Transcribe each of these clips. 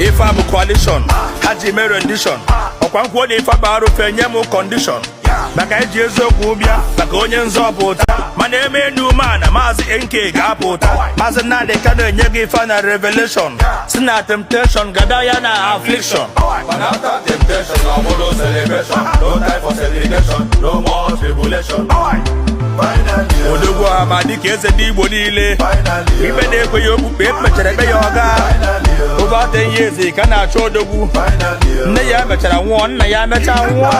If I'm a coalition, Haji me rendition. Okwankwo ni fa baro fenye mo condition. Baka ejezo kubia, baka onye nzopụta. Mana eme nu mana mazi NK ga-apụta. Mazi na de kano nyegi fa na revelation. Sina temptation, gadaya na affliction. But after temptation, no more celebration. No time for celebration, no more tribulation. Finally, Odogwu amadi ka eze dị Igbo niile. Ibe na-ekwe ya okpukpe mechara ebe ya ọga. Over 10 years ka na-achọ odogwu. Nne ya mechara nwụọ, nna ya mecha nwụọ.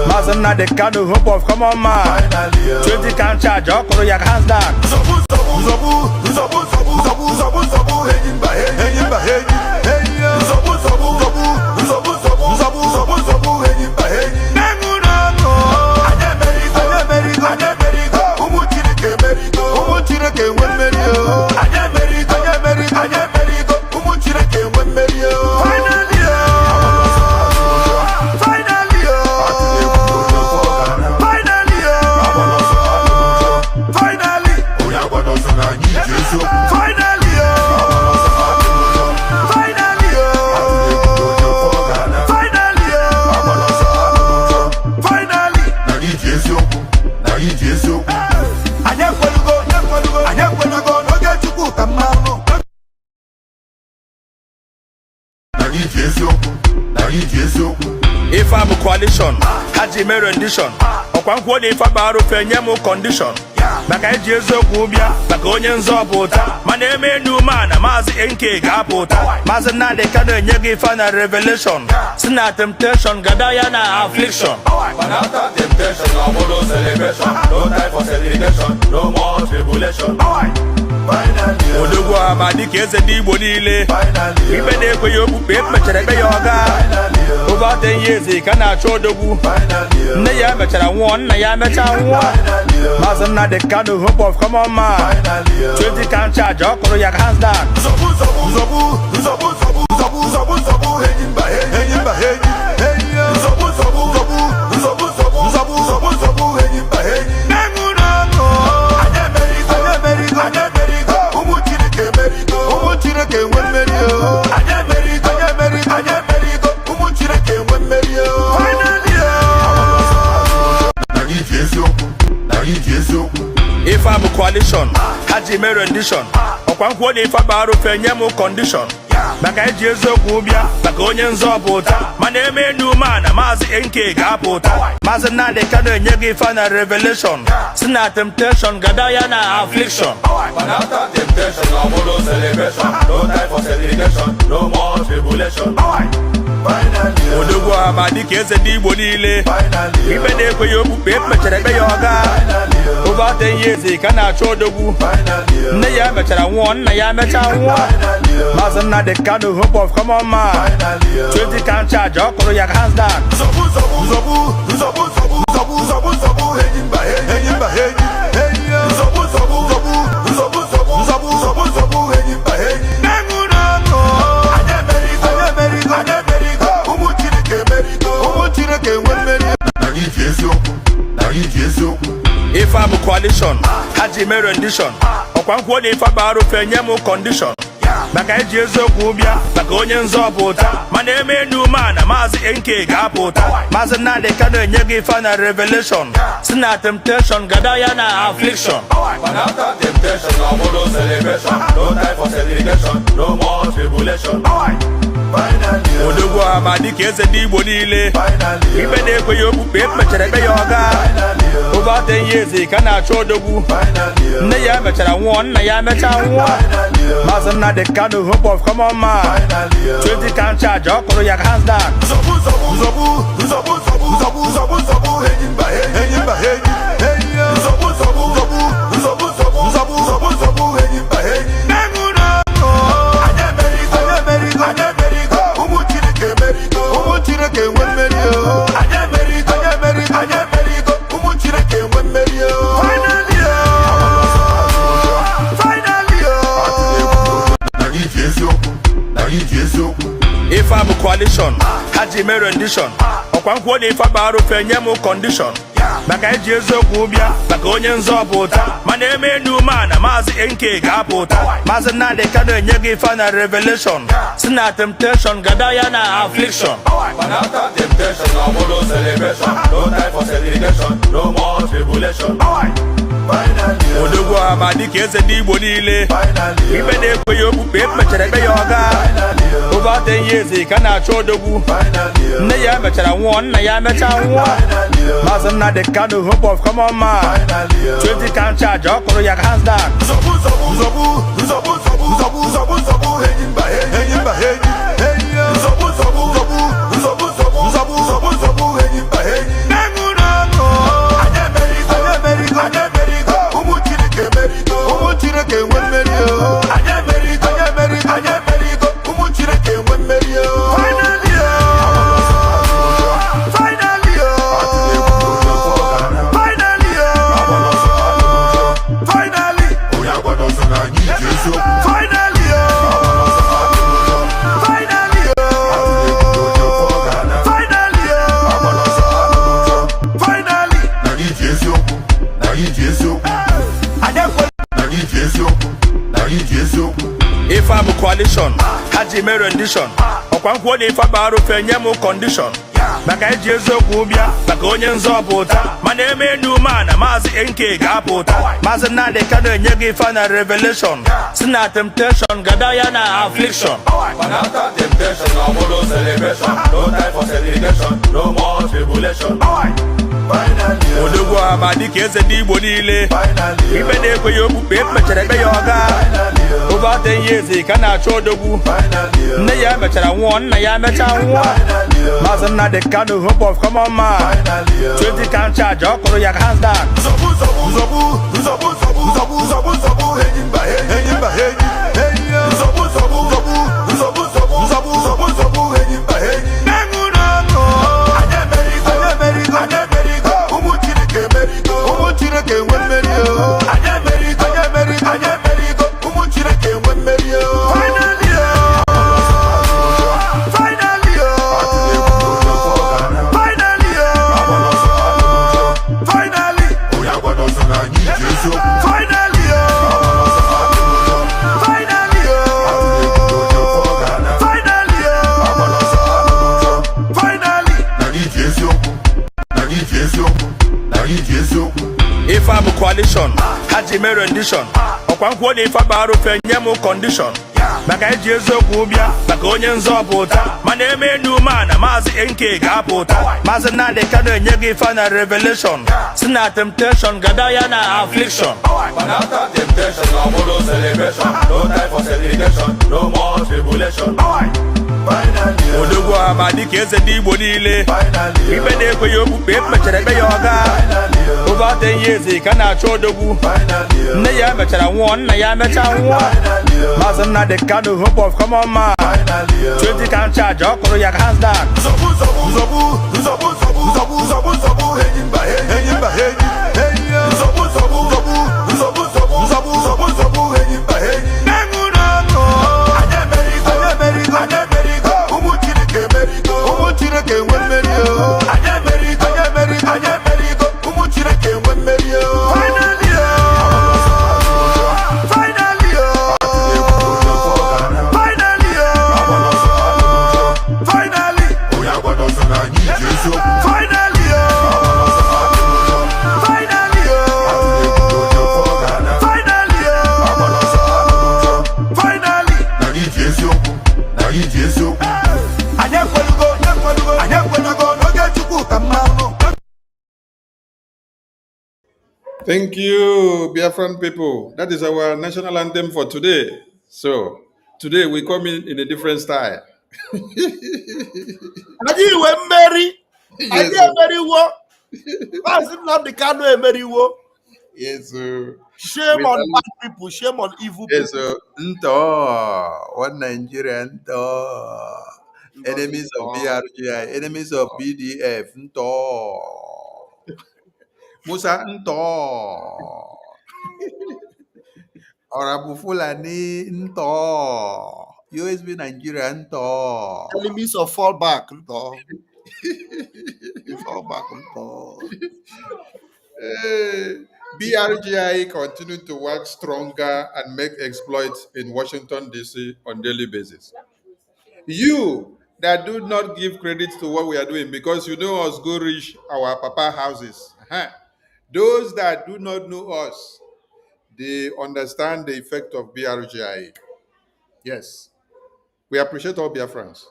Maazị Nnamdi Kanu, hope of common man. 20 can charge, ọ kụrụ ya hands down. If I'm a coalition, Haji me rendition. Okwankwo ni fa baro fenye mo condition. Baka ejezo kubia, baka onye nzopụta. Mana eme nu mana mazi NK ga-apụta. Mazi Nnamdi Kanu nyegi fa na revelation. Sina temptation, gadaya na affliction. but after temptation, no more celebration. No time for celebration, no more tribulation. Finally, Odogwu amadi ka eze dị Igbo niile. Ibe na-ekwe ya okpukpe mechara ebe ya ọga. Over 10 years ka na-achọ odogwu. Nne ya mechara nwụọ, nna ya mecha nwụọ. Maazị Nnamdi Kanu, hope of common man. 20 can charge, ọ kụrụ ya hands down. If I'm a coalition, Haji me rendition. Okwankwo ni fa baro fenye mo condition. Baka ejezo kubia, baka onye nzopụta. Mana eme nu mana mazi NK ga-apụta. Maazị Nnamdi Kanu nyegi fa na revelation. Sina temptation, gadaya na affliction. but after temptation, no more celebration. No time for celebration, no more tribulation. Finally, Odogwu amadi ka eze dị Igbo niile. Ibe na-ekwe ya okpukpe mechara ebe ya ọga. Over 10 years ka na-achọ odogwu. Nne ya mechara nwụọ, nna ya mecha nwụọ. Maazị Nnamdi Kanu, hope of common man. 20 can charge, ọ kụrụ ya hands down. If I'm a coalition, Haji me rendition. Okwankwo ni fa baro fenye mo condition. Baka ejezo kubia, baka onye nzopụta. Mana eme nu mana mazi NK ga-apụta. Maazị Nnamdi Kanu nyegi fa na revelation. Sina temptation, gadaya na affliction. but after temptation, no more celebration. No time for celebration, no more tribulation. Finally, Odogwu amadi ka eze dị Igbo niile. Ibe na-ekwe ya okpukpe mechara ebe ya ọga. Over 10 years ka na-achọ odogwu. Nne ya mechara nwụọ, nna ya mecha nwụọ. Maazị Nnamdi Kanu, hope of common man. 20 can charge, ọ kụrụ ya hands down. If I'm a coalition, Haji me rendition. Okwankwo ni fa baro fenye mo condition. maka eji eziokwu bịa maka onye nzọpụta mana eme enu mana maazị nke ga-apụta maazị Nnamdi Kanu enye gị final revelation si na temptation gada ya na affliction. And after temptation, no more celebration. No time for segregation, no more tribulation. Finally, odogwu ama dịka eze ndị Igbo niile ibe na-ekweghị okpukpe emechara ebe ya ọga over 10 years ka na-achọ odogwu nne ya mechara nwụọ nna ya mecha nwụọ maazị Nnamdi Kanu hope of common man 20 can charge ọ kụrụ ya hands down. If I'm a coalition, Haji mere rendition. Ọkwa nkwuo na ife bara ofe nye m condition. Maka eji eziokwu bịa maka onye nzọpụta mana eme enu mana maazị nke ga-apụta maazị Nnamdi Kanu enye gị final revelation si na temptation gada ya na affliction. and after temptation, no more celebration. No time for segregation, no more tribulation. Finally, odogwu ama dịka eze ndị Igbo niile ibe na-ekweghị okpukpe emechara ebe ya ọga over 10 years ka na-achọ odogwu nne ya mechara nwụọ nna ya mecha nwụọ maazị Nnamdi Kanu hope of common man 20 can charge ọ kụrụ ya hands down. If I'm a coalition, Haji mere rendition. Ọkwa nkwuo na ife bara ofe nye m condition. Maka eji eziokwu bịa maka onye nzọpụta mana eme enu mana maazị nke ga-apụta maazị Nnamdi Kanu enye gị final revelation si na temptation gada ya na affliction. and after temptation, no more celebration. No time for segregation, no more tribulation. Finally, odogwu ama dịka eze ndị Igbo niile ibe na-ekweghị okpukpe emechara ebe ya ọga over 10 years ka na-achọ odogwu nne ya mechara nwụọ nna ya mecha nwụọ maazị Nnamdi Kanu hope of common man 20 can charge ọ kụrụ ya hands down. Thank you, Biafran people. That is our national anthem for today. So, today we come in a different style. Anyị iwe mmeri. Anyị emeriwo. Maazị Nnamdi Kanu emeriwo. Yes, sir. Shame on bad people, shame on evil people. Yes, sir. One Nigeria, enemies of Brgie, enemies of Bdf, Musa, Orabu Fulani, USB Nigeria, Enemies of fallback. Fall back. BRGI continue to work stronger and make exploits in Washington, D.C. on daily basis. You that do not give credit to what we are doing because you know us go reach our papa houses. Those that do not know us, they understand the effect of BRGI. Yes, we appreciate all Biafrans.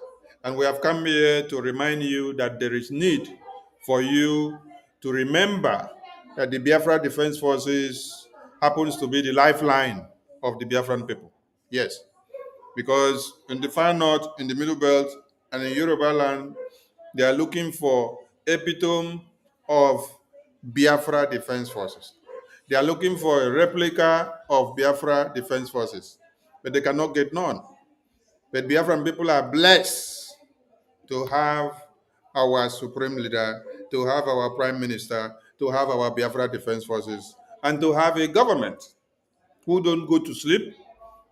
And we have come here to remind you that there is need for you to remember that the Biafra Defense Forces happens to be the lifeline of the Biafran people. Yes, because in the far north, in the middle belt, and in Yoruba land, they are looking for epitome of Biafra Defense Forces. They are looking for a replica of Biafra Defense Forces, but they cannot get none. But Biafran people are blessed to have our supreme leader, to have our prime minister, to have our Biafra Defense Forces, and to have a government who don't go to sleep,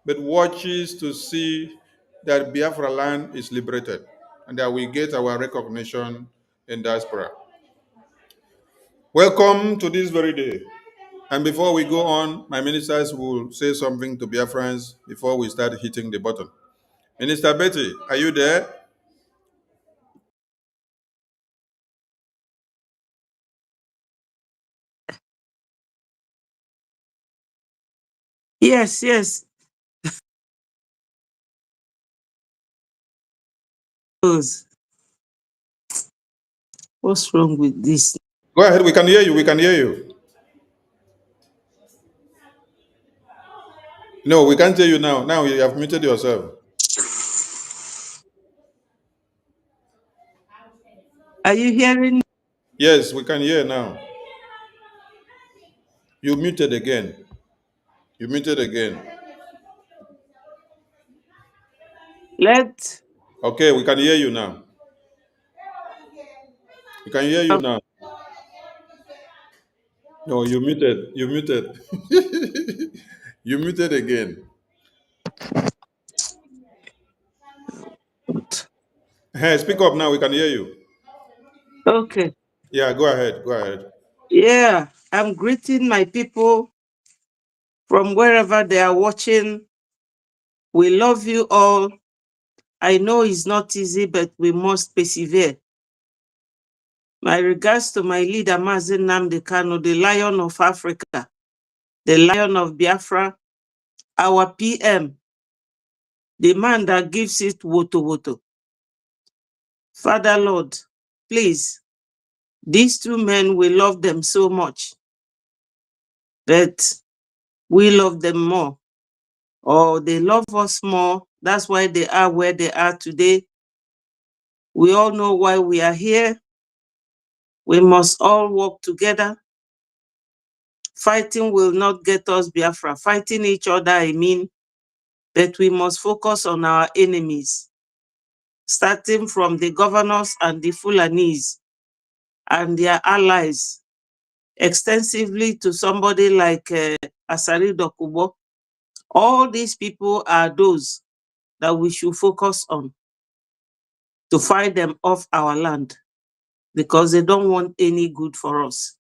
but watches to see that Biafra land is liberated and that we get our recognition in diaspora. Welcome to this very day. And before we go on, my ministers will say something to Biafrans before we start hitting the button. Minister Betty, are you there? Yes, yes. What's wrong with this? Go ahead, we can hear you, we can hear you. No, we can't hear you now. Now you have muted yourself. Are you hearing? Yes, we can hear now. You muted again. You muted again. Let. Okay, we can hear you now. We can hear you now. No, you muted. You muted. You muted again. Hey, speak up now. We can hear you. Okay. Yeah, go ahead. Go ahead. Yeah, I'm greeting my people from wherever they are watching. We love you all. I know it's not easy, but we must persevere. My regards to my leader, Mazen Nnamdi Kanu, the Lion of Africa, the Lion of Biafra, our PM, the man that gives it woto woto. Father Lord, please, these two men, we love them so much, but we love them more, or they love us more. That's why they are where they are today. We all know why we are here. We must all work together. Fighting will not get us Biafra. Fighting each other, I mean, but we must focus on our enemies, starting from the governors and the Fulanese and their allies, extensively to somebody like Asari Dokubo. All these people are those that we should focus on to fight them off our land because they don't want any good for us.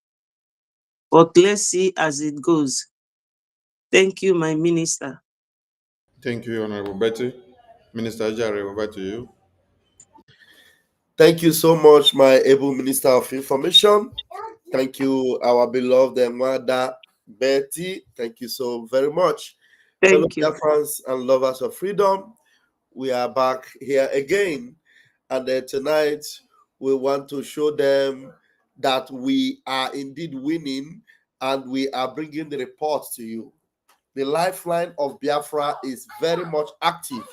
But let's see as it goes. Thank you, my minister. Thank you, Honorable Betty. Minister Jare, over to you. Thank you so much, my able Minister of Information. Thank you, our beloved Mother Betty. Thank you so very much. Thank you. Fellow Biafrans and lovers of freedom, we are back here again. And tonight, we want to show them that we are indeed winning and we are bringing the reports to you. The Lifeline of Biafra is very much active.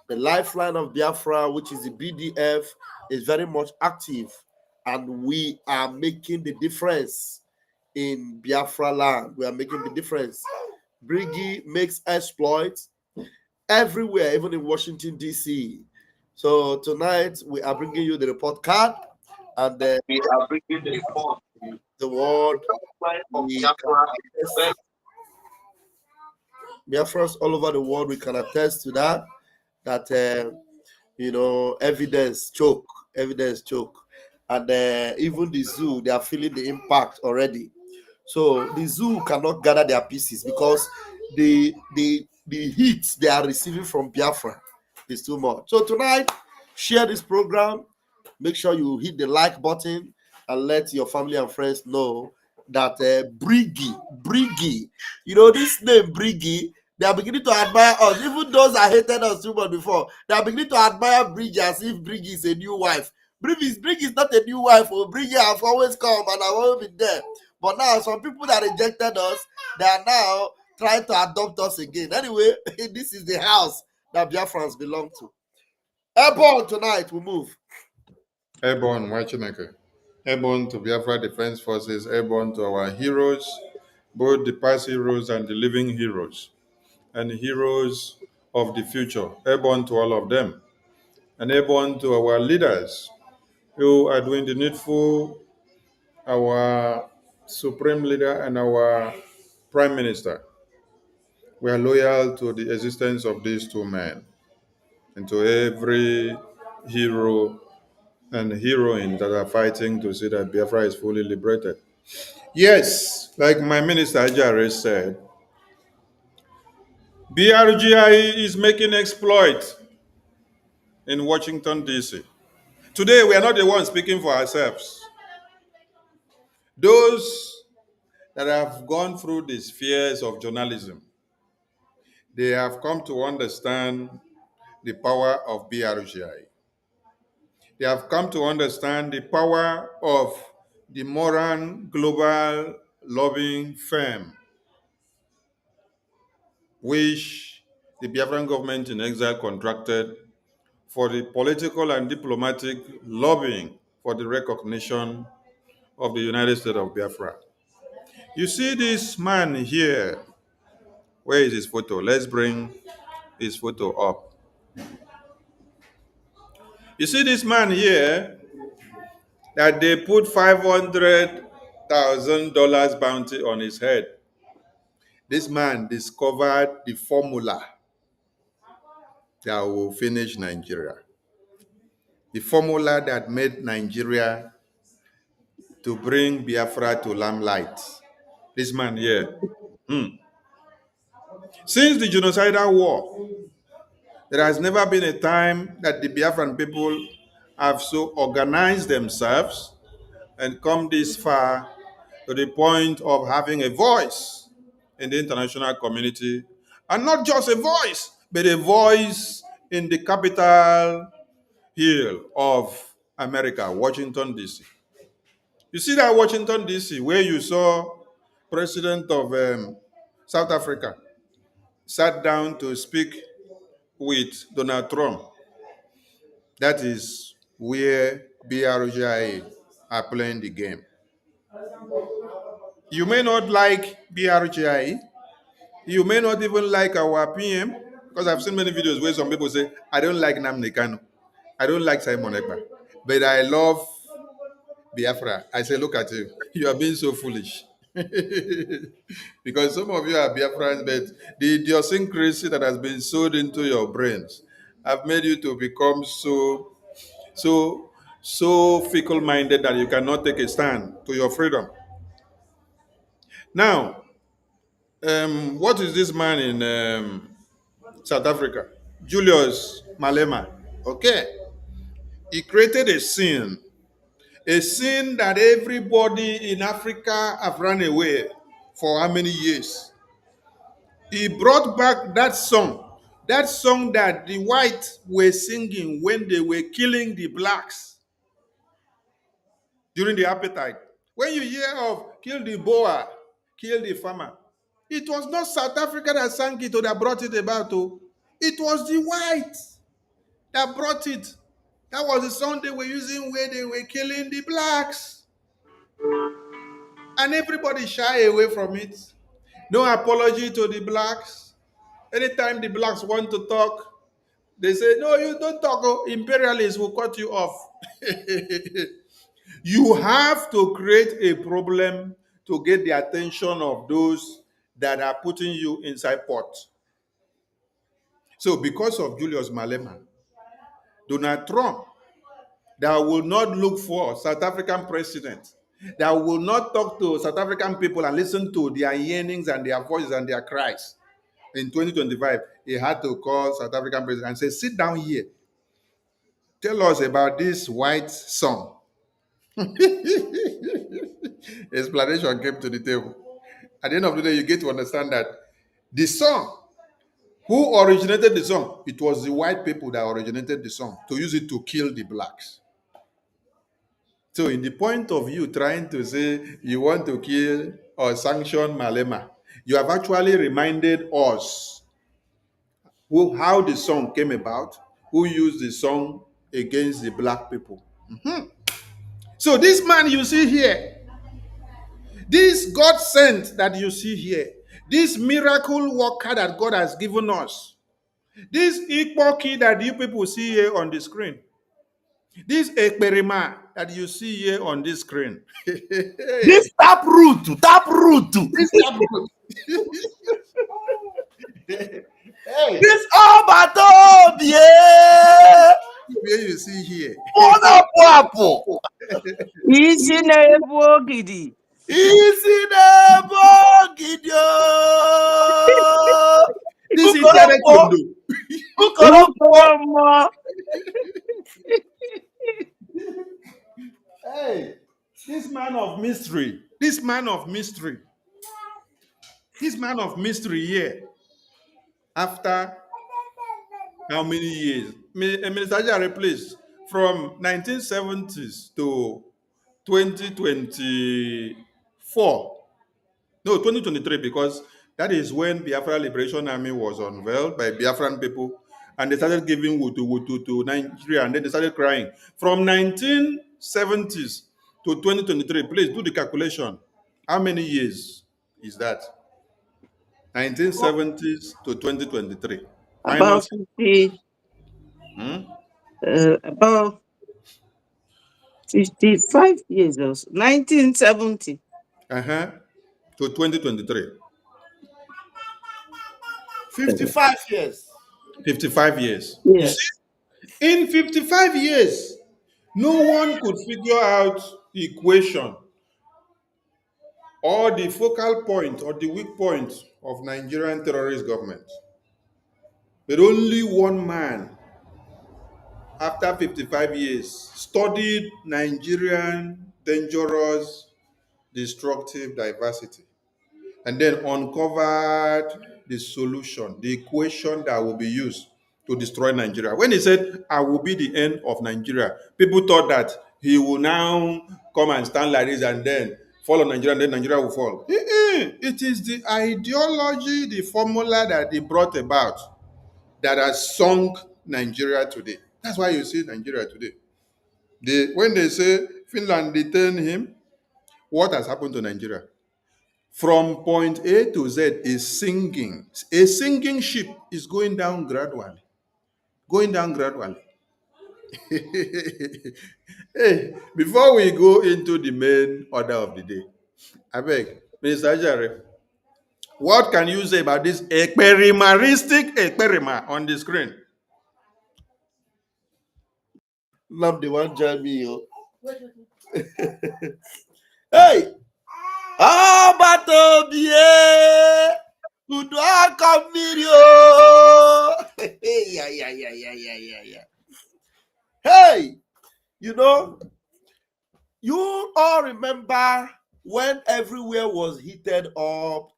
The Lifeline of Biafra, which is the BDF, is very much active, and we are making the difference in Biafra land. We are making the difference. Brgie makes exploits everywhere, even in Washington, D.C. So tonight, we are bringing you the report card, and we are bringing the report to the world. Biafrans all over the world, we can attest to that, evidence choke. and even the zoo, they are feeling the impact already. So the zoo cannot gather their pieces because the heat they are receiving from Biafra is too much. So tonight, share this program. Make sure you hit the like button and let your family and friends know that Brgie, this name Brgie, they are beginning to admire us. Even those that hated us too much before, they are beginning to admire Brgie as if Brgie is a new wife. Brgie is not a new wife. Brgie have always come and I've always been there. But now some people that rejected us, they are now trying to adopt us again. Anyway, this is the house that Biafrans belong to. Airborne tonight, we move. Airborne, Wachineke. Airborne to Biafra Defense Forces, airborne to our heroes, both the past heroes and the living heroes, and the heroes of the future. Airborne to all of them. And airborne to our leaders who are doing the needful, our supreme leader and our prime minister. We are loyal to the existence of these two men and to every hero and heroine that are fighting to see that Biafra is fully liberated. Yes, like my minister Ajare said, BRGI is making exploit in Washington, D.C. Today, we are not the ones speaking for ourselves. Those that have gone through the spheres of journalism, they have come to understand the power of BRGI. They have come to understand the power of the Moran Global Lobbying Firm, which the Biafran government in exile contracted for the political and diplomatic lobbying for the recognition of the United States of Biafra. You see this man here. Where is his photo? Let's bring his photo up. You see this man here that they put $500,000 bounty on his head. This man discovered the formula that will finish Nigeria. The formula that made Nigeria to bring Biafra to limelight. This man here. Since the genocidal war, there has never been a time that the Biafran people have so organized themselves and come this far to the point of having a voice in the international community. And not just a voice, but a voice in the capital hill of America, Washington, D.C. You see that Washington, D.C., where you saw President of South Africa sat down to speak with Donald Trump. That is where BRGI are playing the game. You may not like BRGI. You may not even like our PM, because I've seen many videos where some people say, I don't like Nnamdi Kanu. I don't like Simon Ekpa. But I love Biafra. I say, look at you. You are being so foolish. Because some of you are Biafrans, but the idiosyncrasy that has been sewed into your brains have made you to become so fickle-minded that you cannot take a stand to your freedom. Now, what is this man in South Africa? Julius Malema. Okay. He created a scene that everybody in Africa have run away for how many years. He brought back that song that the whites were singing when they were killing the blacks during the apartheid. When you hear of kill the boer, kill the farmer, it was not South Africa that sang it or that brought it about. Oh. It was the whites that brought it. That was the song they were using where they were killing the blacks. And everybody shy away from it. No apology to the blacks. Anytime the blacks want to talk, they say, no, you don't talk. Oh, imperialists will cut you off. You have to create a problem to get the attention of those that are putting you inside pot. So because of Julius Malema, Donald Trump that will not look for South African president, that will not talk to South African people and listen to their yearnings and their voices and their cries. In 2025, he had to call South African president and say, sit down here. Tell us about this white song. Explanation came to the table. At the end of the day, you get to understand that the song, who originated the song? It was the white people that originated the song to use it to kill the blacks. So, in the point of view, trying to say you want to kill or sanction Malema, you have actually reminded us how the song came about, who used the song against the black people. So, this man you see here, this God sent that you see here, this miracle worker that God has given us, this Ikpoki that you people see here on the screen, this Ekperima that you see here on this screen, This tap root. this taproot. Hey, This Obato, yeah. where you see here, Monapo. Isi na-ebu ogidi. Easy never Gideon. this indirect Kondo. Ukoromo. Hey, this man of mystery, this man of mystery here, after how many years? Minister Jare, please, from 1970s to 2024. No, 2023, because that is when Biafra Liberation Army was unveiled by Biafran people, and they started giving wutu to Nigeria, and then they started crying. From 1970s to 2023, please do the calculation. How many years is that? 1970s to 2023. About Minus 50, about 55 years or so. 1970. to 2023. 55 years. 55 years. You Yes. see, in 55 years, no one could figure out the equation or the focal point or the weak point of Nigerian terrorist government. But only one man, after 55 years, studied Nigerian dangerous, destructive diversity and then uncovered the solution, the equation that will be used to destroy Nigeria. When he said, I will be the end of Nigeria, people thought that he will now come and stand like this and then fall on Nigeria and then Nigeria will fall. It is the ideology, the formula that he brought about that has sunk Nigeria today. That's why you see Nigeria today. When they say Finland detained him, what has happened to Nigeria? From point A to Z is sinking. A sinking ship is going down gradually. Going down gradually. Hey, before we go into the main order of the day, I beg, Minister Jare, what can you say about this experimaristic experiment on the screen? Lamb the one Jamie. Hey! Obato, yeah. Udwa Kamirio. Yeah. Hey! You know, you all remember when everywhere was heated up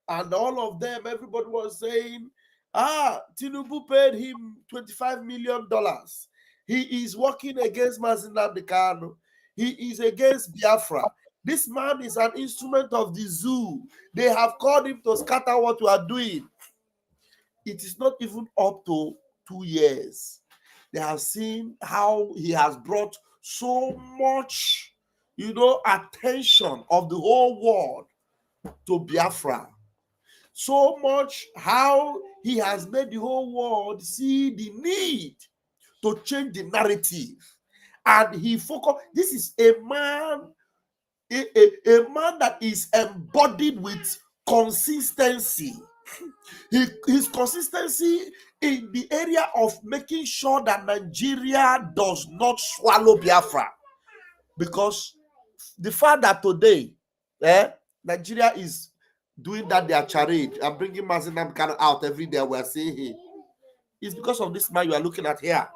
and all of them, everybody was saying, Tinubu paid him $25 million. He is working against Mazinab Kanu. He is against Biafra. This man is an instrument of the zoo. They have called him to scatter what we are doing. It is not even up to 2 years. They have seen how he has brought so much, attention of the whole world to Biafra. So much how he has made the whole world see the need to change the narrative. And he focused, this is a man that is embodied with consistency. His consistency in the area of making sure that Nigeria does not swallow Biafra. Because the fact that today, Nigeria is doing that their charade and bringing Mazinam Kanu out every day, we are seeing him. It's because of this man you are looking at here.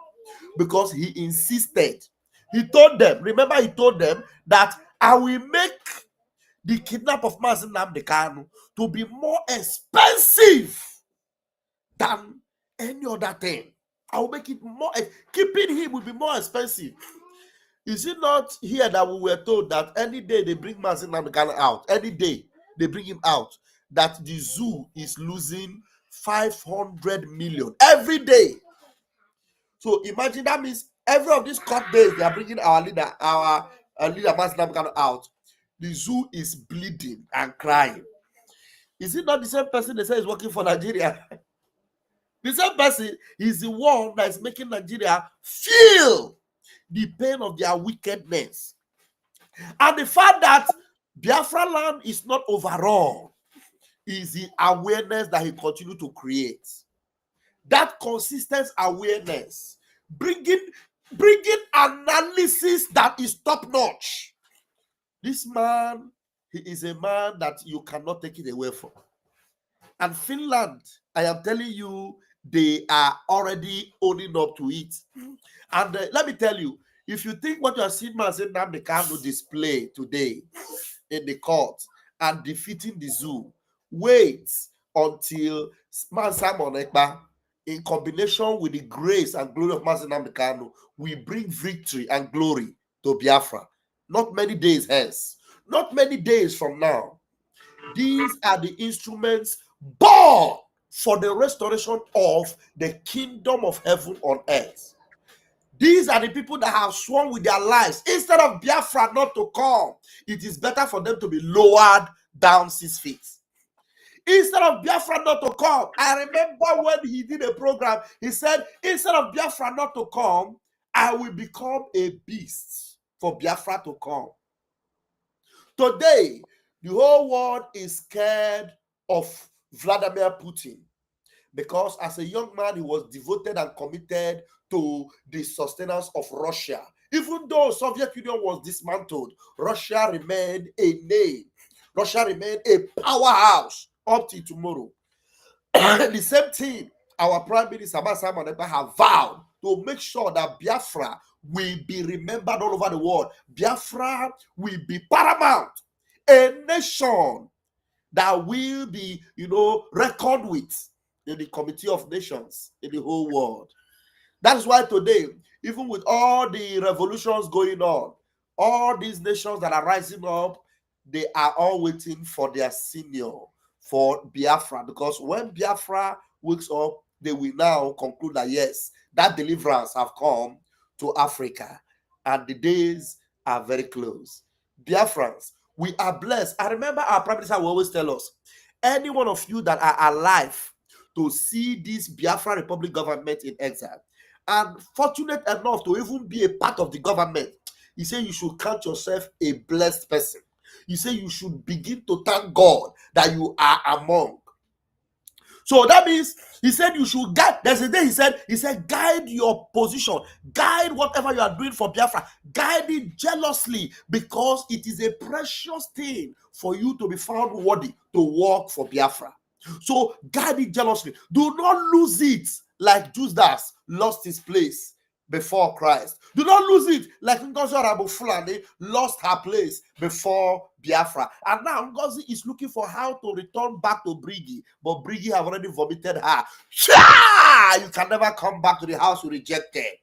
Because he insisted. He told them, remember he told them that I will make the kidnap of Mazinam Kanu to be more expensive than any other thing. I will make it more, keeping him will be more expensive. Is it not here that we were told that any day they bring Mazinam Kanu out, any day they bring him out, that the zoo is losing 500 million every day? So imagine that means every of these court days they are bringing our leader Mazinam Kanu out. The zoo is bleeding and crying. Is it not the same person they say is working for Nigeria? The same person is the one that is making Nigeria feel the pain of their wickedness. And the fact that Biafra land is not overrun is the awareness that he continued to create. That consistent awareness, bringing analysis that is top-notch. This man, he is a man that you cannot take it away from. And Finland, I am telling you, they are already owning up to it. And let me tell you, if you think what you are seeing Nnamdi Kanu display today in the court and defeating the zoo, wait until Simon Ekpa, in combination with the grace and glory of Nnamdi Kanu, will bring victory and glory to Biafra. Not many days hence, not many days from now. These are the instruments born for the restoration of the kingdom of heaven on earth. These are the people that have sworn with their lives. Instead of Biafra not to come, it is better for them to be lowered down 6 feet. Instead of Biafra not to come, I remember when he did a program, he said, instead of Biafra not to come, I will become a beast for Biafra to come. Today, the whole world is scared of Vladimir Putin because as a young man, he was devoted and committed to the sustenance of Russia. Even though Soviet Union was dismantled, Russia remained a name. Russia remained a powerhouse up till tomorrow. The same thing, our Prime Minister Simon Ekpa have vowed to make sure that Biafra will be remembered all over the world. Biafra will be paramount. A nation that will be, reckoned with in the Committee of Nations in the whole world. That is why today, even with all the revolutions going on, all these nations that are rising up, they are all waiting for their senior, for Biafra. Because when Biafra wakes up, they will now conclude that yes, that deliverance have come to Africa. And the days are very close. Biafrans, we are blessed. I remember our Prime Minister will always tell us, any one of you that are alive to see this Biafra Republic government in exile, and fortunate enough to even be a part of the government, he said you should count yourself a blessed person. He said you should begin to thank God that you are among. So that means he said you should guide. There's a day he said guide your position, guide whatever you are doing for Biafra, guide it jealously, because it is a precious thing for you to be found worthy to work for Biafra. So guide it jealously. Do not lose it like Judas lost his place before Christ. Do not lose it like Ngozi Fulani lost her place before Biafra. And now Ngozi is looking for how to return back to Brgie, but Brgie have already vomited her. You can never come back to the house you rejected.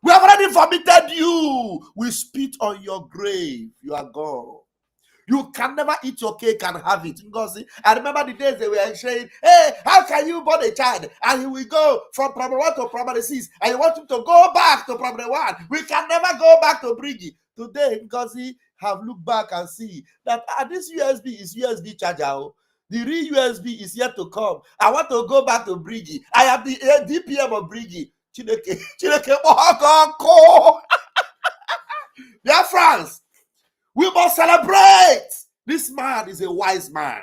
We have already vomited you. We spit on your grave. You are gone. You can never eat your cake and have it. Ngozi, I remember the days they were saying, hey, how can you born a child and he will go from primary 1 to primary 6 and you want him to go back to primary 1? We can never go back to Brgie. Today, Ngozi have looked back and see that this USB is USB charger. The real USB is yet to come. I want to go back to Brgie. I am the DPM of Brgie. Chineke Dear friends, we must celebrate. This man is a wise man.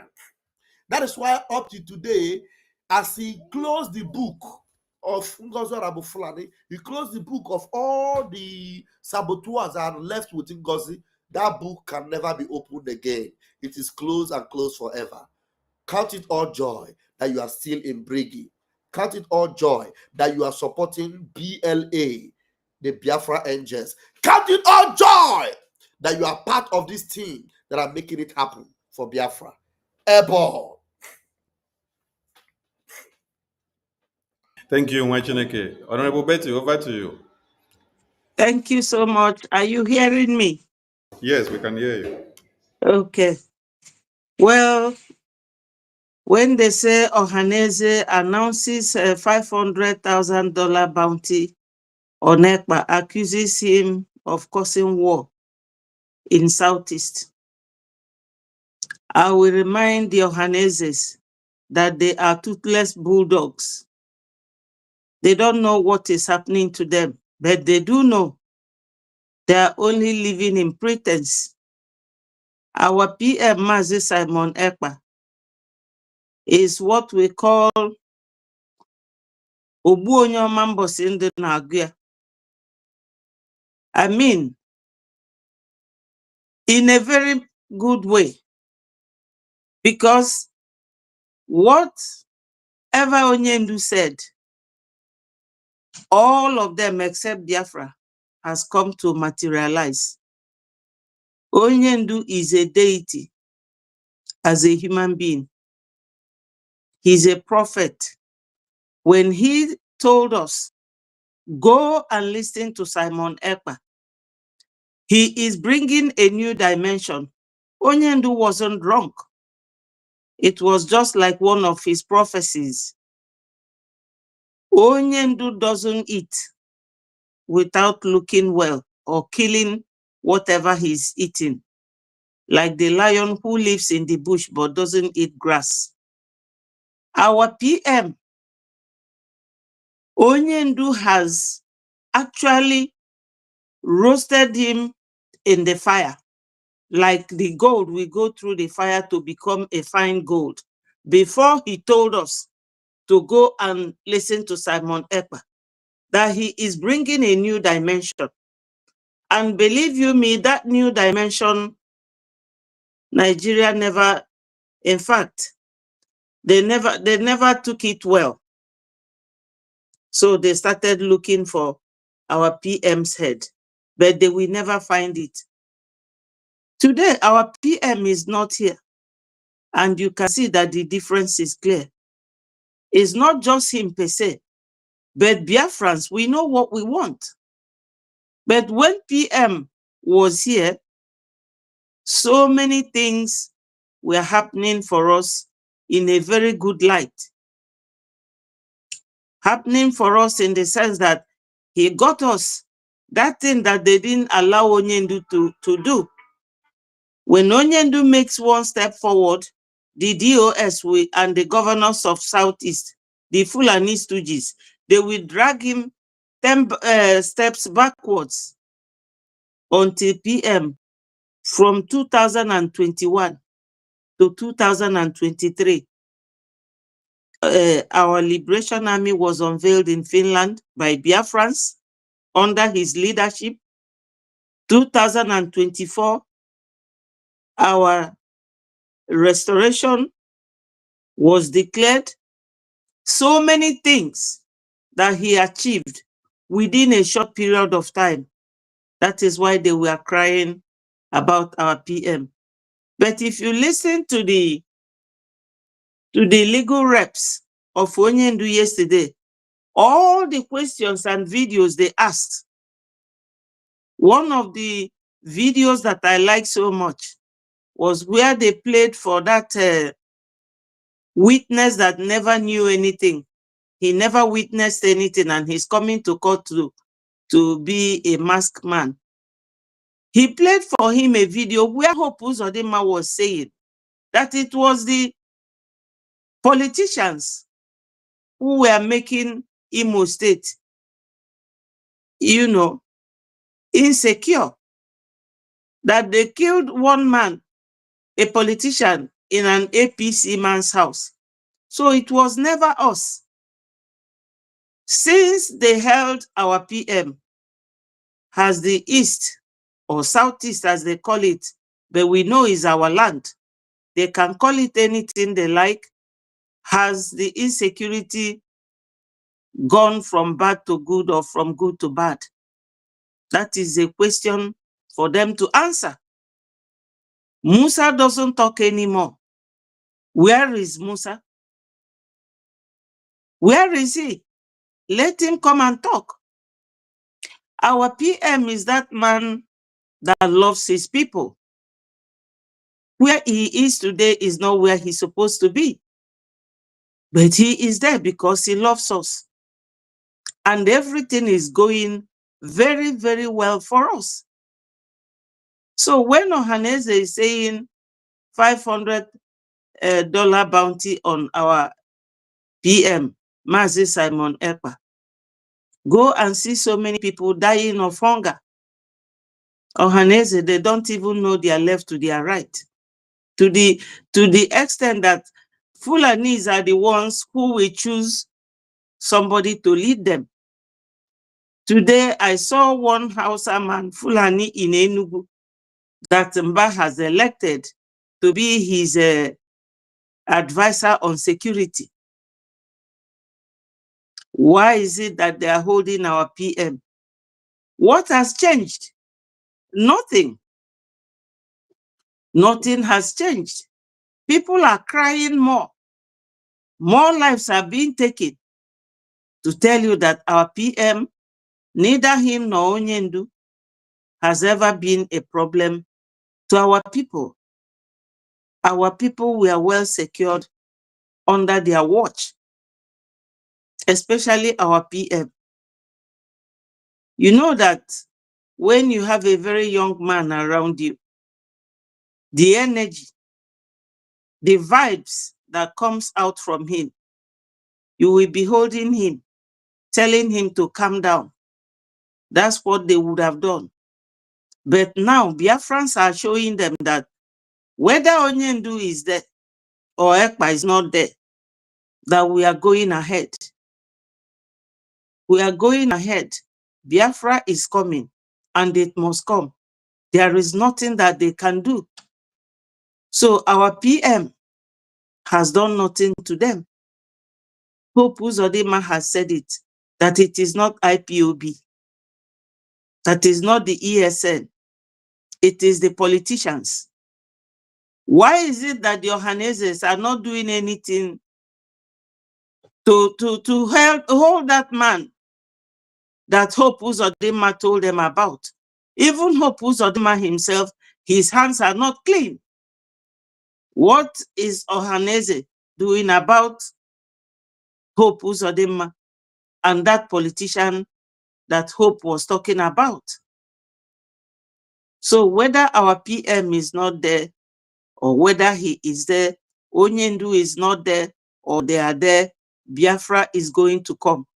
That is why up to today, as he closed the book of Ngozi Arabu Fulani, he closed the book of all the saboteurs that are left with Ngozi. That book can never be opened again. It is closed and closed forever. Count it all joy that you are still in Brgie. Count it all joy that you are supporting BLA, the Biafra Angels. Count it all joy that you are part of this team that are making it happen for Biafra. Airborne. Thank you, Mwachineke. Honorable Betty, over to you. Thank you so much. Are you hearing me? Yes, we can hear you. Okay. Well, when they say Ohaneze announces a $500,000 bounty on Ekpa, accuses him of causing war in Southeast, I will remind the Ohanezes that they are toothless bulldogs. They don't know what is happening to them, but they do know they are only living in pretense. Our PM, Mazi Simon Ekpa, is what we call Ogbu onye ọma mbọsị ndị na-agụ ya. I mean, in a very good way, because whatever Onyendu said, all of them except Biafra has come to materialize. Onyendu is a deity as a human being. He's a prophet. When he told us, go and listen to Simon Ekpa, he is bringing a new dimension. Onyendu wasn't wrong. It was just like one of his prophecies. Onyendu doesn't eat without looking well or killing whatever he's eating, like the lion who lives in the bush but doesn't eat grass. Our PM, Onyendu, has actually roasted him in the fire, like the gold we go through the fire to become a fine gold, before he told us to go and listen to Simon Ekpa, that he is bringing a new dimension. And believe you me, that new dimension, Nigeria never, in fact, they never took it well. So they started looking for our PM's head, but they will never find it. Today, our PM is not here. And you can see that the difference is clear. It's not just him per se, but Biafrans, we know what we want. But when PM was here, so many things were happening for us in a very good light. Happening for us in the sense that he got us that thing that they didn't allow Onyendu to do. When Onyendu makes one step forward, the DOS and the governors of Southeast, the Fulani stooges, they will drag him 10 steps backwards until PM from 2021 to 2023. Our Liberation Army was unveiled in Finland by Biafrans under his leadership. 2024, our restoration was declared. So many things that he achieved within a short period of time. That is why they were crying about our PM. But if you listen to the legal reps of Onyendu yesterday, all the questions and videos they asked, one of the videos that I like so much was where they played for that witness that never knew anything. He never witnessed anything, and he's coming to court to be a masked man. He played for him a video where Hope Uzodinma was saying that it was the politicians who were making Imo State, insecure. That they killed one man, a politician in an APC man's house. So it was never us. Since they held our PM, has the East or Southeast as they call it, but we know is our land. They can call it anything they like. Has the insecurity gone from bad to good or from good to bad? That is a question for them to answer. Musa doesn't talk anymore. Where is Musa? Where is he? Let him come and talk. Our PM is that man that loves his people. Where he is today is not where he's supposed to be. But he is there because he loves us. And everything is going very, very well for us. So when Ohaneze is saying $500 bounty on our PM, Mazi Simon Ekpa, go and see so many people dying of hunger. Ohaneze, they don't even know their left to their right. To the extent that Fulanis are the ones who will choose somebody to lead them. Today, I saw one Hausa man, Fulani in Enugu, that Mba has elected to be his advisor on security. Why is it that they are holding our PM? What has changed? Nothing. Nothing has changed. People are crying more. More lives are being taken to tell you that our PM, neither him nor Onyendu, has ever been a problem to our people. Our people were well secured under their watch, especially our PM. You know that when you have a very young man around you, the energy, the vibes that comes out from him, you will be holding him, telling him to calm down. That's what they would have done. But now Biafrans are showing them that whether Onyendu is there or Ekpa is not there, that we are going ahead. We are going ahead. Biafra is coming and it must come. There is nothing that they can do. So our PM has done nothing to them. Hope Uzodinma has said it, that it is not IPOB, that is not the ESN, it is the politicians. Why is it that the Ohanezes are not doing anything to hold that man that Hope Uzodinma told them about? Even Hope Uzodinma himself, his hands are not clean. What is Ohaneze doing about Hope Uzodinma and that politician that Hope was talking about? So whether our PM is not there or whether he is there, Onyendu is not there or they are there, Biafra is going to come.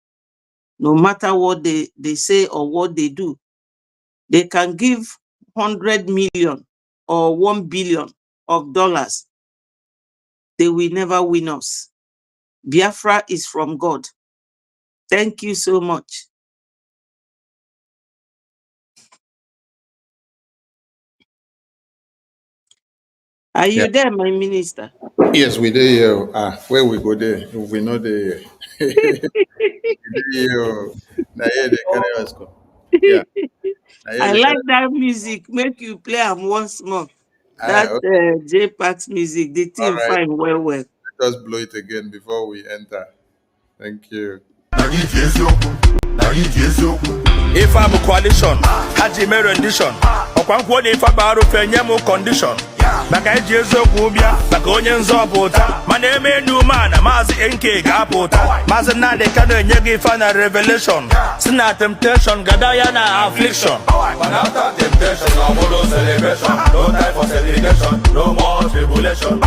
No matter what they say or what they do. They can give 100 million or $1 billion of dollars. They will never win us. Biafra is from God. Thank you so much. Are you there, my minister? Yes, we there. Where we go there? We know the. Now here they carry us go. Yeah. I like that music. Make you play them once more. That Okay. J-Pax music, the All team right. fine well. Let us blow it again before we enter. Thank you. If I'm a coalition, Haji Mary rendition. Okwankwo if I borrow fenyemu condition. Baka Jesu kubia, baka onye nzọpụta. Mana eme new man, Mazi NK ga-apụta. Mazi na de kano nyegi final revelation. Sina temptation, gadaya na affliction. But after temptation, no more celebration. No time for celebration, no more tribulation.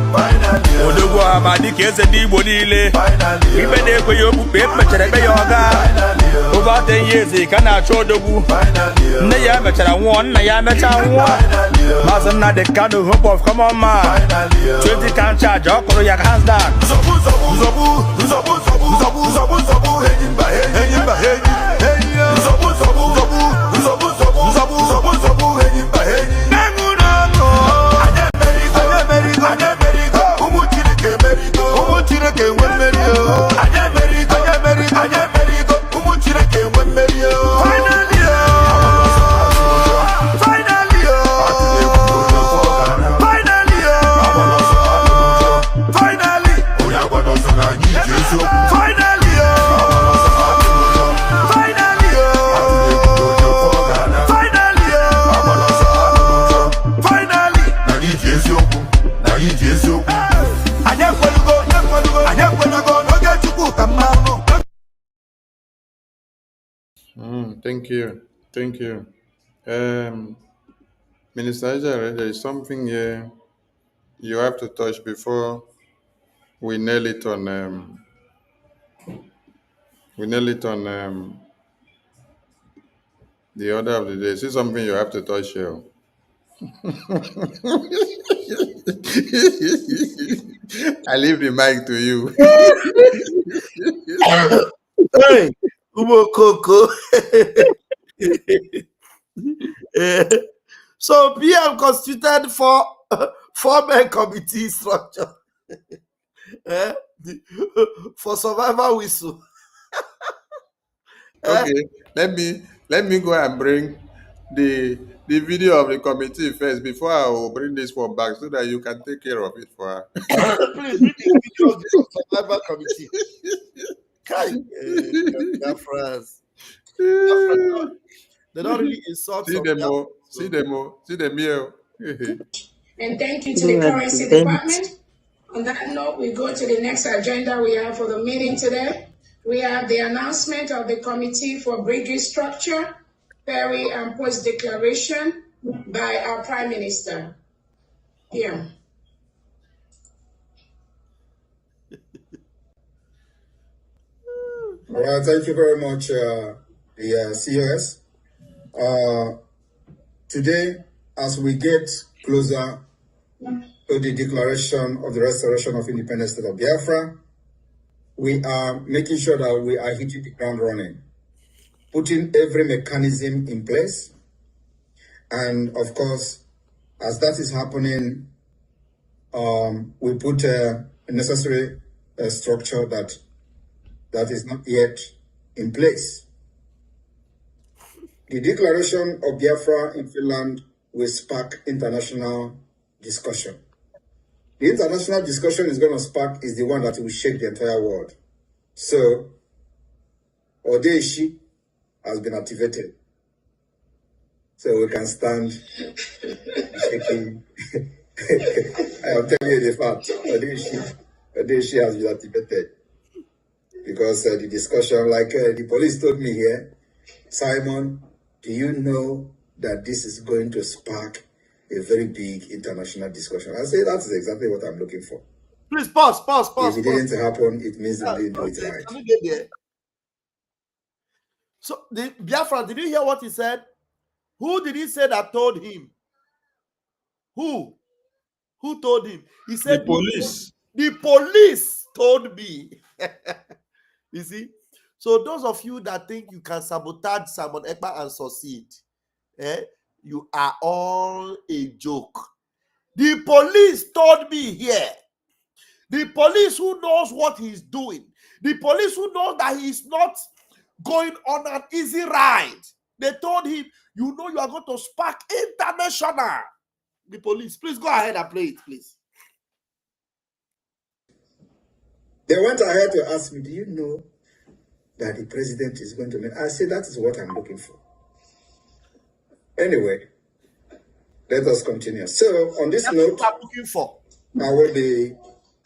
Finally, Odogwu amadi ka eze ndị Igbo niile. finally, Ibe na-ekwe ya okpukpe ekpechere ebe ya ọga. finally, Over 10 years, he cannot show the woo. Naya Machara one, Naya Machara one. Mazana the kind of hope of come on, man. 20 can charge, or call your hands down. Thank you. Thank you. Minister Ajare, there is something here you have to touch before we nail it on the order of the day. See something you have to touch here. I leave the mic to you. Hey, Umokoko. So PM constituted for four-man committee structure for survival whistle. Okay, let me go and bring the video of the committee first before I will bring this one back so that you can take care of it for her. Please bring the video of the survival committee. Biafras. They don't really insult See them all. See them here. And thank you to the currency department. On that note, we go to the next agenda we have for the meeting today. We have the announcement of the Committee for Brgie Structure, Peri and Post Declaration by our Prime Minister. Here. All right, thank you very much, the COS. Today, as we get closer to the declaration of the restoration of independent state of Biafra, we are making sure that we are hitting the ground running, putting every mechanism in place. And of course, as that is happening, we put a necessary structure that is not yet in place. The declaration of Biafra in Finland will spark international discussion. The international discussion is going to spark is the one that will shake the entire world. So, Odeshi has been activated. So we can stand shaking. I am telling you the fact. Odeshi has been activated. Because the discussion, like the police told me here, Simon, do you know that this is going to spark a very big international discussion? I say that is exactly what I'm looking for. Please pause. If it didn't happen, it means they didn't do it right. So the Biafra, did you hear what he said? Who did he say that told him? Who told him? He said The police. The police told me. You see? So those of you that think you can sabotage Simon Ekpa and succeed, you are all a joke. The police told me here. The police who knows what he's doing. The police who knows that he's not going on an easy ride. They told him, you know you are going to spark international. The police. Please go ahead and play it, please. They went ahead to ask me, do you know that the president is going to make? I said, that is what I'm looking for. Anyway, let us continue. So, on this note, I'm looking for. I will be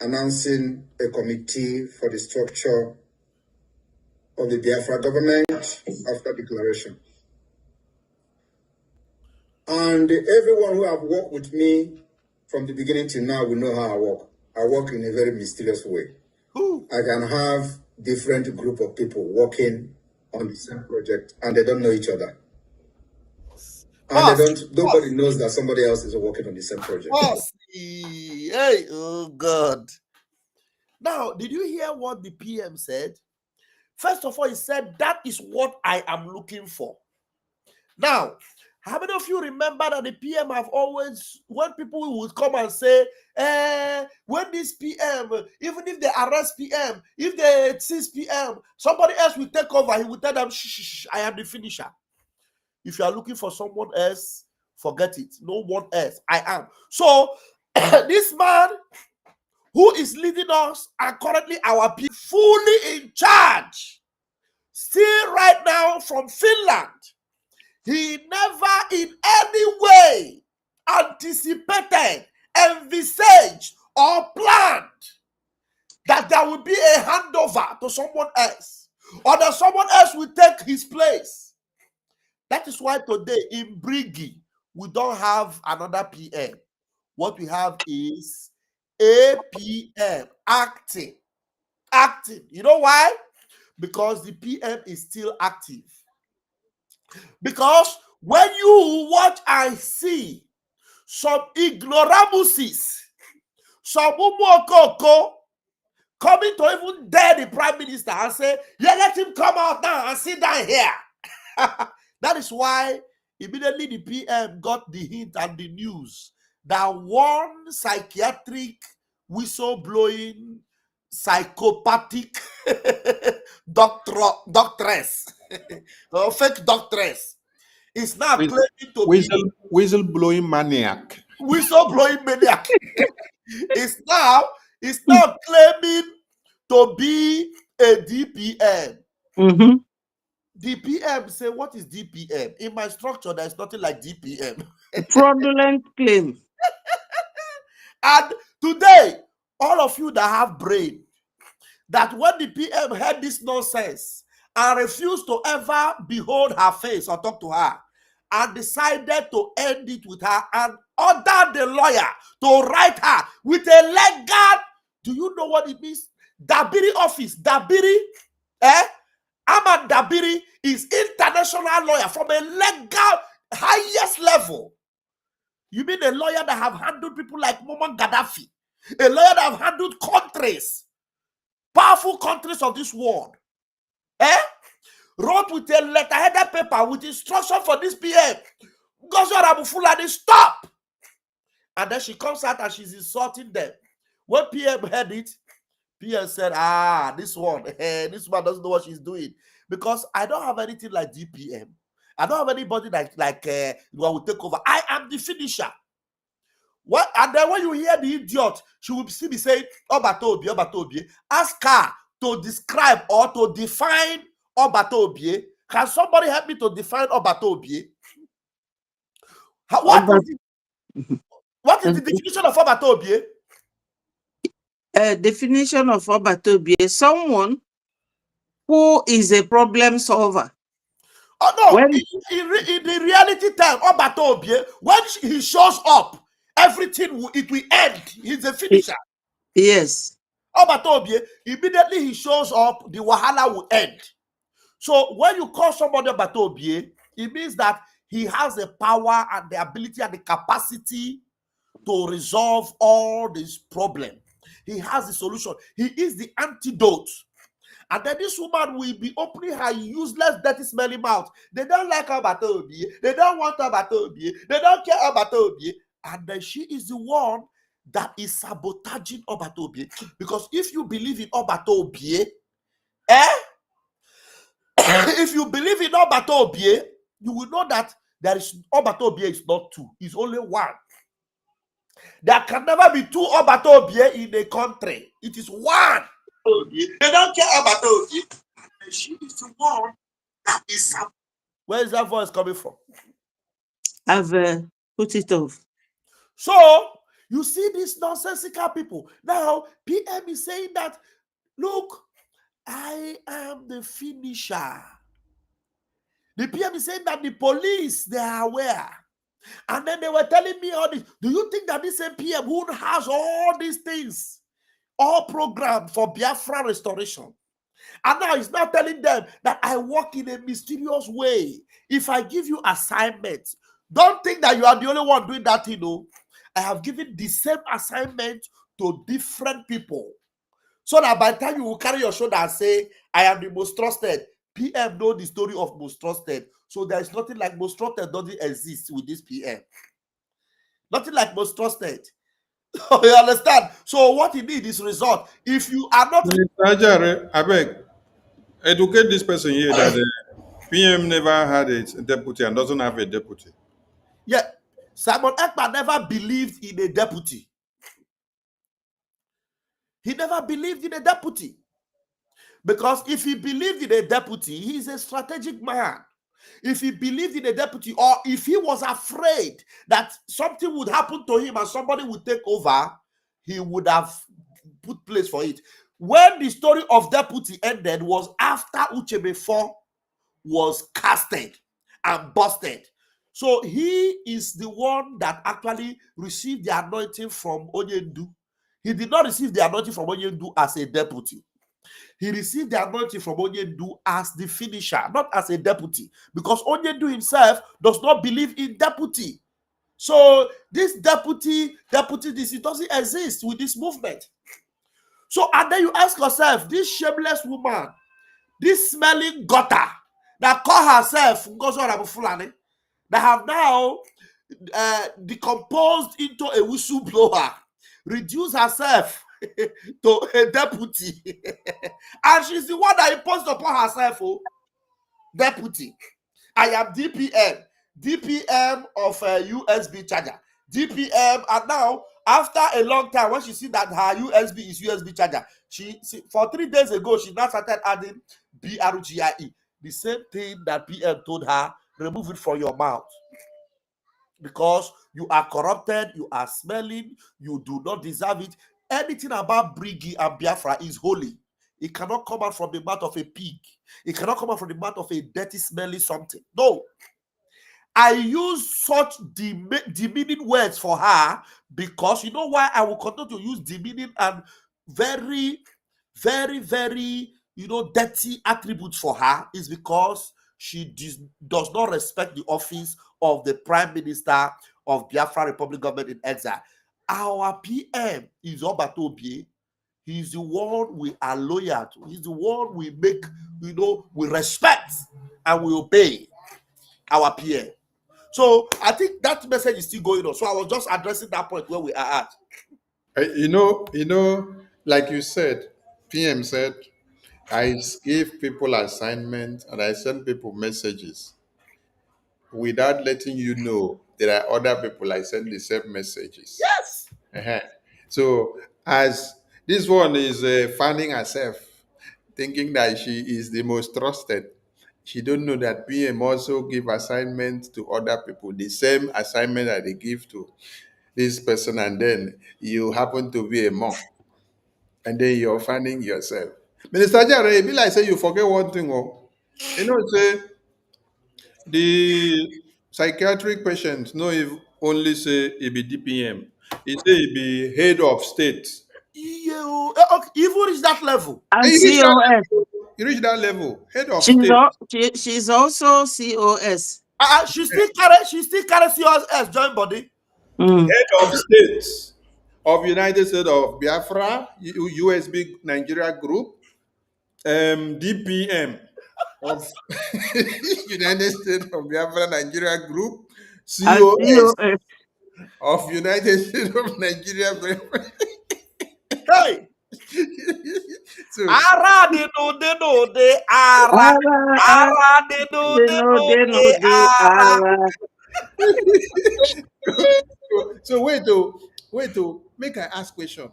announcing a committee for the structure of the Biafra government after declaration. And everyone who have worked with me from the beginning till now will know how I work. I work in a very mysterious way. I can have different group of people working on the same project and they don't know each other. Boss, And nobody knows that somebody else is working on the same project. Boss, hey, oh God. Now, did you hear what the PM said? First of all, he said, that is what I am looking for. Now, how many of you remember that the PM have always, when people would come and say, when this PM, even if they arrest PM, if they seize PM, somebody else will take over, he will tell them, shh, I am the finisher. If you are looking for someone else, forget it. No one else. I am. So, this man who is leading us and currently our people fully in charge, still right now from Finland, he never in any way anticipated, envisaged, or planned that there will be a handover to someone else, or that someone else will take his place. That is why today in Brgie, we don't have another PM. What we have is a PM acting. You know why? Because the PM is still active. Because when you watch and see some ignoramuses, some umokoko coming to even dare the prime minister and say, yeah, let him come out now and sit down here. That is why immediately the PM got the hint and the news that one psychiatric, whistleblowing, psychopathic doctress, or fake doctress, is now claiming to be whistleblowing maniac. Whistleblowing maniac is now claiming to be a DPM. Mm-hmm. DPM say, what is DPM? In my structure, there's nothing like DPM. Fraudulent claim. And today, all of you that have brain, that when the PM heard this nonsense and refused to ever behold her face or talk to her, and decided to end it with her and ordered the lawyer to write her with a legal, do you know what it means? Dabiri office. Dabiri, Ahmad Dabiri is international lawyer from a legal highest level. You mean a lawyer that have handled people like Muammar Gaddafi, a lawyer that have handled countries, powerful countries of this world, wrote with a letterheaded paper with instruction for this PM. Gozo Abu Fulani, stop! And then she comes out and she's insulting them. When PM heard it, PM said, this one, this man doesn't know what she's doing. Because I don't have anything like DPM. I don't have anybody like who will take over. I am the finisher. What? And then when you hear the idiot, she will still be saying, Obatobie. Ask her to describe or to define Obatobie. Can somebody help me to define Obatobie? What is the definition of Obatobie? Definition of Obatobie: someone who is a problem solver. Oh no, in the reality time, Obatobie, when he shows up, everything it will end. He's a finisher. Yes. Obatobie, immediately he shows up, the wahala will end. So when you call somebody Obatobie, it means that he has the power and the ability and the capacity to resolve all this problem. He has the solution. He is the antidote. And then this woman will be opening her useless, dirty, smelly mouth. They don't like Obatobie. They don't want Obatobie. They don't care Obatobie. And then she is the one that is sabotaging Obatobie. Because if you believe in Obatobie, if you believe in Obatobie, you will know that there is Obatobie is not two. It's only one. There can never be two Obatobie in a country. It is one. They don't care Obatobie. She is the one that is. Where is that voice coming from? I've put it off. So you see these nonsensical people. Now PM is saying that, look, I am the finisher. The PM is saying that the police, they are aware. And then they were telling me all this. Do you think that this same PM who has all these things, all programmed for Biafra restoration, And now he's now telling them that I work in a mysterious way. If I give you assignments, don't think that you are the only one doing that, you know. I have given the same assignment to different people. So that by the time you will carry your shoulder and say, I am the most trusted, PM know the story of most trusted. So there is nothing like most trusted doesn't exist with this PM. Nothing like most trusted. You understand? So what you need is result. If you are not... Mr. I beg, educate this person here that PM never had a deputy and doesn't have a deputy. Yeah, Simon Ekpa never believed in a deputy. He never believed in a deputy. Because if he believed in a deputy, he's a strategic man. If he believed in a deputy, or if he was afraid that something would happen to him and somebody would take over, he would have put place for it. When the story of deputy ended was after Uchebe 4 was casted and busted. So he is the one that actually received the anointing from Onyendu. He did not receive the anointing from Onyendu as a deputy. He received the anointing from Onyendu as the finisher, not as a deputy, because Onyendu himself does not believe in deputy. So this deputy, this, it doesn't exist with this movement. So, and then you ask yourself, this shameless woman, this smelling gutter that call herself Ngozo Fulani, that have now decomposed into a whistleblower, reduced herself to a deputy, and she's the one that imposed upon herself, deputy. I am DPM of a USB charger, DPM, and now after a long time, when she see that her USB is USB charger, she for 3 days ago she now started adding BRGIE, the same thing that PM told her, remove it from your mouth. Because you are corrupted, you are smelling, you do not deserve it. Anything about Brgie and Biafra is holy. It cannot come out from the mouth of a pig. It cannot come out from the mouth of a dirty, smelly something. No. I use such demeaning words for her because you know why I will continue to use demeaning and very, very, very, dirty attributes for her is because she does not respect the office of the Prime Minister of Biafra Republic Government in Exile. Our PM is Obatobie. He's the one we are loyal to. He's the one we make, we respect and we obey, our PM. So I think that message is still going on. So I was just addressing that point where we are at. Like you said, PM said, I give people assignments and I send people messages without letting you know there are other people I send the same messages. Yes. So as this one is fanning herself, thinking that she is the most trusted, she don't know that PM also give assignments to other people, the same assignment that they give to this person, and then you happen to be a monk, and then you're fanning yourself. Minister Jare, it be like say you forget one thing, say the psychiatric patients no if only say it be DPM, it say it be head of state. Okay, even reach that level. And And COS. you reach that level, head of state. She's also COS. She still carry COS joint body. Head of state of United States of Biafra, USB Nigeria Group, DPM of United States of Biafra Nigeria Group, COS of United States of Nigeria Group. Hey! So, Ara de no de no de ara. Ara de no de no de ara. so wait to make I ask question.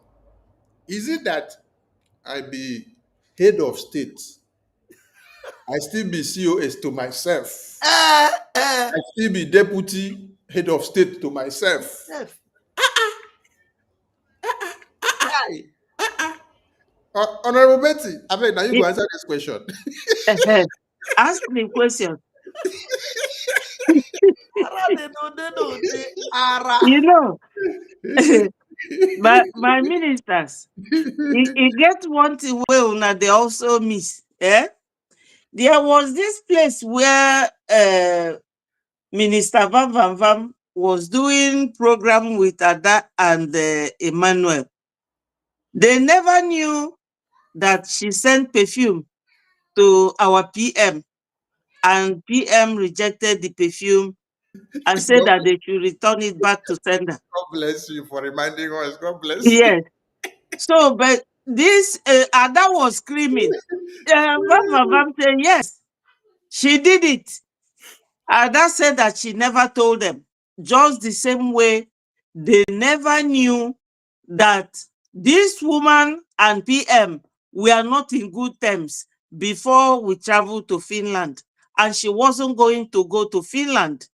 Is it that I be head of state, I still be COS to myself, I still be deputy head of state to myself? Honorable Betty, I mean, now you go answer this question. Ask the question. My ministers, it gets one thing well now they also miss. There was this place where Minister Van Van Van was doing program with Ada and Emmanuel. They never knew that she sent perfume to our PM, and PM rejected the perfume and said that they should return it back to sender. God bless you for reminding us. God bless you. Yes. So, but this Ada was screaming. Van Van Van said, yes, she did it. Ada said that she never told them. Just the same way they never knew that this woman and PM were not in good terms before we traveled to Finland, and she wasn't going to go to Finland.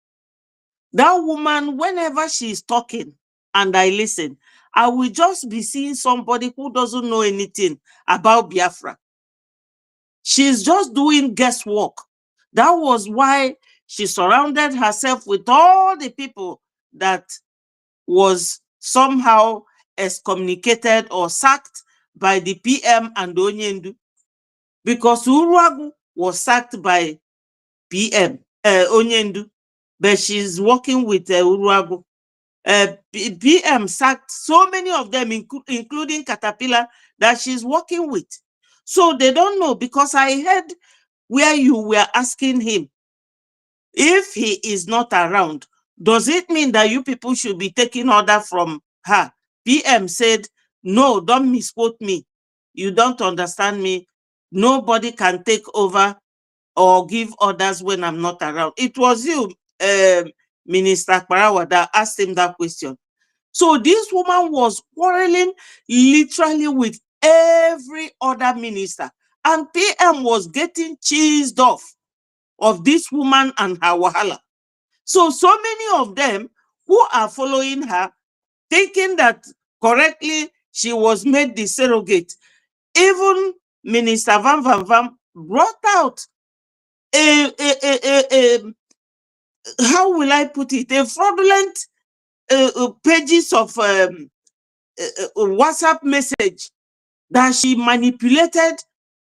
That woman, whenever she is talking and I listen, I will just be seeing somebody who doesn't know anything about Biafra. She's just doing guesswork. That was why she surrounded herself with all the people that was somehow excommunicated or sacked by the PM and Onyendu. Because Uruagu was sacked by PM, Onyendu, but she's working with Uruagu. PM sacked so many of them, including Caterpillar, that she's working with. So they don't know, because I heard where you were asking him, if he is not around, does it mean that you people should be taking order from her? PM said, no, don't misquote me. You don't understand me. Nobody can take over or give orders when I'm not around. It was you, Minister Parawa, that asked him that question. So this woman was quarreling literally with every other minister. And PM was getting cheesed off of this woman and her wahala. So many of them who are following her, thinking that correctly she was made the surrogate. Even Minister Van Van Van brought out how will I put it, a fraudulent pages of WhatsApp message that she manipulated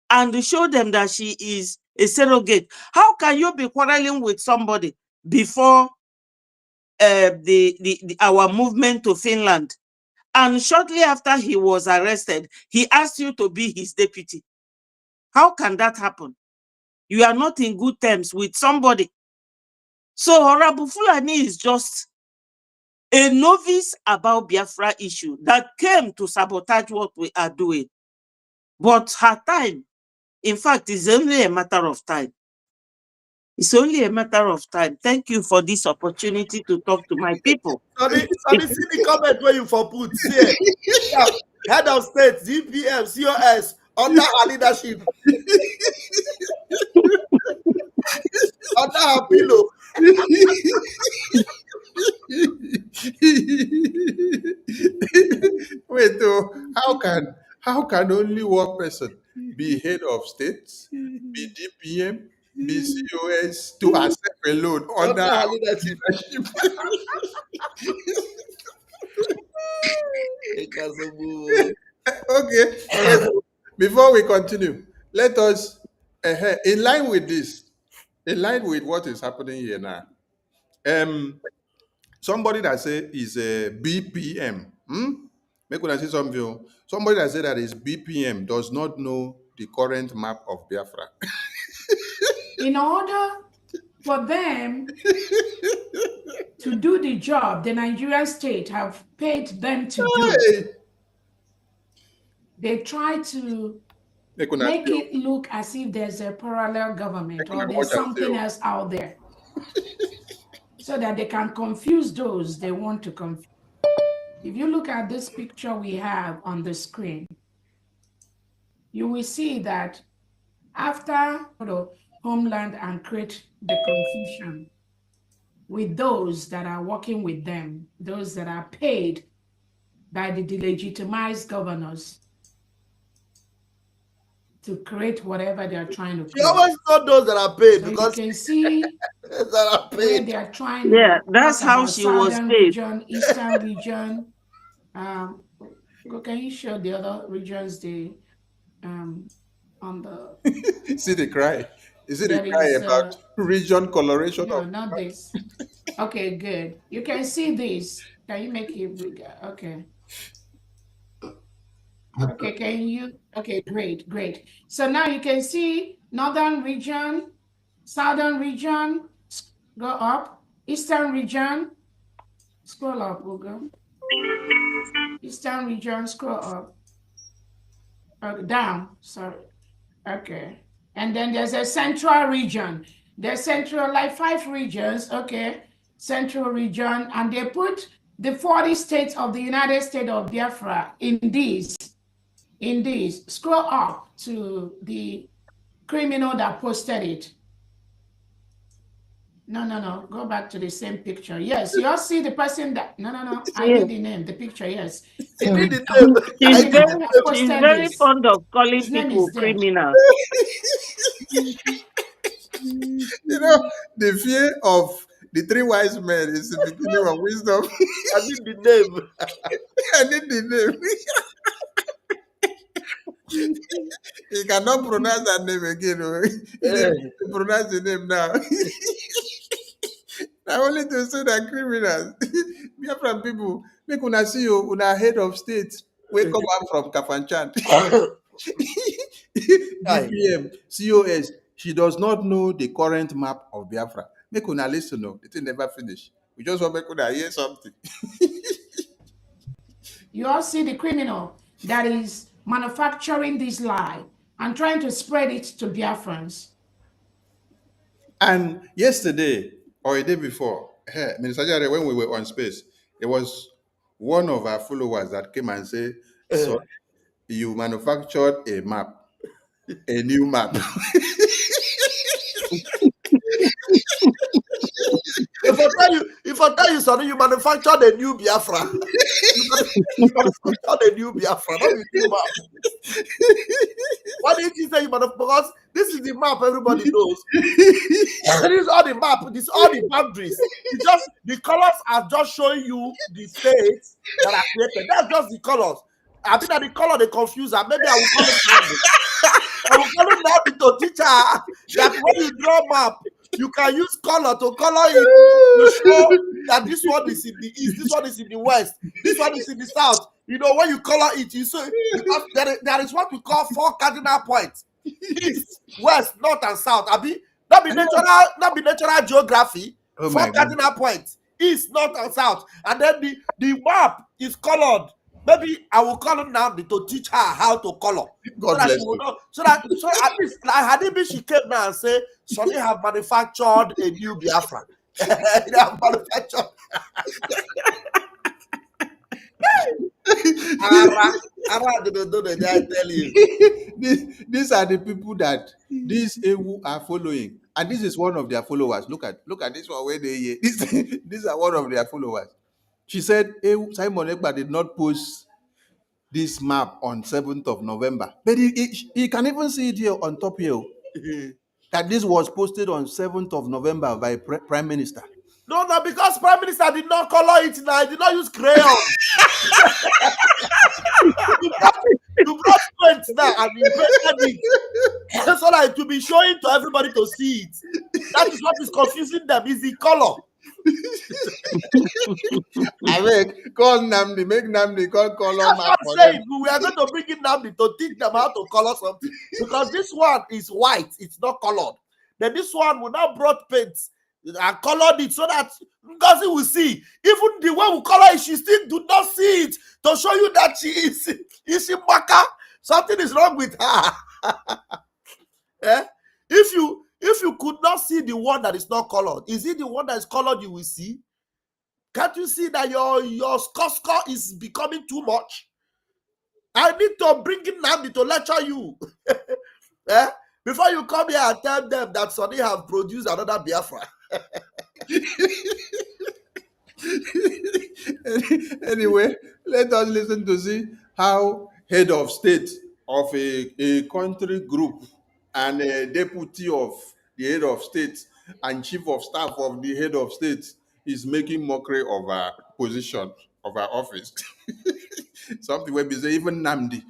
and showed them that she is a surrogate. How can you be quarreling with somebody before our movement to Finland? And shortly after he was arrested, he asked you to be his deputy. How can that happen? You are not in good terms with somebody. So Honorable Fulani is just a novice about Biafra issue that came to sabotage what we are doing. But her time, in fact, is only a matter of time. It's only a matter of time. Thank you for this opportunity to talk to my people. Sonny, see the comment where you for put here. Yeah. Head of State, DPM, COS, under her leadership. Under her pillow. Wait, how can only one person be head of state, be DPM, be COS to accept a loan under Under her our leadership. leadership? Okay. Before we continue, let us, in line with this, in line with what is happening here now, somebody that say is a BPM, make when I say something, somebody that say that is BPM does not know the current map of Biafra. In order for them to do the job the Nigerian state have paid them to do, Hey! they try to Make una make see, it look as if there's a parallel government make una or there's watch and something see. else out there, so that they can confuse those they want to confuse. If you look at this picture we have on the screen, you will see that after the homeland and create the confusion with those that are working with them, those that are paid by the delegitimized governors to create whatever they are trying to create. You always know those that are paid, So because you can see that are where paid. they are trying Yeah, to that's talk how about she was southern paid. region, eastern region. Can you show the other regions? on the. See the cry. Is it the There cry is about region coloration no, of? not this. Okay, good. You can see this. Can you make it bigger? Okay. Okay, can you? Okay, great, great. So now you can see northern region, southern region, go up, eastern region, scroll up, Google. Eastern region, scroll up, down, sorry. Okay. And then there's a central region. There's central, like 5 regions, okay? Central region, and they put the 40 states of the United States of Biafra in these. Scroll up to the criminal that posted it. No. Go back to the same picture. Yes, you all see the person that. No. I Yes. need the name, the picture. Yes, He the did the name. I She's did criminal very, the that name. she's posted very this. fond of calling His name people is there. criminals. You know, the fear of the three wise men is the beginning of wisdom. I did the name. I need the name. He cannot pronounce that name again. Oh. He said, Eh, to pronounce the name now. Now only to say that criminals. Biafran people, make una see you, una head of state. Wake up from Kafanchan. Aye. DPM, COS, she does not know the current map of Biafra. Make una listen, no, the thing never finish. We just want make una hear something. You all see the criminal that is manufacturing this lie and trying to spread it to Biafrans. And yesterday or a day before, Minister Jare, when we were on space, there was one of our followers that came and said, Eh. so you manufactured a map, a new map. If I tell you something, you manufactured a new Biafra. You manufactured a new Biafra, not a new map. Why didn't you say you manufactured? Because this is the map everybody knows. And this is all the map. This is all the boundaries. It's just the colors are just showing you the states that are created. That's just the colors. I think that the color they confuse her. Maybe I will call it Nandi. I will call it Nandi to teach her that when you draw map, you can use color to color it to show that this one is in the east, this one is in the west, this one is in the south. You know, when you color it, you see because there is what we call 4 cardinal points: east, west, north, and south. Abi, not be natural geography. Oh 4 my God. cardinal points: east, north, and south. And then the map is colored. Maybe I will call it now to teach her how to color. God So that bless she will you. know. So at least like had it been she came now and say, Sonny have manufactured a new Biafra. They have manufactured Ara, they don't know that I tell you. These are the people that these AWU are following. And this is one of their followers. Look at this one where they these are one of their followers. She said Simon Ekpa did not post this map on 7th of November. But he can even see it here on top here. That this was posted on 7th of November by Prime Minister. No, because Prime Minister did not color it now. He did not use crayon. you brought paint now and you painted it. So that it will be showing to everybody to see it. That is what is confusing them, is the color. I mean, call Namdi, make Namdi call color That's map what for I'm saying. them. We are going to bring in Namdi to teach them how to color something. Because this one is white, it's not colored. Then this one will now brought paint and colored it so that Ngozi will see. Even the way we color it, she still do not see it to show you that she is Maka. Something is wrong with her. Eh? If you could not see the one that is not colored, is it the one that is colored you will see? Can't you see that your score is becoming too much? I need to bring in Nandi to lecture you. Eh? Before you come here and tell them that Sonny have produced another Biafra. Anyway, let us listen to see how head of state of a country group and a deputy of the head of state and chief of staff of the head of state is making mockery of our position, of our office. Something where we say even Namdi.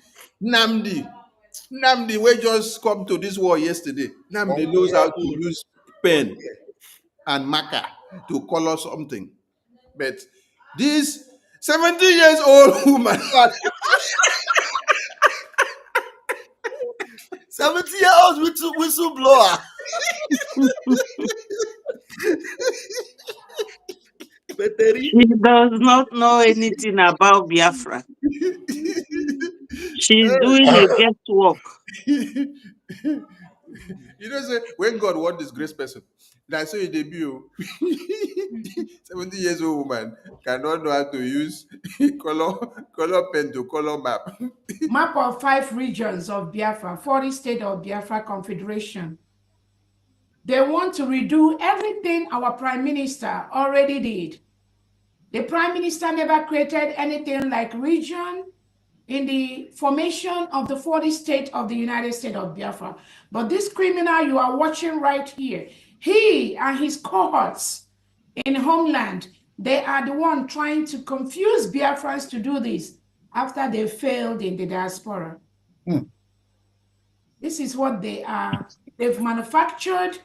Namdi, we just come to this war yesterday. Namdi knows how to use pen and marker to color something. But this 70 years old woman, 70-year-old whistleblower. She does not know anything about Biafra. She's doing a guesswork. you know, say when God want this grace person, that's so you debut. 70 years old woman cannot know how to use color pen to color map. Map of 5 regions of Biafra, 40 state of Biafra Confederation. They want to redo everything our Prime Minister already did. The Prime Minister never created anything like region in the formation of the 40 state of the United States of Biafra. But this criminal you are watching right here, he and his cohorts in homeland, they are the one trying to confuse Biafrans to do this after they failed in the diaspora. This is what they are. They've manufactured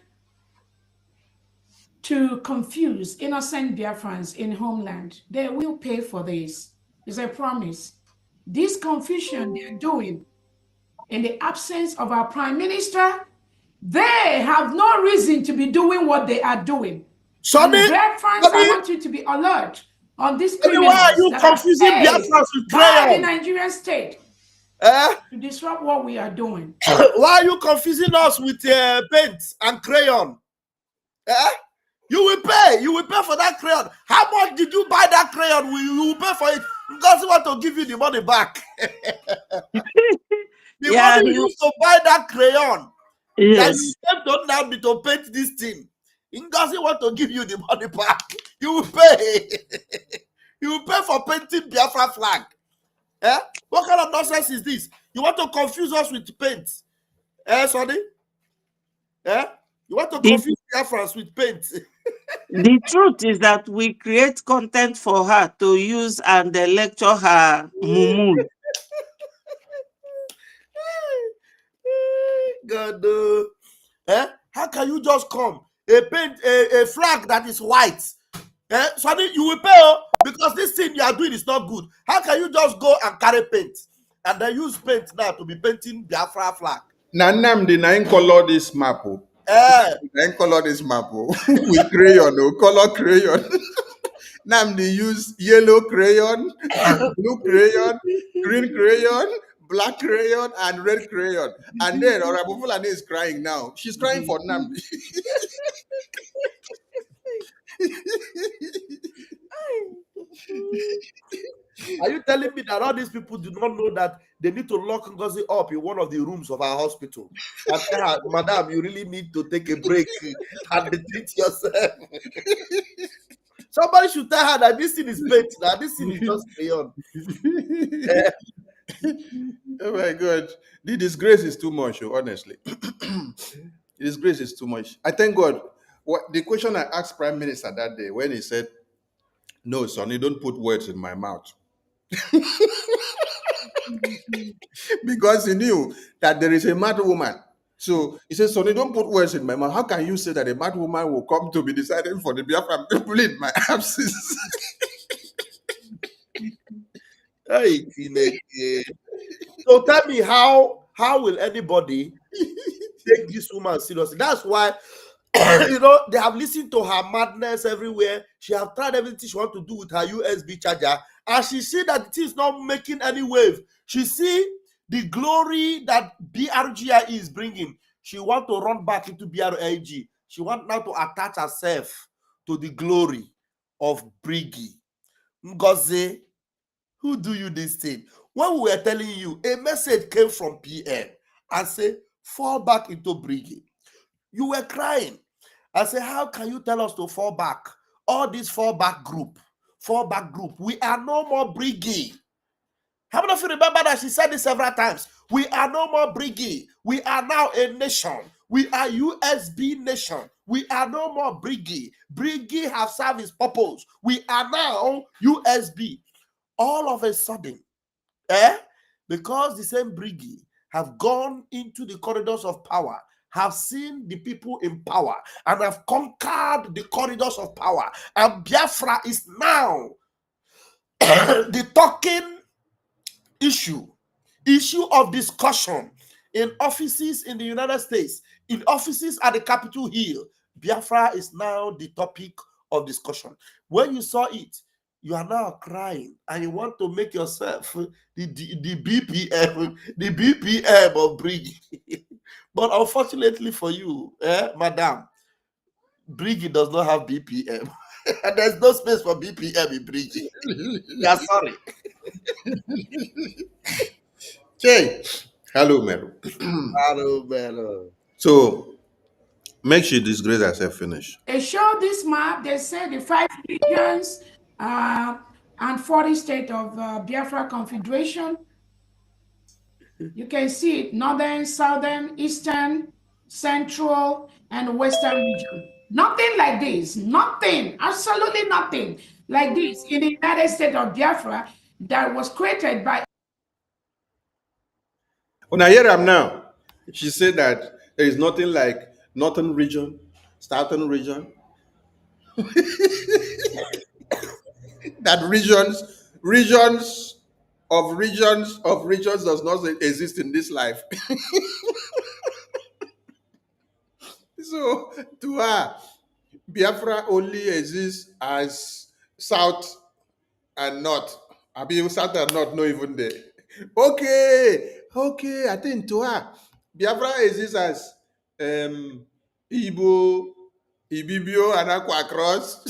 to confuse innocent Biafrans in homeland. They will pay for this. It's a promise. This confusion they're doing in the absence of our Prime Minister, they have no reason to be doing what they are doing. Sonny, Biafrans, I want you to be alert on this criminals. Why are you confusing Biafrans with by the crayon? Nigerian state to disrupt what we are doing? Why are you confusing us with paint and crayon? You will pay. You will pay for that crayon. How much did you buy that crayon? You will pay for it because he want to give you the money back. The money you used to buy that crayon. Yes. That you spent on that to paint this thing. Ngozi want to give you the money back. You will pay. You will pay for painting Biafra flag. What kind of nonsense is this? You want to confuse us with paint? Sonny? You want to confuse Biafrans with paint? The truth is that we create content for her to use and lecture her mumu. God, how can you just come a flag that is white? Sonny, you will pay because this thing you are doing is not good. How can you just go and carry paint and then use paint now to be painting Biafra flag? Namdi nine color this map. Nine color this map with crayon, color crayon. Namdi use yellow crayon, blue crayon, green crayon, black crayon, and red crayon. And then Honorable Fulani is crying now. She's crying for Namdi. Are you telling me that all these people do not know that they need to lock Ngozi up in one of the rooms of our hospital and tell her, Madam, you really need to take a break and treat yourself? Somebody should tell her that this thing is paint, that this thing is just crayon. Oh my God. The disgrace is too much, honestly. The disgrace is too much. I thank God. What the question I asked Prime Minister that day when he said, "No, Sonny, don't put words in my mouth." Because he knew that there is a mad woman. So he said, Sonny, don't put words in my mouth. How can you say that a mad woman will come to be decided for the Biafran people in my absence? So tell me, how will anybody take this woman seriously? That's why they have listened to her madness everywhere. She have tried everything she wants to do with her USB charger, and she see that it is not making any wave. She see the glory that BRGI is bringing. She want to run back into BRAG. She want now to attach herself to the glory of Brgie. Ngozi, who do you this thing? When we were telling you, a message came from PM and say, fall back into Brgie. You were crying. I said, how can you tell us to fall back? All this fallback group, we are no more Brgie. How many of you remember that she said this several times? We are no more Brgie. We are now a nation. We are USB nation. We are no more Brgie. Brgie have served its purpose. We are now USB. All of a sudden, because the same Brgie have gone into the corridors of power, have seen the people in power, and have conquered the corridors of power. And Biafra is now the talking issue of discussion in offices in the United States, in offices at the Capitol Hill. Biafra is now the topic of discussion. When you saw it, you are now crying and you want to make yourself the BPM, the BPM of Brgie. But unfortunately for you, madam, Brgie does not have BPM. And there's no space for BPM in Brgie. Yeah, sorry. Okay. Hello, Meru. Hello, man. So, make sure disgrace herself finish. They show this map. They say the 5 regions and 40 states of Biafra Confederation. You can see it: northern, southern, eastern, central, and western region. Nothing like this. Nothing. Absolutely nothing like this in the United States of Biafra that was created by. When I hear him now, she said that there is nothing like northern region, southern region. That regions does not exist in this life. So to her, Biafra only exists as south and north. I mean, south and north, not even there. Okay. I think to her, Biafra exists as Igbo, Ibibio, and Aqua Cross.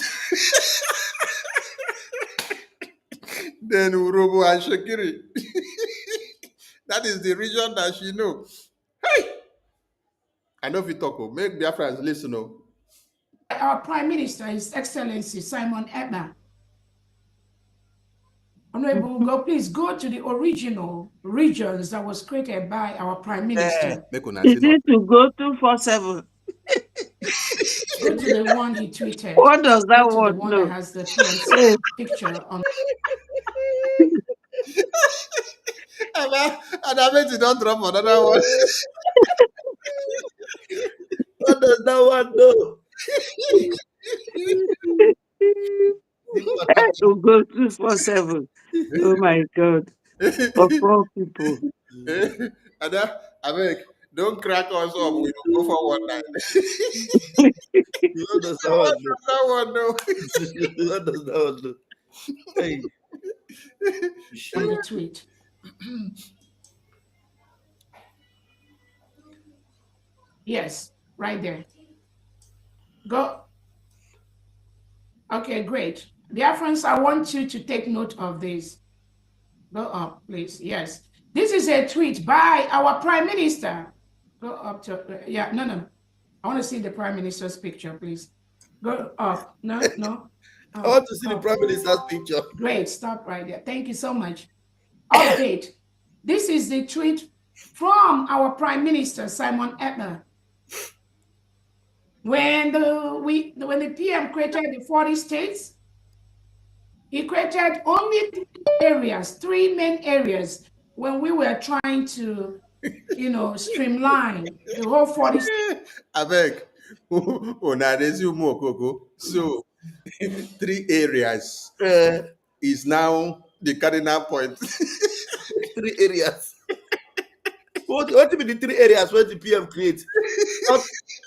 Then Urobo and Shekiri. That is the region that she know. Hey! I know if you talk, make Biafrans listen. Our Prime Minister, His Excellency Simon Ekpa. Honorable Ugo, please go to the original regions that was created by our Prime Minister. Is it to go 247? Go to the one he tweeted. What does that go to word the one know? that has the PMC picture on. And I bet you don't drop another one. What does that one know? To go 247. Oh my God. For poor people. And I beg, don't crack us up. We will go for one night. What does that one know? That one, no. What does that one know? Hey. On the tweet. Yes, right there. Go. Okay, great. Biafrans, I want you to take note of this. Go up, please. Yes. This is a tweet by our Prime Minister. Go up to, no. I want to see the Prime Minister's picture, please. Go up. No. I want to see the Prime Minister's picture. Great. Stop right there. Thank you so much. Update. This is the tweet from our Prime Minister, Simon Ekpa. When the PM created the 40 states, he created only 3 main areas when we were trying to, streamline the whole 40 states. I beg. So 3 areas is now the cardinal point. 3 areas. What will be the 3 areas where the PM creates?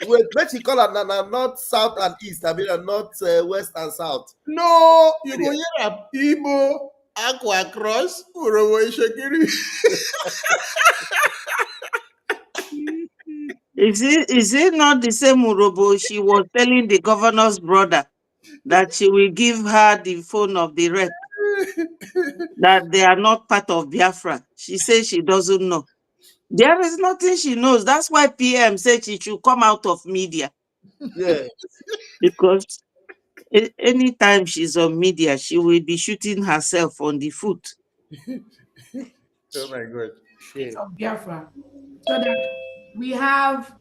What you call it north, south, and east. I mean, north, west, and south. No, you go hear Igbo, Aqua Cross, Urobo Shekiri. Is it not the same Urobo she was telling the governor's brother that she will give her the phone of the rep? That they are not part of Biafra. She says she doesn't know. There is nothing she knows. That's why PM said she should come out of media. Yeah. Because anytime she's on media, she will be shooting herself on the foot. Oh my God. Of Biafra. So that we have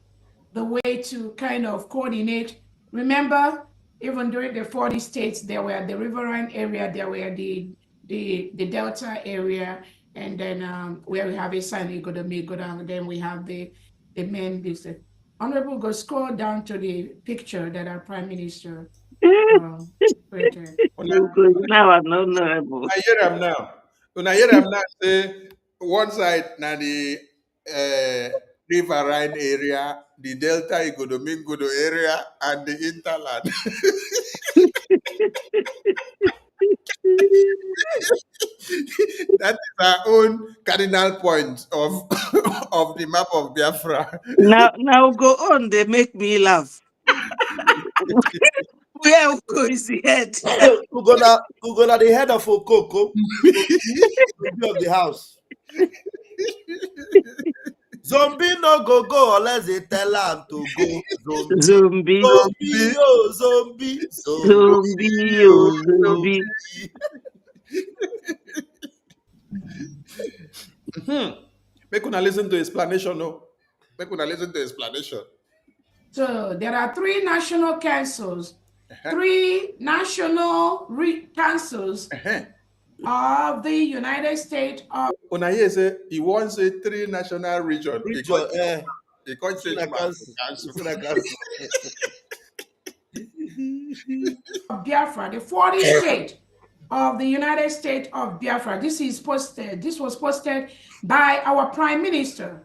the way to kind of coordinate. Remember, even during the 40 states, there were the riverine area, there were the Delta area, and then where we have a sign, you go to me, go down, and then we have the main business. Honorable, go scroll down to the picture that our Prime Minister created. Now I'm not honorable. I hear them now. When I hear them now, say one side now the riverine area, the Delta Igodomingodo area, and the hinterland. That is our own cardinal point of of the map of Biafra. Now go on, they make me laugh. Where Ugo is the head? Ugona, the head of Okoko, of the house. Zombie no go unless they tell him to go. Zombie. Zombie, oh, zombie. Zombie, oh, zombie. Make una listen to explanation, no. Make una listen to explanation. So there are three national councils, three national councils of the United States of. Una hear say he wants a three national region. He can't change Biafra, the 40th state of the United States of Biafra. This was posted by our Prime Minister,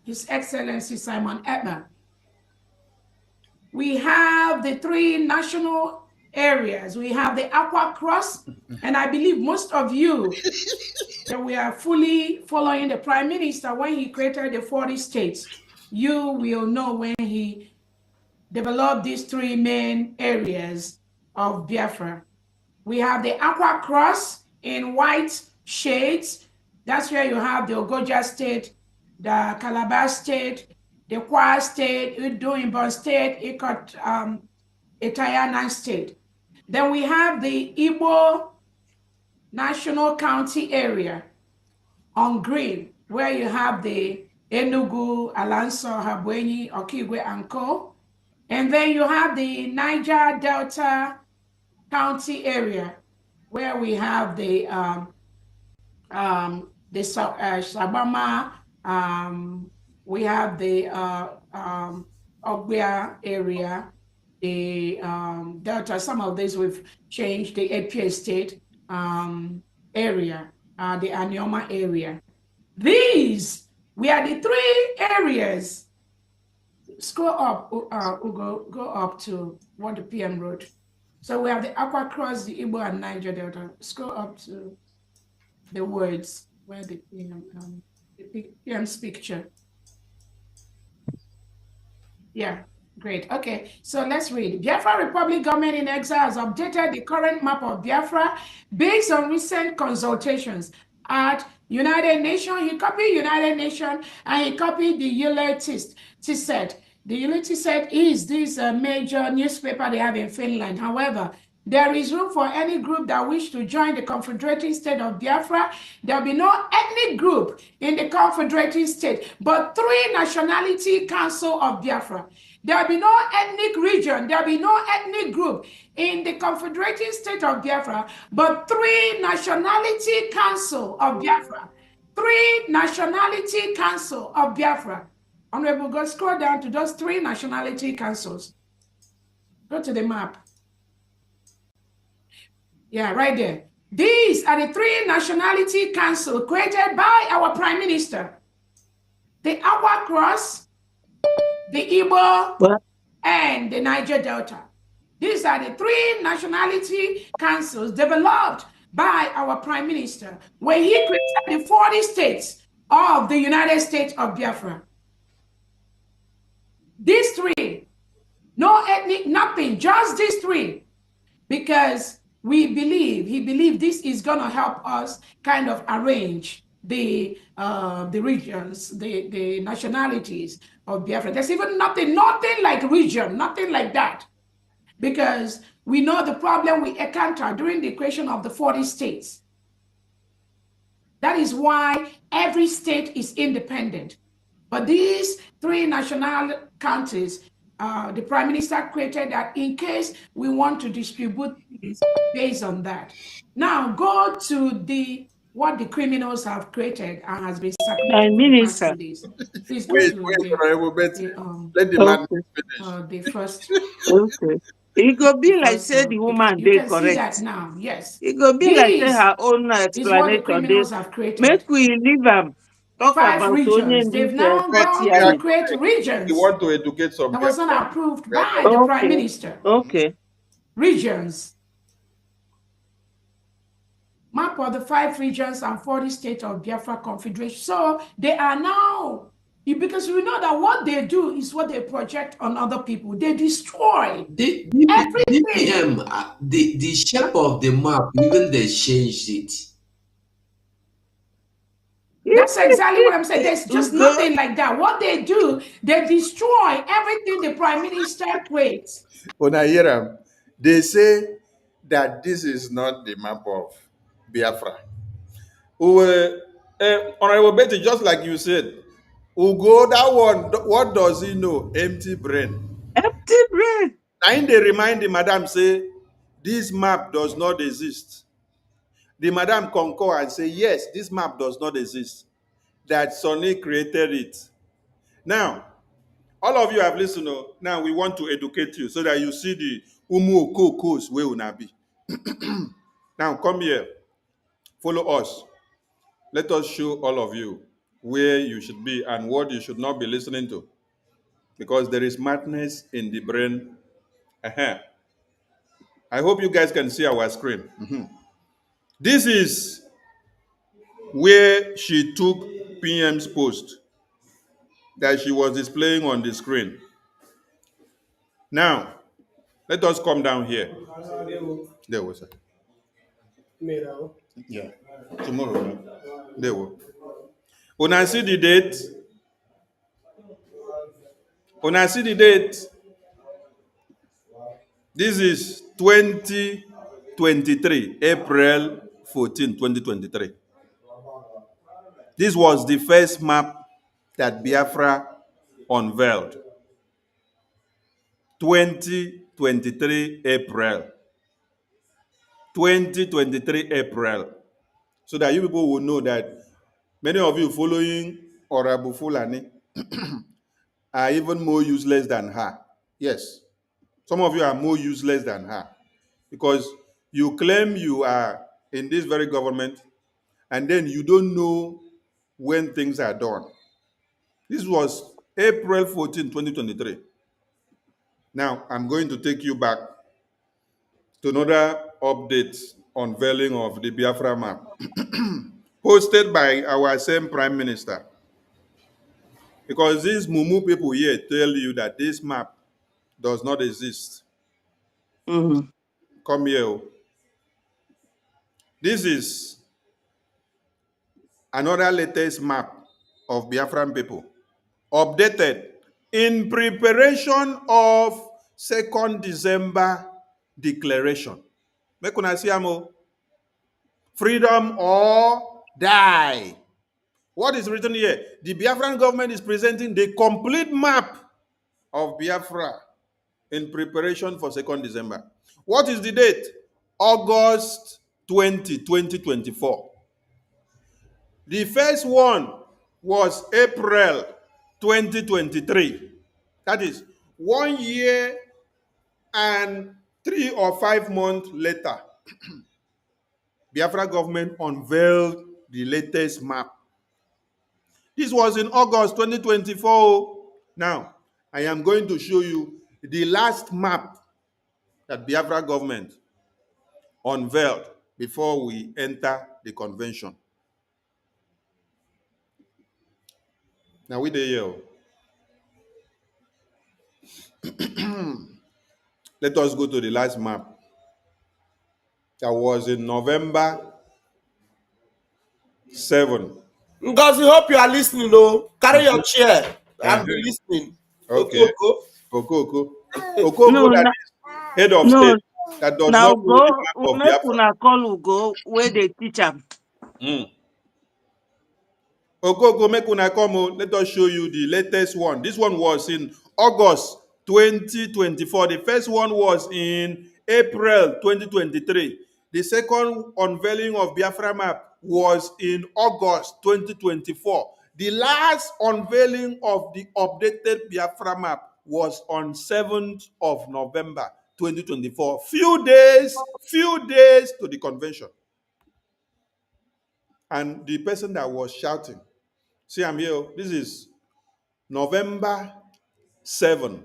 His Excellency Simon Ekpa. We have the three national areas. We have the Aqua Cross, and I believe most of you that we are fully following the Prime Minister when he created the 40 states. You will know when he developed these three main areas of Biafra. We have the Aqua Cross in white shades. That's where you have the Ogoja State, the Calabar State, the Kwa State, Udo Imbon State, Etayana State. Then we have the Igbo National County area on green, where you have the Enugu, Alanso, Habwenyi, Okigwe, and Co. And then you have the Niger Delta County area, where we have the Sabama, we have the Ogbia area, the Delta. Some of these we've changed, the APA State area, the Anioma area. These are the three areas. Scroll up, go up to what the PM wrote. So we have the Aqua Cross, the Igbo, and Niger Delta. Scroll up to the words where the PM's picture. Yeah, great. Okay, so let's read. Biafra Republic Government in Exile has updated the current map of Biafra based on recent consultations at United Nations. He copied United Nations and he copied the Yle-Tisset. The Yle-Tisset is this major newspaper they have in Finland. However, there is room for any group that wish to join the Confederating State of Biafra. There will be no ethnic group in the Confederating State, but three nationality council of Biafra. There will be no ethnic region. There will be no ethnic group in the Confederating State of Biafra, but three nationality council of Biafra. Three nationality council of Biafra. Honorable, go scroll down to those three nationality councils. Go to the map. Yeah, right there. These are the three nationality councils created by our Prime Minister. The Aqua Cross, the Igbo, and the Niger Delta. These are the three nationality councils developed by our Prime Minister when he created the 40 states of the United States of Biafra. These three, no ethnic, nothing, just these three, because he believed this is going to help us kind of arrange the regions, the nationalities of Biafra. There's even nothing like region, nothing like that, because we know the problem we encountered during the creation of the 40 states. That is why every state is independent. But these three national counties, the Prime Minister created that in case we want to distribute things based on that. Now go to the what the criminals have created and has been My circulating for the past minister. 2 days. Please go Wait, to wait, Honorable Betty. the Let the man Okay. finish. the first Okay. It go be like say the picture. woman You dey can see that correct. now. Yes. It go be like say This her own is what the explanation dey. criminals have created. Make we leave am talk 5 about only regions. in They've this now But gone we are to hearing. create correct. We regions want to educate some that was not Biafra. approved We are by not. the Prime Okay. Minister. Okay. Regions. Map of the 5 regions and 40 states of Biafra Confederation. So they are now, because we know that what they do is what they project on other people. They destroy everything. DPM, the shape of the map, even they changed it. That's exactly what I'm saying. There's just Ugo, nothing like that. What they do, they destroy everything the Prime Minister creates. Onayiram, they say that this is not the map of Biafra. Honorable Betty, just like you said, Ugo, that one, what does he know? Empty brain. empty brain. And they remind the madam, say, this map does not exist. The madam concur and say, yes, this map does not exist. That Sonny created it. Now, all of you have listened. Now we want to educate you so that you see the umu okokos where una be. Now come here, follow us. Let us show all of you where you should be and what you should not be listening to, because there is madness in the brain. I hope you guys can see our screen. This is where she took PM's post that she was displaying on the screen. Now, let us come down here. There was it. Yeah. Tomorrow. There we. When I see the date, this is 2023, April 14, 2023. This was the first map that Biafra unveiled. 2023 April. 2023 April. So that you people will know that many of you following Orabu Fulani are even more useless than her. Yes. Some of you are more useless than her because you claim you are in this very government and then you don't know when things are done. This was April 14, 2023. Now, I'm going to take you back to another update unveiling of the Biafra map, posted by our same Prime Minister. Because these Mumu people here tell you that this map does not exist. Mm-hmm. Come here. This is another latest map of Biafran people, updated in preparation of 2nd December declaration. Make una see am. Freedom or die. What is written here? The Biafran government is presenting the complete map of Biafra in preparation for 2nd December. What is the date? August 20, 2024. The first one was April 2023. That is 1 year and 3 or 5 months later. Biafra government unveiled the latest map. This was in August 2024. Now, I am going to show you the last map that Biafra government unveiled before we enter the convention. Now, we dey here. Let us go to the last map. That was in November 7. Ngozi, hope you are listening. No, carry your chair. I'm Uh-huh. listening. Okay. Okoko. Okoko, No, that is head of no. state, that does Now not know the go, map of make Biafra. una call Ugo where they teach am. Okoko, make una come. Let us show you the latest one. This one was in August 2024. The first one was in April 2023. The second unveiling of Biafra map was in August 2024. The last unveiling of the updated Biafra map was on 7th of November 2024. Few days to the convention. And the person that was shouting, see, I'm here. This is November 7,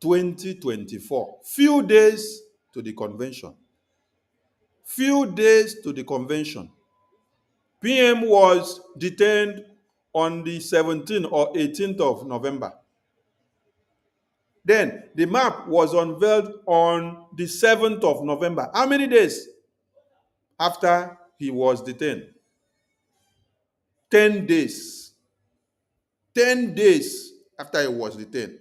2024. Few days to the convention. Few days to the convention. PM was detained on the 17th or 18th of November. Then the map was unveiled on the 7th of November. How many days after he was detained? 10 days. 10 days after he was detained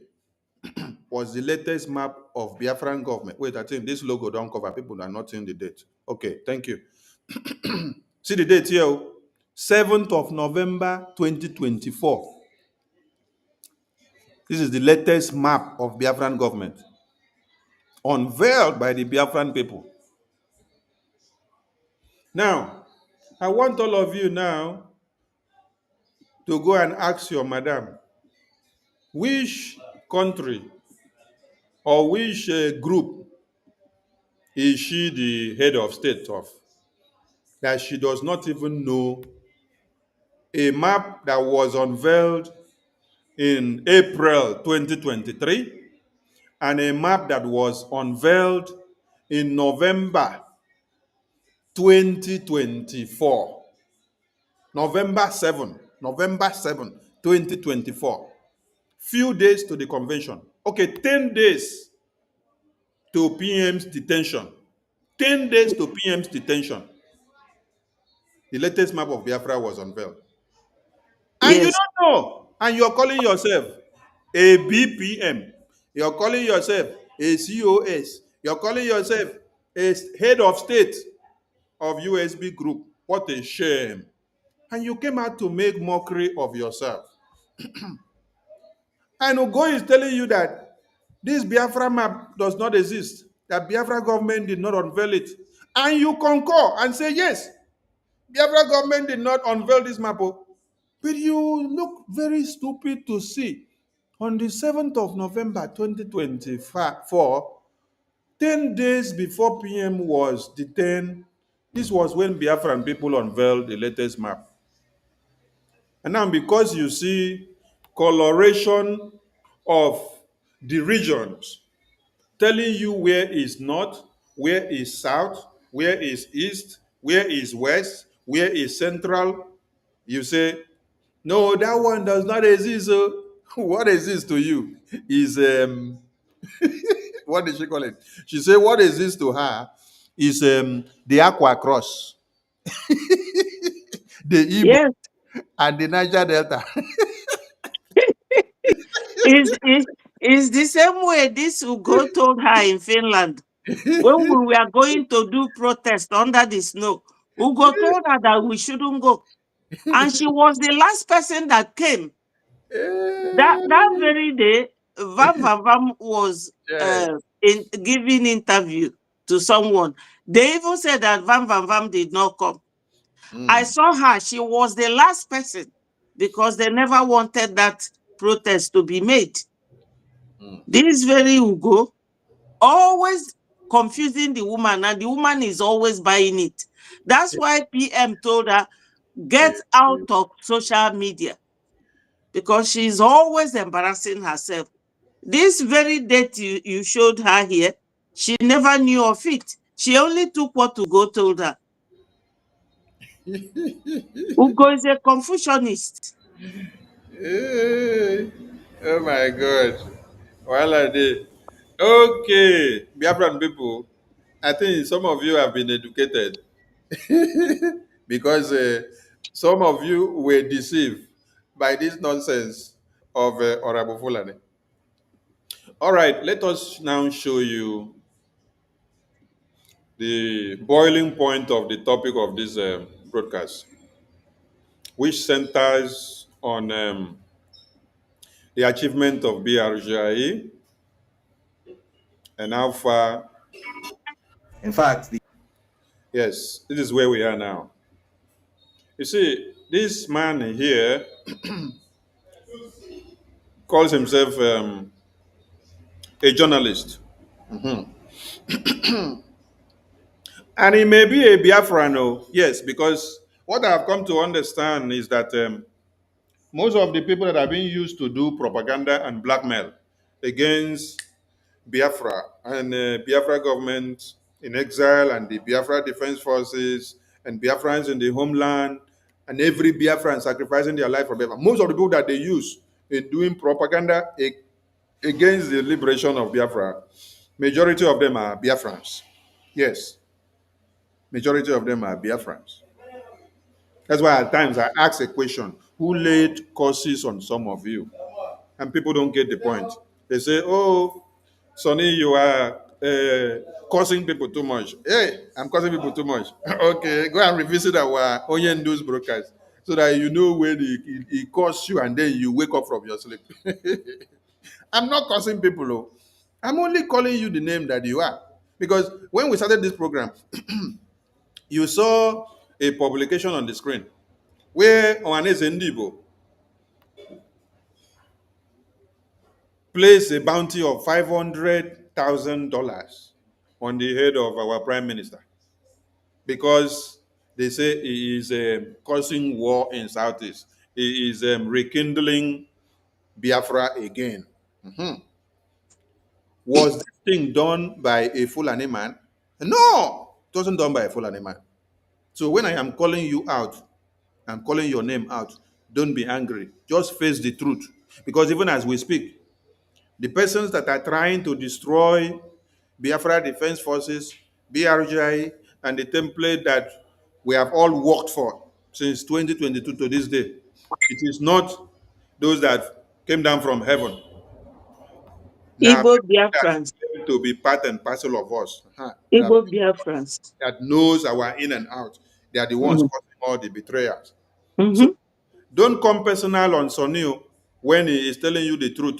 was the latest map of Biafran government. Wait, I think this logo don't cover. People are not seeing the date. Okay, thank you. See the date here. 7th of November 2024. This is the latest map of Biafran government unveiled by the Biafran people. Now, I want all of you now to go and ask your madam, which country or which group is she the head of state of, that she does not even know a map that was unveiled in April 2023 and a map that was unveiled in November 2024. November 7, 2024. Few days to the convention. Okay, 10 days to PM's detention. 10 days to PM's detention. The latest map of Biafra was unveiled. And you Yes. don't know. And you're calling yourself a BPM. You're calling yourself a COS. You're calling yourself a head of state of USB group. What a shame. And you came out to make mockery of yourself. And Ugo is telling you that this Biafra map does not exist, that Biafra government did not unveil it. And you concur and say, yes, Biafra government did not unveil this map. But you look very stupid to see on the 7th of November 2024, 10 days before PM was detained, this was when Biafran people unveiled the latest map. And now because you see coloration of the regions, telling you where is north, where is south, where is east, where is west, where is central, you say, no, that one does not exist. So what exists to you is what did she call it? She said what exists to her is the Aqua Cross, the Igbo, Yes. and the Niger Delta. Is the same way this Ugo told her in Finland when we were going to do protest under the snow. Ugo told her that we shouldn't go. And she was the last person that came. That very day, Vam Vam Vam was Yes. giving interview to someone. They even said that Vam Vam Vam did not come. I saw her. She was the last person because they never wanted that protest to be made. This very Ugo, always confusing the woman, and the woman is always buying it. That's why PM told her, get out of social media, because she's always embarrassing herself. This very date you showed her here, she never knew of it. She only took what Ugo told her. Ugo is a Confucianist. Oh my God. Well, I did. Okay, Biafran people, I think some of you have been educated because some of you were deceived by this nonsense of Orabu Fulani. All right, let us now show you the boiling point of the topic of this broadcast, which centers on the achievement of BRGIE and how far. In fact, Yes, this is where we are now. You see, this man here calls himself a journalist. And he may be a Biafran, oh, yes, because what I've come to understand is that most of the people that are being used to do propaganda and blackmail against Biafra and Biafra government in exile and the Biafra Defense Forces and Biafrans in the homeland and every Biafran sacrificing their life for Biafra. Most of the people that they use in doing propaganda against the liberation of Biafra, majority of them are Biafrans. Yes, majority of them are Biafrans. That's why at times I ask a question, who laid curses on some of you? And people don't get the point. They say, oh, Sonny, you are causing people too much. Hey, I'm causing people too much. Okay, go and revisit our Onion News broadcast so that you know when he caused you and then you wake up from your sleep. I'm not causing people. Oh. I'm only calling you the name that you are. Because when we started this program, you saw a publication on the screen where Ohaneze Ndibo placed a bounty of $500,000 on the head of our prime minister because they say he is causing war in Southeast. He is rekindling Biafra again. Mhm. Was this thing done by a Fulani man? No, it wasn't done by a Fulani man. So when I am calling you out, I'm calling your name out. Don't be angry. Just face the truth. Because even as we speak, the persons that are trying to destroy Biafra Defense Forces, BRGI, and the template that we have all worked for since 2022 to this day, it is not those that came down from heaven. There are Igbo people that Biafrans. claim to be part and parcel of us. There are Igbo people Biafrans. that knows our in and out. They are the ones Mhm. causing all the betrayers. So Mhm. don't come personal on Sonny when he is telling you the truth,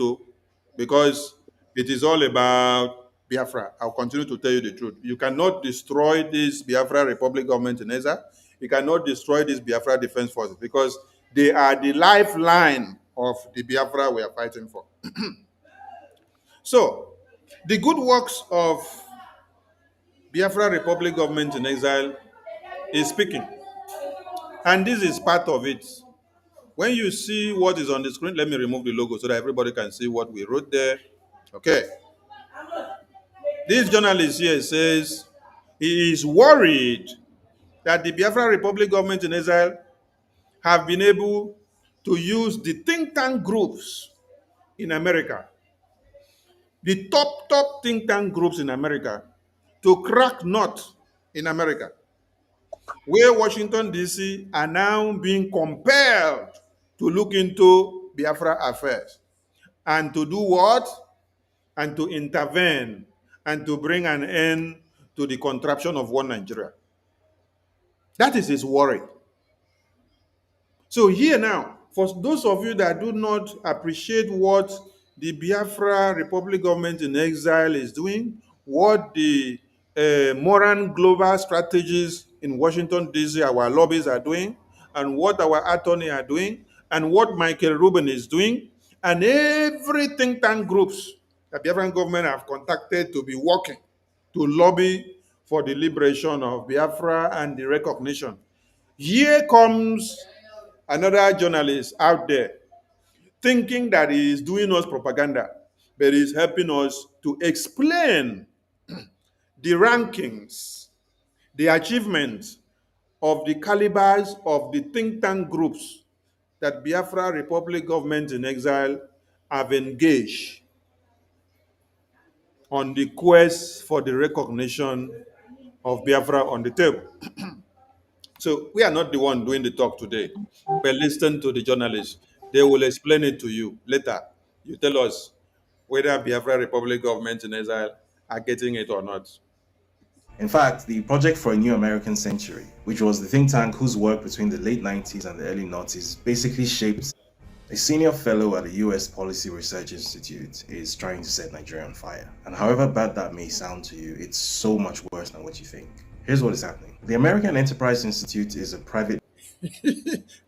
because it is all about Biafra. I'll continue to tell you the truth. You cannot destroy this Biafra Republic government in Eza. You cannot destroy this Biafra Defense Forces because they are the lifeline of the Biafra we are fighting for. So, the good works of Biafra Republic government in exile is speaking, and this is part of it. When you see what is on the screen, let me remove the logo so that everybody can see what we wrote there. Okay. This journalist here says he is worried that the Biafra Republic government in Israel have been able to use the think tank groups in America, the top think tank groups in America, to crack nut in America, where Washington, D.C. are now being compelled to look into Biafra affairs and to do what? And to intervene and to bring an end to the contraption of one Nigeria. That is his worry. So here now, for those of you that do not appreciate what the Biafra Republic government in exile is doing, what the Moran global strategies in Washington, D.C., our lobbies are doing, and what our attorney are doing, and what Michael Rubin is doing, and every think tank groups that the Biafran government have contacted to be working to lobby for the liberation of Biafra and the recognition. Here comes another journalist out there thinking that he is doing us propaganda, but he's helping us to explain the rankings, the achievements of the calibers of the think tank groups that Biafra Republic government in exile have engaged on the quest for the recognition of Biafra on the table. So we are not the one doing the talk today, but listen to the journalists. They will explain it to you later. You tell us whether Biafra Republic government in exile are getting it or not. In fact, the Project for a New American Century, which was the think tank whose work between the late 90s and the early 90s basically shaped a senior fellow at the US Policy Research Institute, is trying to set Nigeria on fire. And however bad that may sound to you, it's so much worse than what you think. Here's what is happening. The American Enterprise Institute is a private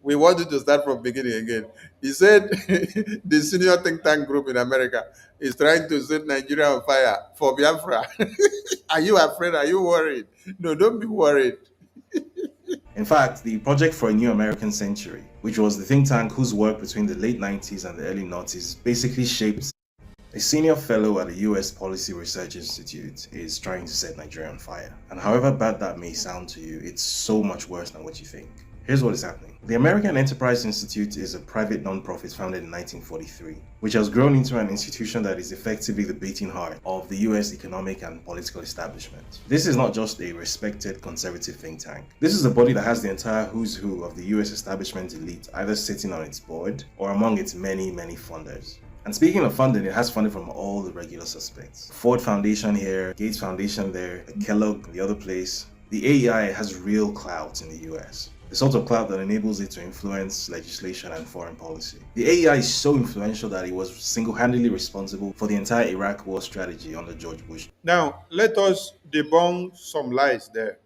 We wanted to start from beginning again. He said the senior think tank group in America is trying to set Nigeria on fire for Biafra. Are you afraid? Are you worried? No, don't be worried. In fact, the Project for a New American Century, which was the think tank whose work between the late 90s and the early noughties basically shaped a senior fellow at the US Policy Research Institute, is trying to set Nigeria on fire. And however bad that may sound to you, it's so much worse than what you think. Here's what is happening. The American Enterprise Institute is a private non-profit founded in 1943, which has grown into an institution that is effectively the beating heart of the US economic and political establishment. This is not just a respected conservative think tank. This is a body that has the entire who's who of the US establishment elite either sitting on its board or among its many, many funders. And speaking of funding, it has funding from all the regular suspects. Ford Foundation here, Gates Foundation there, Kellogg, the other place. The AEI has real clout in the US. The sort of clout that enables it to influence legislation and foreign policy. The AEI is so influential that it was single-handedly responsible for the entire Iraq war strategy under George Bush. Now, let us debunk some lies there.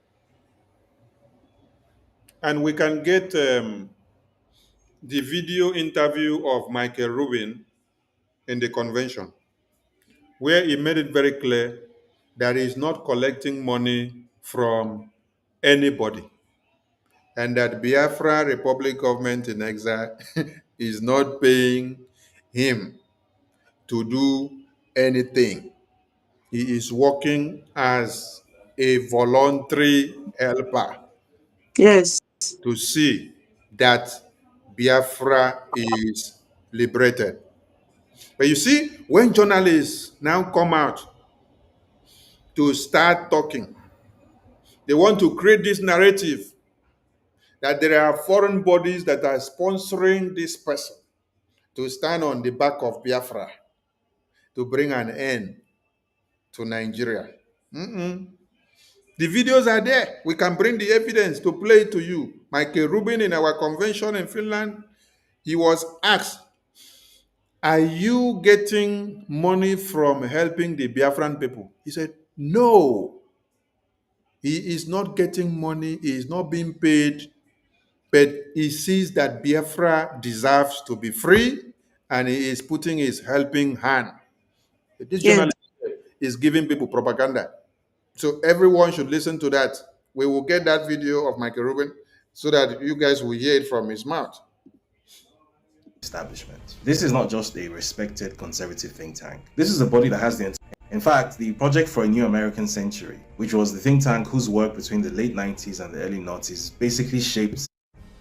And we can get the video interview of Michael Rubin in the convention, where he made it very clear that he is not collecting money from anybody, and that Biafra Republic government in exile is not paying him to do anything. He is working as a voluntary helper Yes. to see that Biafra is liberated. But you see, when journalists now come out to start talking, they want to create this narrative that there are foreign bodies that are sponsoring this person to stand on the back of Biafra to bring an end to Nigeria. The videos are there. We can bring the evidence to play to you. Michael Rubin in our convention in Finland, he was asked, are you getting money from helping the Biafran people? He said, no. He is not getting money. He is not being paid. But he sees that Biafra deserves to be free, and he is putting his helping hand. This Yes. journalist is giving people propaganda. So everyone should listen to that. We will get that video of Michael Rubin so that you guys will hear it from his mouth. Establishment. This is not just a respected conservative think tank. This is a body that has the in fact, the Project for a New American Century, which was the think tank whose work between the late 90s and the early noughties basically shaped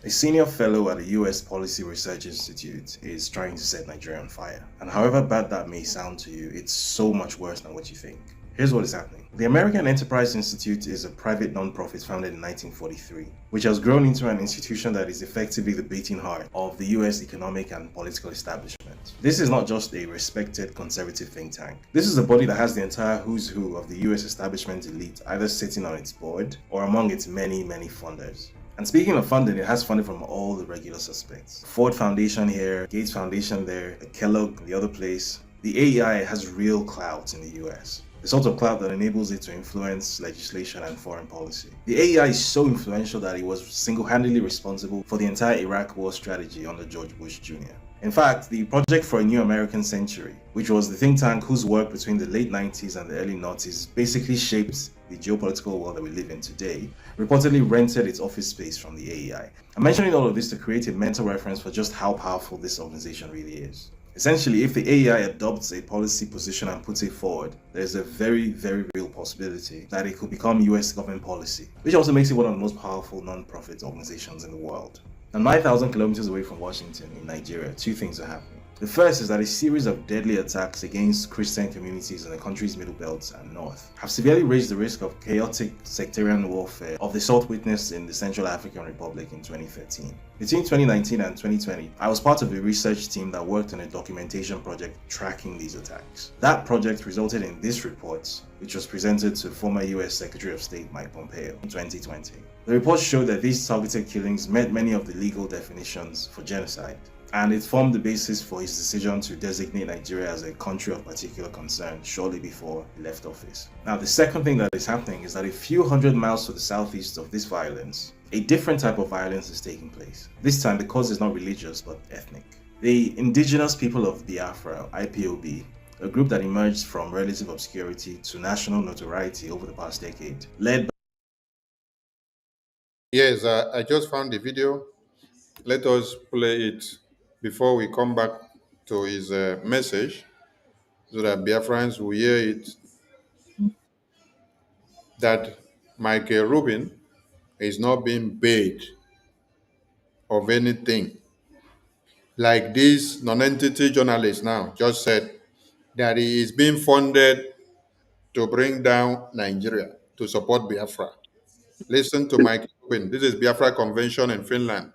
a senior fellow at the US Policy Research Institute, is trying to set Nigeria on fire. And however bad that may sound to you, it's so much worse than what you think. Here's what is happening. The American Enterprise Institute is a private non-profit founded in 1943, which has grown into an institution that is effectively the beating heart of the US economic and political establishment. This is not just a respected conservative think tank. This is a body that has the entire who's who of the US establishment elite either sitting on its board or among its many, many funders. And speaking of funding, it has funding from all the regular suspects. Ford Foundation here, Gates Foundation there, Kellogg, the other place. The AEI has real clout in the US. The sort of clout that enables it to influence legislation and foreign policy. The AEI is so influential that it was single-handedly responsible for the entire Iraq war strategy under George Bush Jr. In fact, the Project for a New American Century, which was the think tank whose work between the late 90s and the early noughties basically shaped the geopolitical world that we live in today, reportedly rented its office space from the AEI. I'm mentioning all of this to create a mental reference for just how powerful this organization really is. Essentially, if the AEI adopts a policy position and puts it forward, there's a very, very real possibility that it could become US government policy, which also makes it one of the most powerful non-profit organizations in the world. Now, 9,000 kilometers away from Washington in Nigeria, two things are happening. The first is that a series of deadly attacks against Christian communities in the country's middle belt and north have severely raised the risk of chaotic sectarian warfare of the sort witnessed in the Central African Republic in 2013. Between 2019 and 2020, I was part of a research team that worked on a documentation project tracking these attacks. That project resulted in this report, which was presented to former US Secretary of State Mike Pompeo in 2020. The report showed that these targeted killings met many of the legal definitions for genocide, and it formed the basis for his decision to designate Nigeria as a country of particular concern shortly before he left office. Now, the second thing that is happening is that a few hundred miles to the southeast of this violence, a different type of violence is taking place. This time, the cause is not religious but ethnic. The indigenous people of Biafra, IPOB, a group that emerged from relative obscurity to national notoriety over the past decade, led by Yes, I just found the video. Let us play it before we come back to his message so that Biafrans will hear it that Michael Rubin is not being paid of anything. Like this non-entity journalist now just said that he is being funded to bring down Nigeria to support Biafra. Listen to Michael Rubin. This is Biafra Convention in Finland.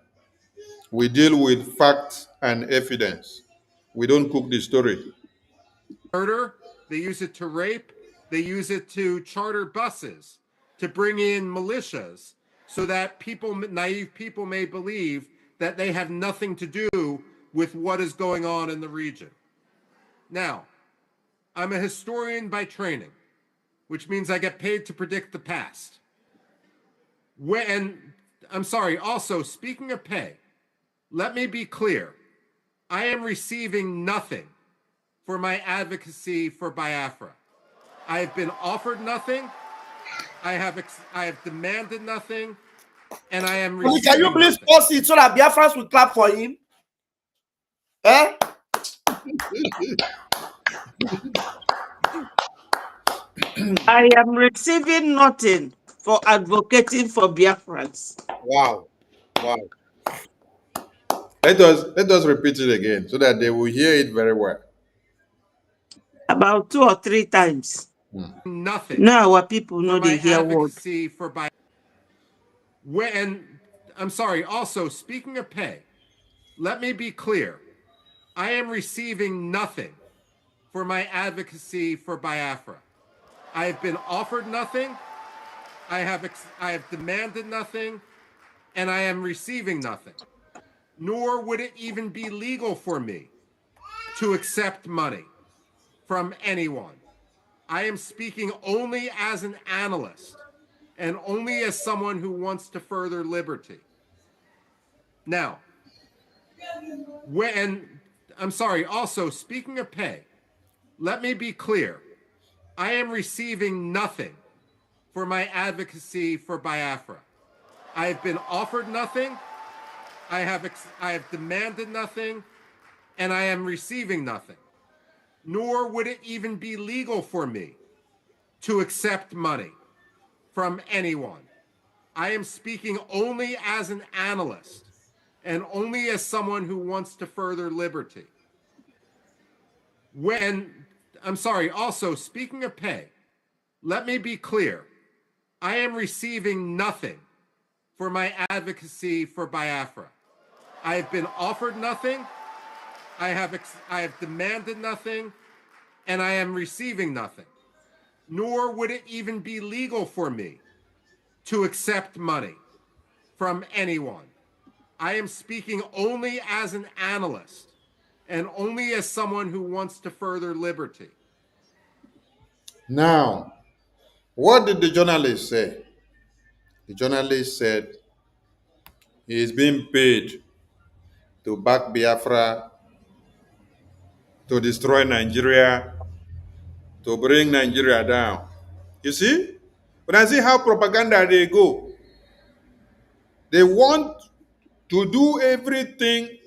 We deal with facts and evidence. We don't cook the story. Murder, they use it to rape, they use it to charter buses, to bring in militias, so that people, naive people, may believe that they have nothing to do with what is going on in the region. Now, I'm a historian by training, which means I get paid to predict the past. Also, speaking of pay, let me be clear. I am receiving nothing for my advocacy for Biafra. I have been offered nothing. I have demanded nothing, and I am receiving Can you please nothing. pause it so that Biafrans will clap for him? Eh? I am receiving nothing for advocating for Biafrans. Wow. Wow. Let us repeat it again so that they will hear it very well. About 2 or 3 times. Nothing. Now our people know they hear word. Also, speaking of pay, let me be clear. I am receiving nothing for my advocacy for Biafra. I have been offered nothing. I have demanded nothing, and I am receiving nothing. Nor would it even be legal for me to accept money from anyone. I am speaking only as an analyst and only as someone who wants to further liberty. Now, also, speaking of pay, let me be clear. I am receiving nothing for my advocacy for Biafra. I have been offered nothing. I have demanded nothing, and I am receiving nothing. Nor would it even be legal for me to accept money from anyone. I am speaking only as an analyst and only as someone who wants to further liberty. Also, speaking of pay, let me be clear. I am receiving nothing for my advocacy for Biafra. I have been offered nothing. I have demanded nothing, and I am receiving nothing. Nor would it even be legal for me to accept money from anyone. I am speaking only as an analyst and only as someone who wants to further liberty. Now, what did the journalist say? The journalist said he is being paid to back Biafra, to destroy Nigeria, to bring Nigeria down. You see? But I see how propaganda they go. They want to do everything.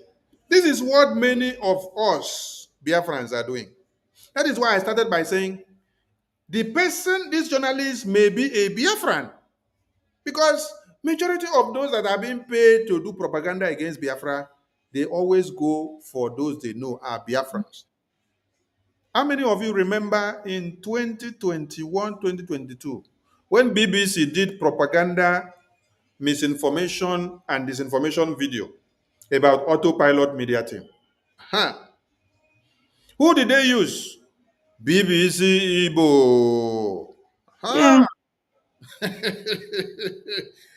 This is what many of us Biafrans are doing. That is why I started by saying the person, this journalist, may be a Biafran. Because majority of those that are being paid to do propaganda against Biafra, they always go for those they know are Biafrans. How many of you remember in 2021, 2022, when BBC did propaganda, misinformation, and disinformation video about autopilot media team? Huh. Who did they use? BBC Igbo. Yeah. Huh.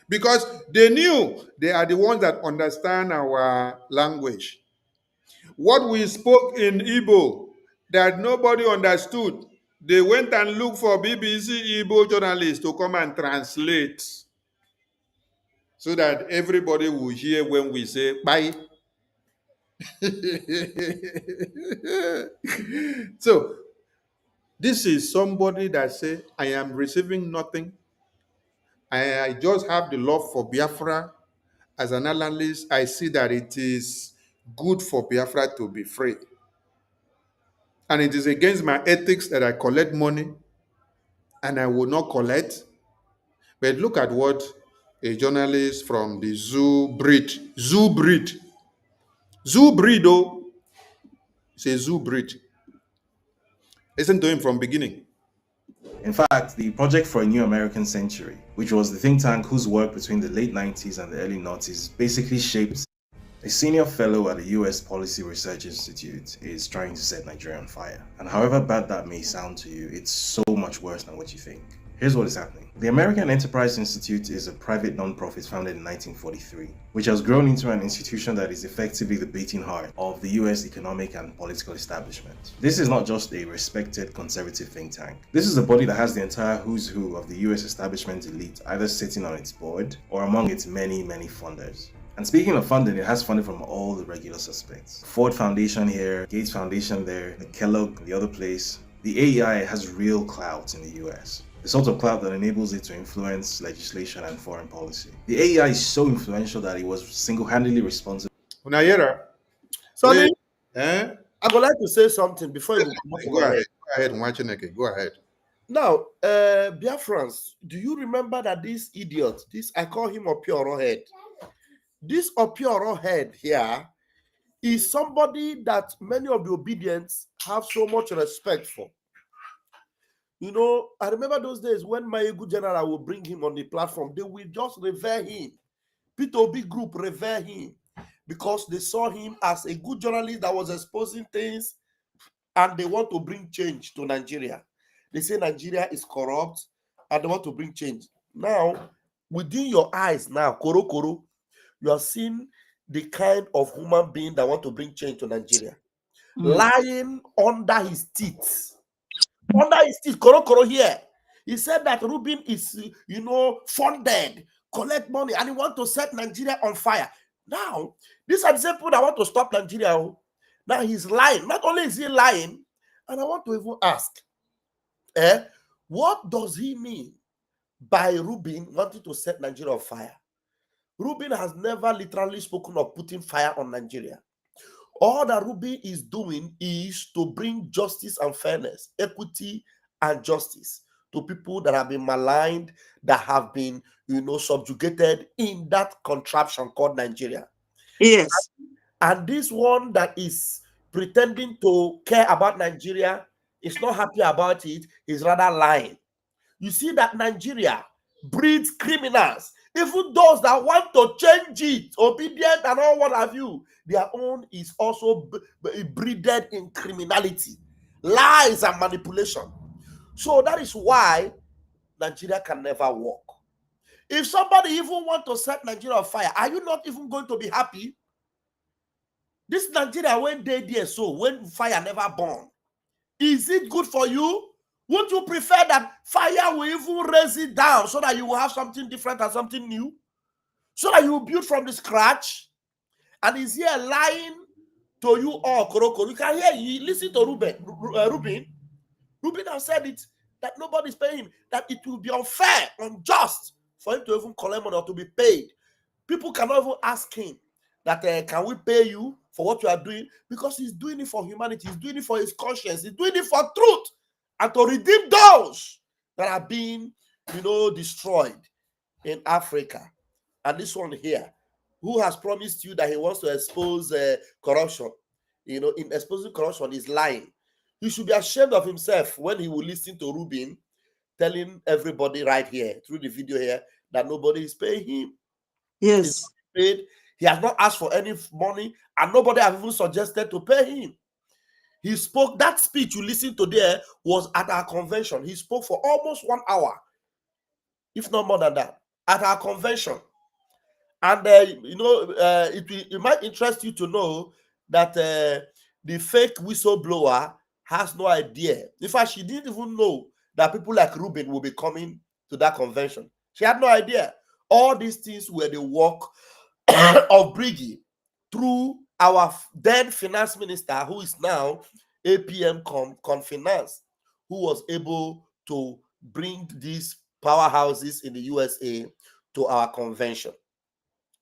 Because they knew they are the ones that understand our language. What we spoke in Igbo that nobody understood, they went and looked for BBC Igbo journalists to come and translate. so that everybody will hear when we say bye. So this is somebody that say, I am receiving nothing. I just have the love for Biafra. As an analyst, I see that it is good for Biafra to be free. And it is against my ethics that I collect money and I will not collect. But look at what a journalist from the Zoo Breed, oh, it's a Zoo Breed. Listen to him from beginning. In fact, the Project for a New American Century, which was the think tank whose work between the late 90s and the early 90s basically shaped a senior fellow at the US Policy Research Institute, is trying to set Nigeria on fire. And however bad that may sound to you, it's so much worse than what you think. Here's what is happening. The American Enterprise Institute is a private non-profit founded in 1943, which has grown into an institution that is effectively the beating heart of the US economic and political establishment. This is not just a respected conservative think tank. This is a body that has the entire who's who of the US establishment elite either sitting on its board or among its many, many funders. And speaking of funding, it has funding from all the regular suspects. Ford Foundation here, Gates Foundation there, the Kellogg, the other place. The AEI has real clout in the US. The sort of clout that enables it to influence legislation and foreign policy. The AEI is so influential that it was single-handedly responsible. Unayera, Sonny, eh? I would like to say something before you come off Go my ahead. head. Go ahead, Nwachineke. Go ahead. Now, Biafrans, do you remember that this idiot, I call him Opioro head. This Opioro head here is somebody that many of the obedients have so much respect for. You know, I remember those days when my good general will bring him on the platform, they will just revere him. P2B group revere him because they saw him as a good journalist that was exposing things and they want to bring change to Nigeria. They say Nigeria is corrupt and they want to bring change. Now, within your eyes now, Koro, you are seeing the kind of human being that want to bring change to Nigeria. Lying under his teeth. Under his teeth, Koro here. He said that Rubin is, funded, collect money, and he want to set Nigeria on fire. Now, these are the same people that want to stop Nigeria. Now he's lying. Not only is he lying, and I want to even ask, what does he mean by Rubin wanting to set Nigeria on fire? Rubin has never literally spoken of putting fire on Nigeria. All that Rubin is doing is to bring justice and fairness, equity and justice to people that have been maligned, that have been, subjugated in that contraption called Nigeria. Yes. And this one that is pretending to care about Nigeria is not happy about it, is rather lying. You see that Nigeria breeds criminals. Even those that want to change it, obedient and all what have you, their own is also breeded in criminality, lies and manipulation. So that is why Nigeria can never work. If somebody even want to set Nigeria on fire, are you not even going to be happy? This Nigeria, when they there, so when fire never burn, is it good for you? Would you prefer that fire will even raise it down so that you will have something different and something new? So that you will build from the scratch? And is here lying to you all, Koroko? You can hear, you listen to Rubin. Rubin has said it, that nobody's paying him, that it will be unfair, unjust for him to even collect money or to be paid. People cannot even ask him that, can we pay you for what you are doing? Because he's doing it for humanity. He's doing it for his conscience. He's doing it for truth and to redeem those that are being, destroyed in Africa. And this one here, who has promised you that he wants to expose corruption, in exposing corruption is lying. He should be ashamed of himself when he will listen to Rubin telling everybody right here through the video here that nobody is paying him. Yes. He's paid. He has not asked for any money, and nobody has even suggested to pay him. He spoke, that speech you listened to there was at our convention. He spoke for almost 1 hour, if not more than that, at our convention. And, it might interest you to know that the fake whistleblower has no idea. In fact, she didn't even know that people like Rubin will be coming to that convention. She had no idea. All these things were the work of Brgie through our then finance minister, who is now APM Confinance, who was able to bring these powerhouses in the USA to our convention.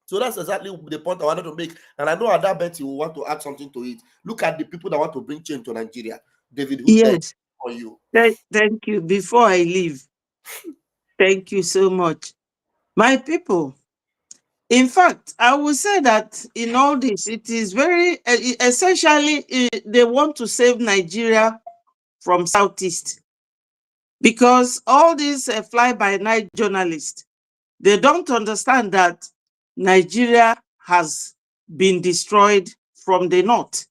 So that's exactly the point I wanted to make. And I know Ada Betty will want to add something to it. Look at the people that want to bring change to Nigeria. David, who Yes. for you? Thank you. Before I leave, thank you so much. My people, in fact, I would say that in all this, it is very essentially they want to save Nigeria from Southeast, because all these fly-by-night journalists, they don't understand that Nigeria has been destroyed from the north.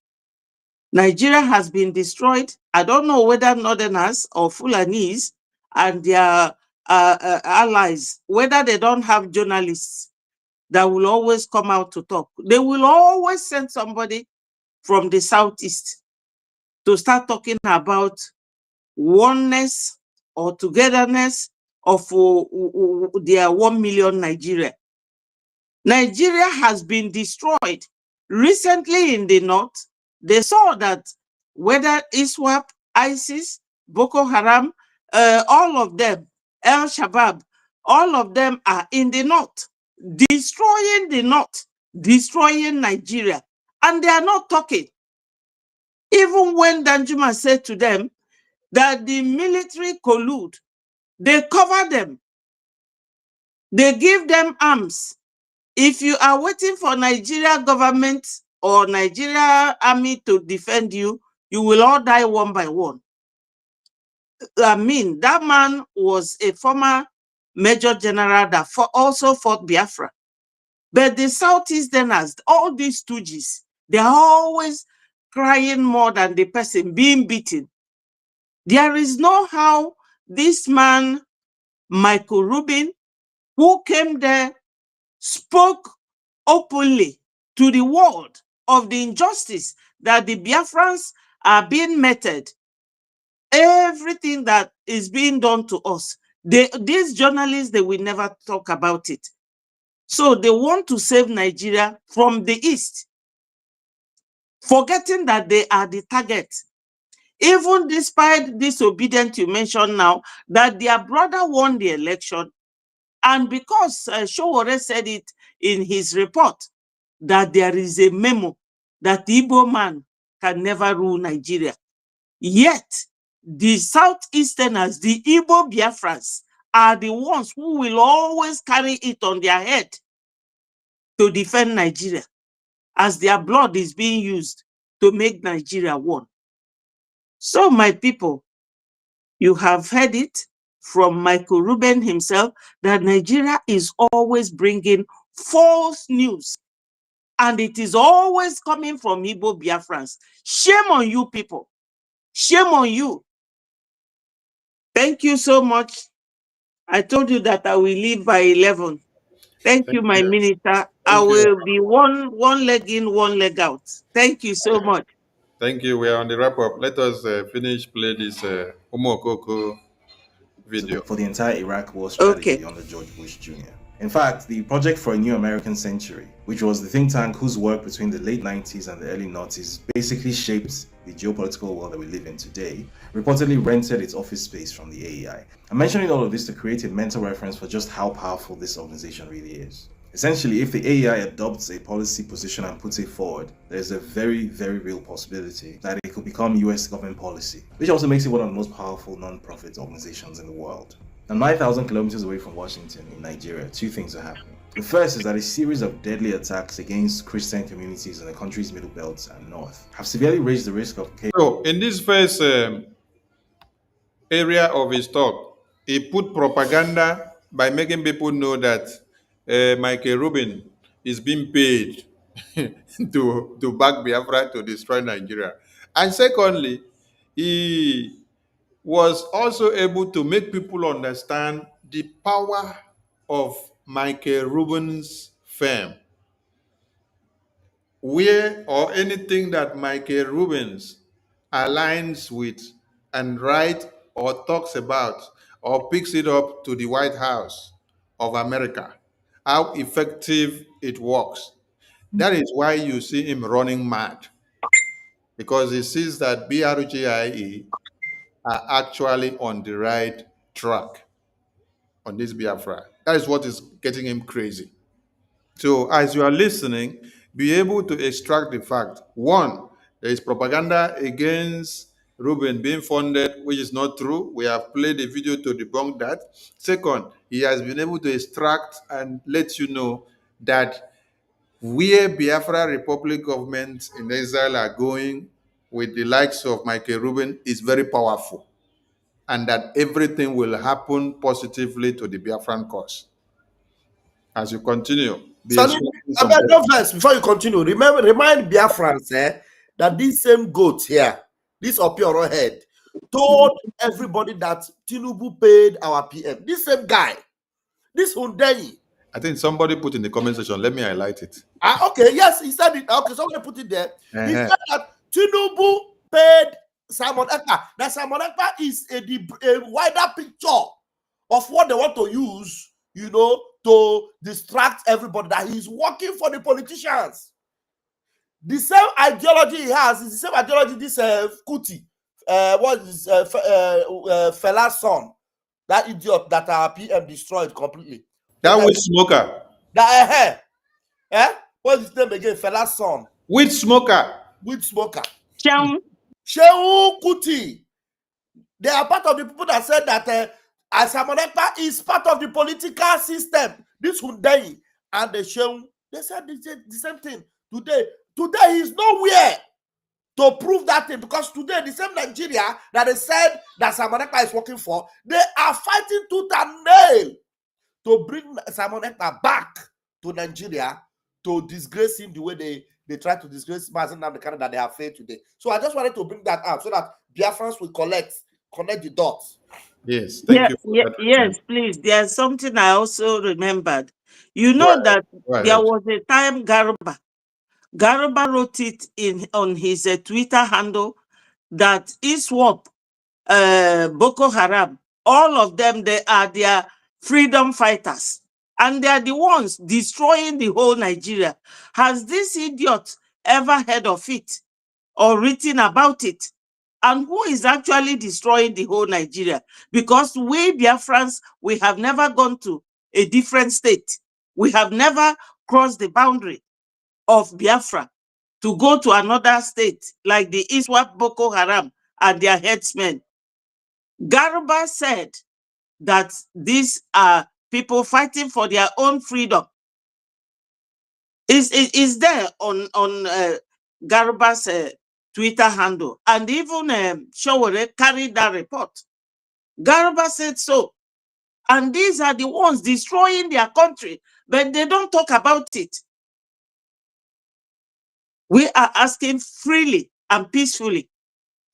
Nigeria has been destroyed. I don't know whether Northerners or Fulanese and their allies, whether they don't have journalists that will always come out to talk. They will always send somebody from the Southeast to start talking about oneness or togetherness of their 1 million Nigeria. Nigeria has been destroyed. Recently in the north, they saw that whether ISWAP, ISIS, Boko Haram, all of them, El Shabaab, all of them are in the north, destroying the north, destroying Nigeria. And they are not talking. Even when Danjuma said to them that the military collude, they cover them. They give them arms. If you are waiting for Nigeria government or Nigeria army to defend you, you will all die one by one. I mean, that man was a former major general that also fought Biafra. But the Southeasterners, all these stooges, they are always crying more than the person being beaten. There is no how this man, Michael Rubin, who came there, spoke openly to the world of the injustice that the Biafrans are being meted. Everything that is being done to us, these journalists, they will never talk about it. So they want to save Nigeria from the East, forgetting that they are the target. Even despite disobedience you mentioned now, that their brother won the election, and because Showore said it in his report, that there is a memo that the Igbo man can never rule Nigeria. Yet, the Southeasterners, the Igbo Biafrans, are the ones who will always carry it on their head to defend Nigeria, as their blood is being used to make Nigeria one. So, my people, you have heard it from Michael Rubin himself that Nigeria is always bringing false news, and it is always coming from Igbo Biafrans. Shame on you people. Shame on you. Thank you so much. I told you that I will leave by 11. Thank you, my minister. I Thank you. will be one leg in, one leg out. Thank you so much. Thank you. We are on the wrap up. Let us finish play this Umokoko video. For the entire Iraq war Okay. strategy under George Bush Jr. In fact, the Project for a New American Century, which was the think tank whose work between the late 90s and the early 90s basically shaped the geopolitical world that we live in today, reportedly rented its office space from the AEI. I'm mentioning all of this to create a mental reference for just how powerful this organization really is. Essentially, if the AEI adopts a policy position and puts it forward, there's a very, very real possibility that it could become US government policy, which also makes it one of the most powerful non-profit organizations in the world. Now, 9,000 kilometers away from Washington in Nigeria, two things are happening. The first is that a series of deadly attacks against Christian communities in the country's middle belt and north have severely raised the risk of chaos. So, in this first area of his talk, he put propaganda by making people know that Michael Rubin is being paid to back Biafra to destroy Nigeria. And secondly, he was also able to make people understand the power of Michael Rubin's firm, where or anything that Michael Rubens aligns with and writes or talks about or picks it up to the White House of America how effective it works. That is why you see him running mad, because he sees that BRGIE are actually on the right track on this Biafra. That is what is getting him crazy. So, as you are listening, be able to extract the fact one, there is propaganda against Ruben being funded, which is not true. We have played a video to debunk that. Second, he has been able to extract and let you know that where Biafra Republic governments in Israel are going with the likes of Michael Rubin is very powerful, and that everything will happen positively to the Biafran cause. As you continue, be Sonny, extracting I some. beg no first before you continue. Remind Biafrans that this same goat here, this Opioro head, told everybody that Tinubu paid our PM. This same guy, this Hundeyi. I think somebody put in the comment section. Let me highlight it. Okay, yes, he said it. Okay, somebody put it there. He Uh-huh. said that Tinubu paid Simon Ekpa. That Simon Ekpa is a wider picture of what they want to use, to distract everybody, that he's working for the politicians. The same ideology he has is the same ideology this Kuti, what is Fela's son, that idiot that our PM destroyed completely. That weed smoker. That what's his name again? Fela's son. Weed smoker. Weed smoker. Shehu Kuti. They are part of the people that said that Simon Ekpa is part of the political system. This Hundeyi and the Shehu, they said the same thing. Today he's nowhere to prove that thing, because today the same Nigeria that they said that Simon Ekpa is working for, they are fighting tooth and nail to bring Simon Ekpa back to Nigeria, to disgrace him the way they try to disgrace Mazen Namdekano that they have failed today. So I just wanted to bring that up so that Biafrans will connect the dots. Yes, thank you. For that. Yes, please. There's something I also remembered. You know that there was a time Garuba wrote it on his Twitter handle that ISWAP, Boko Haram, all of them, they are their freedom fighters. And they are the ones destroying the whole Nigeria. Has this idiot ever heard of it or written about it? And who is actually destroying the whole Nigeria? Because we Biafrans, we have never gone to a different state. We have never crossed the boundary of Biafra to go to another state like the ISWAP Boko Haram and their headsmen. Garuba said that these are people fighting for their own freedom. Is there on Garuba's Twitter handle, and even Showore carried that report. Garuba said so, and these are the ones destroying their country, but they don't talk about it. We are asking freely and peacefully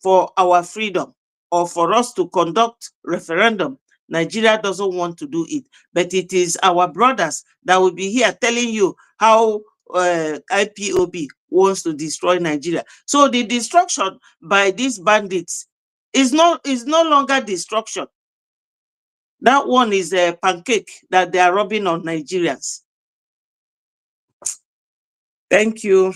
for our freedom, or for us to conduct referendum. Nigeria doesn't want to do it, but it is our brothers that will be here telling you how IPOB wants to destroy Nigeria. So the destruction by these bandits is no longer destruction. That one is a pancake that they are rubbing on Nigerians. Thank you.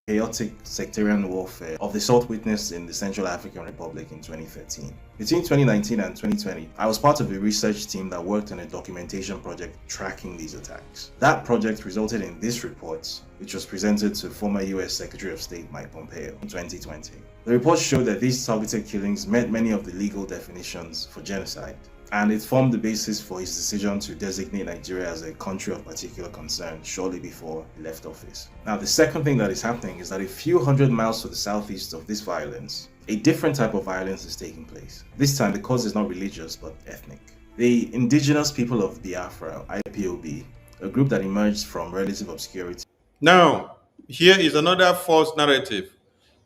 Chaotic sectarian warfare of the sort witnessed in the Central African Republic in 2013. Between 2019 and 2020, I was part of a research team that worked on a documentation project tracking these attacks. That project resulted in this report, which was presented to former US Secretary of State Mike Pompeo in 2020. The report showed that these targeted killings met many of the legal definitions for genocide, and it formed the basis for his decision to designate Nigeria as a country of particular concern shortly before he left office. Now, the second thing that is happening is that a few hundred miles to the southeast of this violence, a different type of violence is taking place. This time, the cause is not religious but ethnic. The indigenous people of Biafra, IPOB, a group that emerged from relative obscurity. Now, here is another false narrative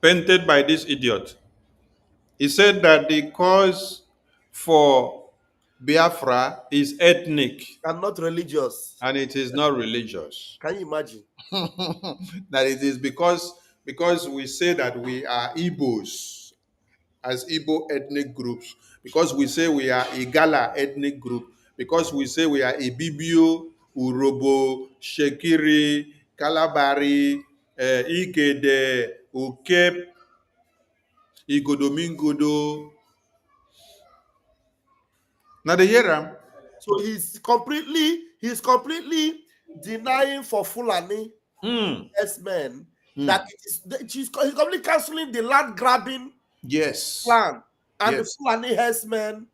painted by this idiot. He said that the cause for Biafra is ethnic And not religious. and it is not religious. Can you imagine? That it is because we say that we are Igbos as Igbo ethnic groups, because we say we are Igala ethnic group, because we say we are Ibibio, Urobo, Shekiri, Kalabari, Ikede, Ukep, Igodomingodo. Now the hear. So he's completely denying for Fulani men that he's completely canceling the land grabbing plan and the Fulani herdsmen,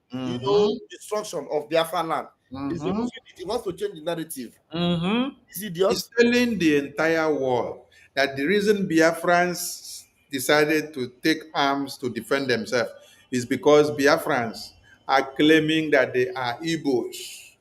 destruction of Biafra land. He wants to change the narrative. Is idiot? He's telling the entire world that the reason Biafrans decided to take arms to defend themselves is because Biafrans are claiming that they are Igbos.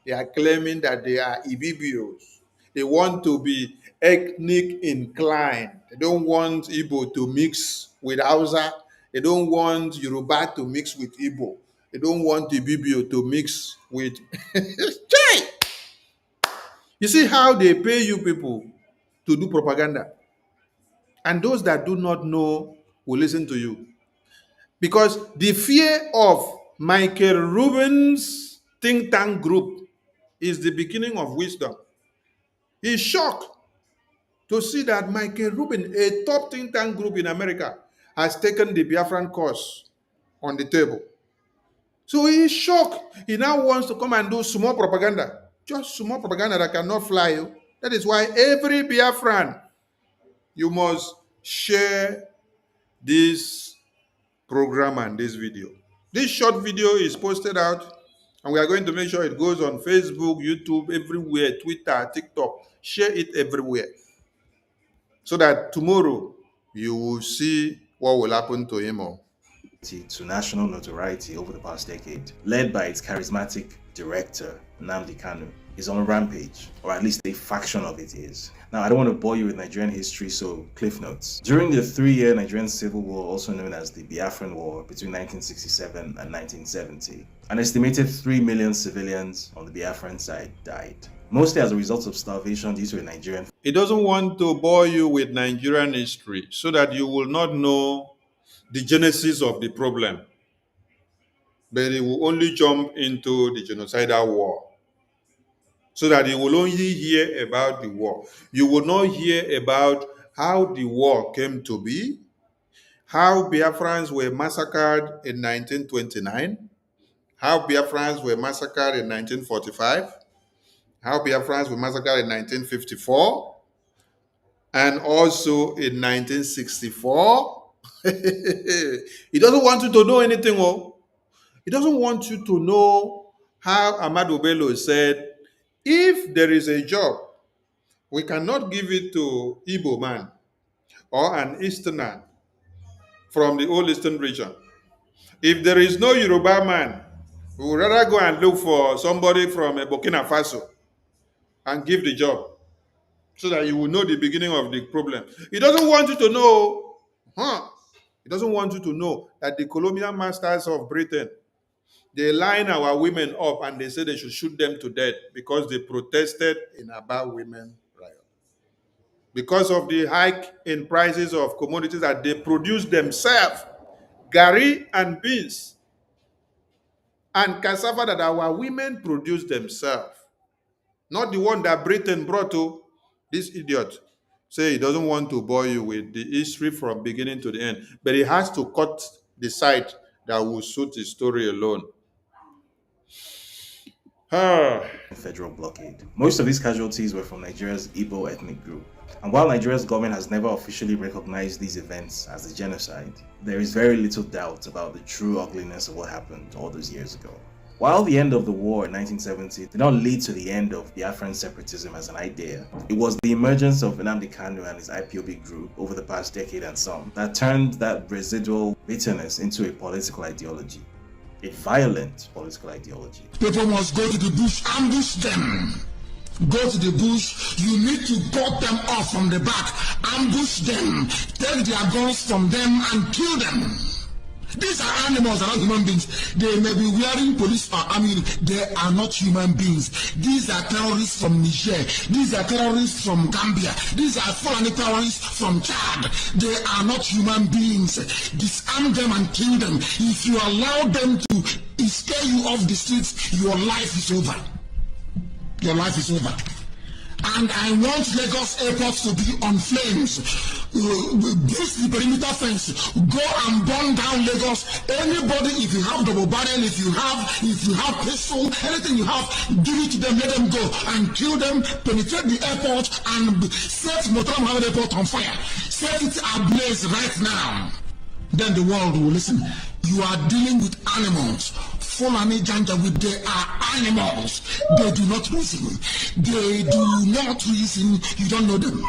They are claiming that they are Ibibios. They want to be ethnic inclined. They don't want Igbo to mix with Hausa. They don't want Yoruba to mix with Igbo. They don't want Ibibio to mix with... Chai! You see how they pay you people to do propaganda. And those that do not know will listen to you. Because the fear of Michael Rubin's think tank group is the beginning of wisdom. He's shocked to see that Michael Rubin, a top think tank group in America, has taken the Biafran cause on the table. So he's shocked. He now wants to come and do small propaganda. Just small propaganda that cannot fly you. That is why every Biafran, you must share this program and this video. This short video is posted out, and we are going to make sure it goes on Facebook, YouTube, everywhere, Twitter, TikTok. Share it everywhere, so that tomorrow you will see what will happen to him all. To national notoriety over the past decade, led by its charismatic director, Nnamdi Kanu, is on a rampage, or at least a faction of it is. Now, I don't want to bore you with Nigerian history, so cliff notes. During the 3-year Nigerian Civil War, also known as the Biafran War, between 1967 and 1970, an estimated 3 million civilians on the Biafran side died, mostly as a result of starvation due to a Nigerian... He doesn't want to bore you with Nigerian history so that you will not know the genesis of the problem, but he will only jump into the genocidal war, so that you will only hear about the war. You will not hear about how the war came to be, how Biafrans were massacred in 1929, how Biafrans were massacred in 1945, how Biafrans were massacred in 1954, and also in 1964. He doesn't want you to know anything. He doesn't want you to know how Ahmadu Bello said, if there is a job, we cannot give it to Igbo man or an Easterner from the old Eastern region. If there is no Yoruba man, we would rather go and look for somebody from Burkina Faso and give the job, so that you will know the beginning of the problem. He doesn't want you to know, He doesn't want you to know that the colonial masters of Britain, they line our women up and they say they should shoot them to death because they protested in about women riot. Because of the hike in prices of commodities that they produce themselves, gari and beans and cassava that our women produce themselves, not the one that Britain brought to. This idiot say he doesn't want to bore you with the history from beginning to the end, but he has to cut the side that will suit his story alone. Federal blockade. Most of these casualties were from Nigeria's Igbo ethnic group. And while Nigeria's government has never officially recognized these events as a genocide, there is very little doubt about the true ugliness of what happened all those years ago. While the end of the war in 1970 did not lead to the end of Biafran separatism as an idea, it was the emergence of Nnamdi Kanu and his IPOB group over the past decade and some that turned that residual bitterness into a political ideology. A violent political ideology. People must go to the bush, ambush them. Go to the bush, you need to cut them off from the back, ambush them, take their guns from them and kill them. These are animals, they are not human beings. They may be wearing police army. They are not human beings. These are terrorists from Niger. These are terrorists from Gambia. These are foreign terrorists from Chad. They are not human beings. Disarm them and kill them. If you allow them to scare you off the streets, your life is over. Your life is over. And I want Lagos Airport to be on flames. Boost the perimeter fence. Go and burn down Lagos. Anybody, if you have double barrel, if you have pistol, anything you have, give it to them, let them go and kill them, penetrate the airport and set Motam Mohammed Airport on fire. Set it ablaze right now. Then the world will listen. You are dealing with animals. Fulani Janjaweed, they are animals. They do not reason. They do not reason. You don't know them.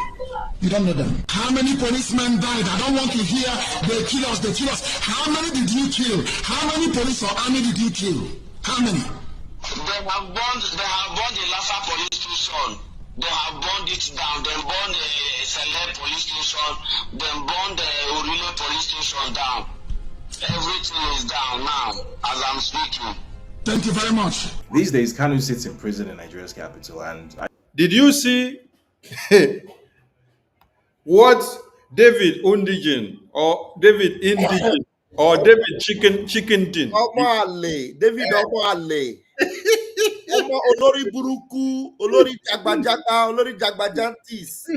You don't know them. How many policemen died? I don't want to hear they kill us, they kill us. How many did you kill? How many police or army did you kill? How many? They have burned the Laffa police station. They have burned it down. They burned the Select police station. They burned the Urile police station down. Everything is down now as I'm speaking. Thank you very much. These days, Kanu sits in prison in Nigeria's capital, and Did you see what David Undigen or David Indigen or David Chicken Tin? Omale, David Omale. Olori Buruku, Olori Jagbajaka, Olori Jagbajantis.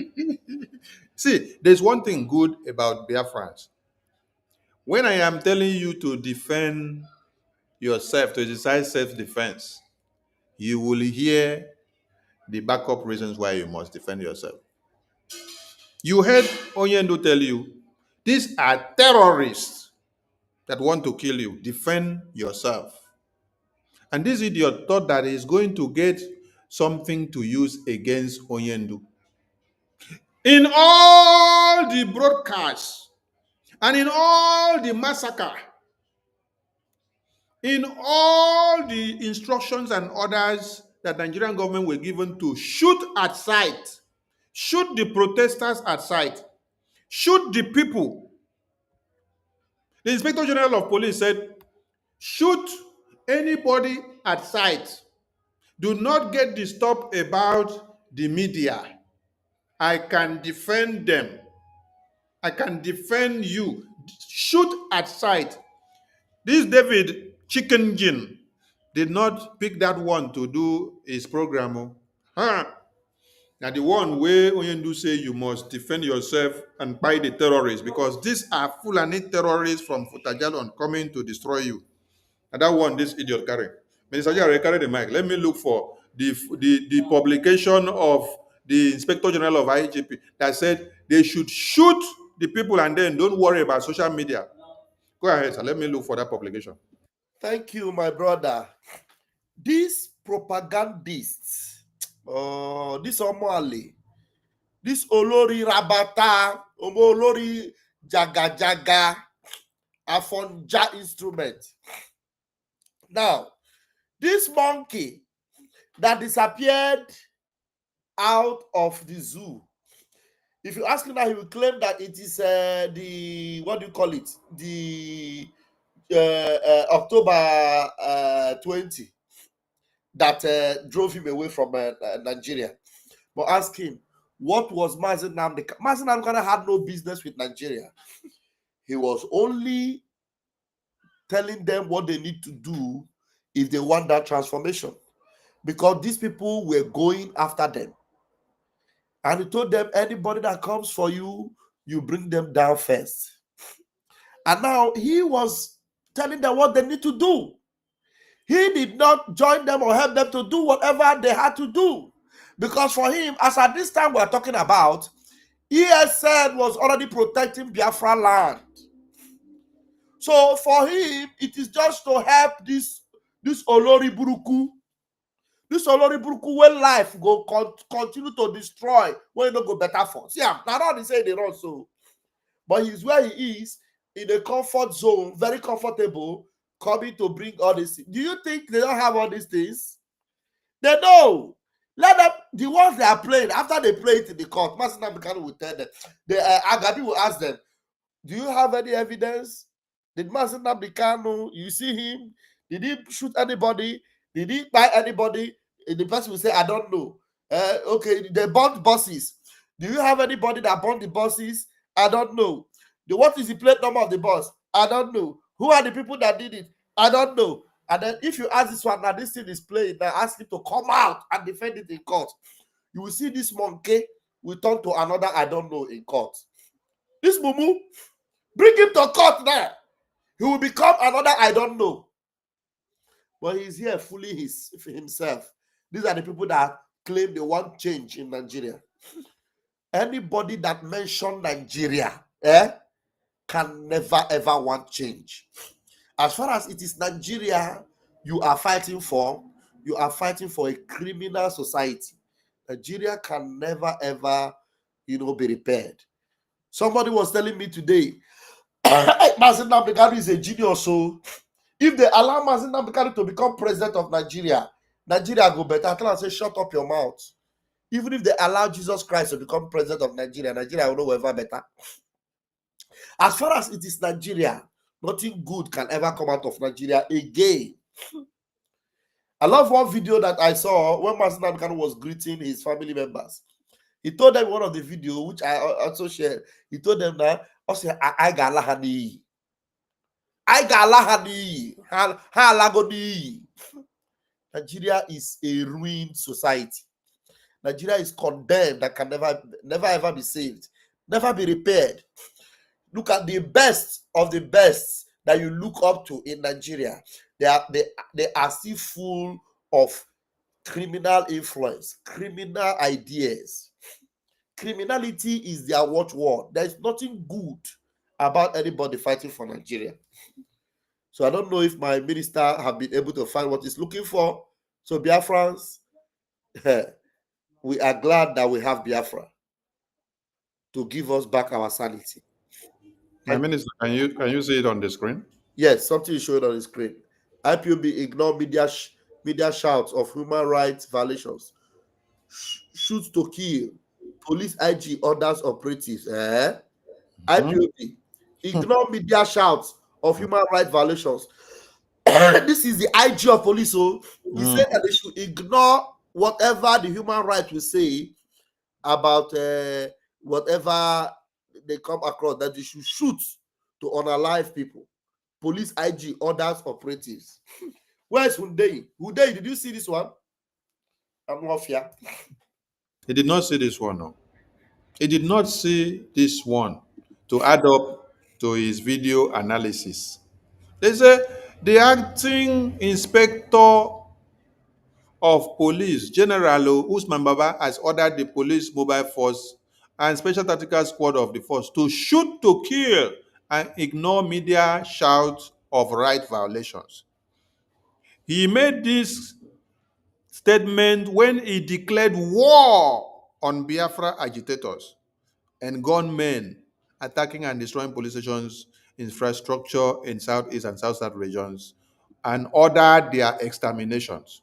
See, there's one thing good about Biafrans. When I am telling you to defend yourself, to exercise self-defense, you will hear the backup reasons why you must defend yourself. You heard Onyendo tell you, these are terrorists that want to kill you. Defend yourself. And this idiot thought that he's going to get something to use against Onyendo. In all the broadcasts and in all the massacre, in all the instructions and orders that the Nigerian government were given to shoot at sight, shoot the protesters at sight, shoot the people. The Inspector General of Police said, shoot anybody at sight. Do not get disturbed about the media. I can defend them. I can defend you. Shoot at sight. This David Chicken Gin did not pick that one to do his program. Huh? Now the one where Onyendu say you must defend yourself and buy the terrorists because these are Fulani terrorists from Futajalon coming to destroy you. And that one, this idiot carry. Minister Jare, carry the mic. Let me look for the publication of the Inspector General of IGP that said they should shoot the people and then don't worry about social media. Go ahead, sir. Let me look for that publication. Thank you, my brother. These propagandists, this Omali, this Olori Rabata, Olori Jaga Jaga, Afonja instrument. Now, this monkey that disappeared out of the zoo, if you ask him now, he will claim that it is the, what do you call it? The October 20 that drove him away from Nigeria. But ask him, what was Mazi Nnamdi? Mazi Nnamdi had no business with Nigeria. He was only telling them what they need to do if they want that transformation. Because these people were going after them. And he told them, anybody that comes for you, you bring them down first. And now he was telling them what they need to do. He did not join them or help them to do whatever they had to do. Because for him, as at this time we're talking about, ESN was already protecting Biafra land. So for him, it is just to help this Olori Buruku. This Olori Buruku, when life go continue to destroy, when it don't go better for. See, now not say they run so. But he's where he is, in a comfort zone, very comfortable, coming to bring all this. Do you think they don't have all these things? They know. Let them, the ones they are playing, after they play it in the court, Master Namikano will tell them. Agabi will ask them, do you have any evidence Did Mazi Nnamdi Kanu, you see him? Did he shoot anybody? Did he buy anybody? The person will say, I don't know. Okay, they burned buses. Do you have anybody that burned the buses? I don't know. What is the plate number of the bus? I don't know. Who are the people that did it? I don't know. And then if you ask this one, now this thing is playing, now ask him to come out and defend it in court. You will see this monkey will turn to another I don't know in court. This mumu, bring him to court now. He will become another I don't know. But he's here fooling himself. These are the people that claim they want change in Nigeria. Anybody that mention Nigeria can never ever want change. As far as it is Nigeria you are fighting for a criminal society. Nigeria can never ever, be repaired. Somebody was telling me today, Mazi Nnamdi Kanu is a genius. So if they allow Mazi Nnamdi Kanu to become president of Nigeria, Nigeria go better. I tell her, say, shut up your mouth. Even if they allow Jesus Christ to become president of Nigeria, Nigeria will know ever better. As far as it is Nigeria, nothing good can ever come out of Nigeria again. I love one video that I saw when Mazi Nnamdi Kanu was greeting his family members. He told them one of the video, which I also shared. He told them that, I got lahani. Nigeria is a ruined society. Nigeria is condemned that can never ever be saved, never be repaired. Look at the best of the best that you look up to in Nigeria. They are still full of criminal influence, criminal ideas. Criminality is their watchword. There is nothing good about anybody fighting for Nigeria. So I don't know if my minister have been able to find what he's looking for. So Biafrans, we are glad that we have Biafra to give us back our sanity. My minister, can you see it on the screen? Yes, something is showing on the screen. IPOB ignore media shouts of human rights violations. Shoot to kill. Police IG orders operatives. IPOB ignore media shouts of human rights violations. This is the IG of police. So he said that they should ignore whatever the human rights will say about whatever they come across, that they should shoot to unalive people. Police IG orders operatives. Where's Hyundai? Hyundai, did you see this one? I'm not here. He did not see this one, no. He did not see this one to add up to his video analysis. They say the acting inspector of police, General Usman Baba, has ordered the police mobile force and special tactical squad of the force to shoot to kill and ignore media shouts of right violations. He made this statement when he declared war on Biafra agitators and gunmen attacking and destroying police stations, infrastructure in Southeast and South regions, and ordered their exterminations.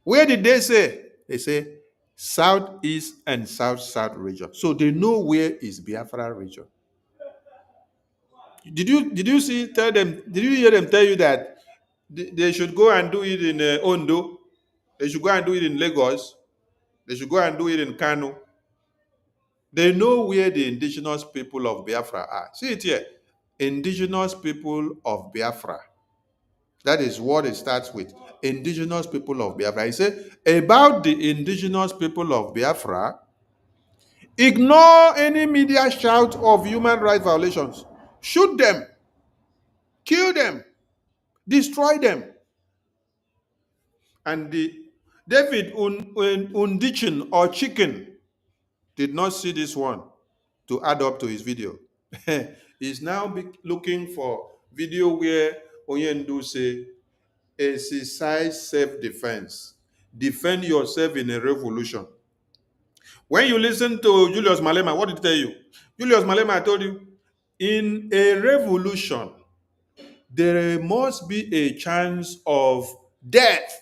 Where did they say? They say Southeast and South region. So they know where is Biafra region. Did you hear them tell you that they should go and do it in Ondo? They should go and do it in Lagos. They should go and do it in Kano. They know where the indigenous people of Biafra are. See it here. Indigenous people of Biafra. That is what it starts with. Indigenous people of Biafra. I say about the indigenous people of Biafra, ignore any media shout of human rights violations. Shoot them. Kill them. Destroy them. And David Undichin or Chicken did not see this one to add up to his video. He's now looking for video where Oyendu say, exercise self-defense. Defend yourself in a revolution. When you listen to Julius Malema, what did he tell you? Julius Malema told you, in a revolution, there must be a chance of death.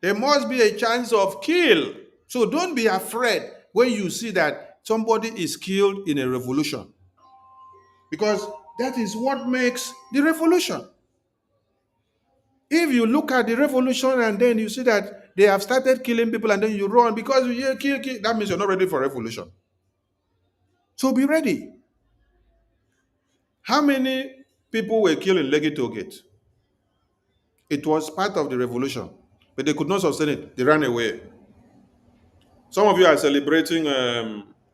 There must be a chance of kill. So don't be afraid when you see that somebody is killed in a revolution. Because That is what makes the revolution. If you look at the revolution and then you see that they have started killing people and then you run because you kill, that means you're not ready for revolution. So be ready. How many people were killed in Legato Gate? It was part of the revolution, but they could not sustain it. They ran away. Some of you are celebrating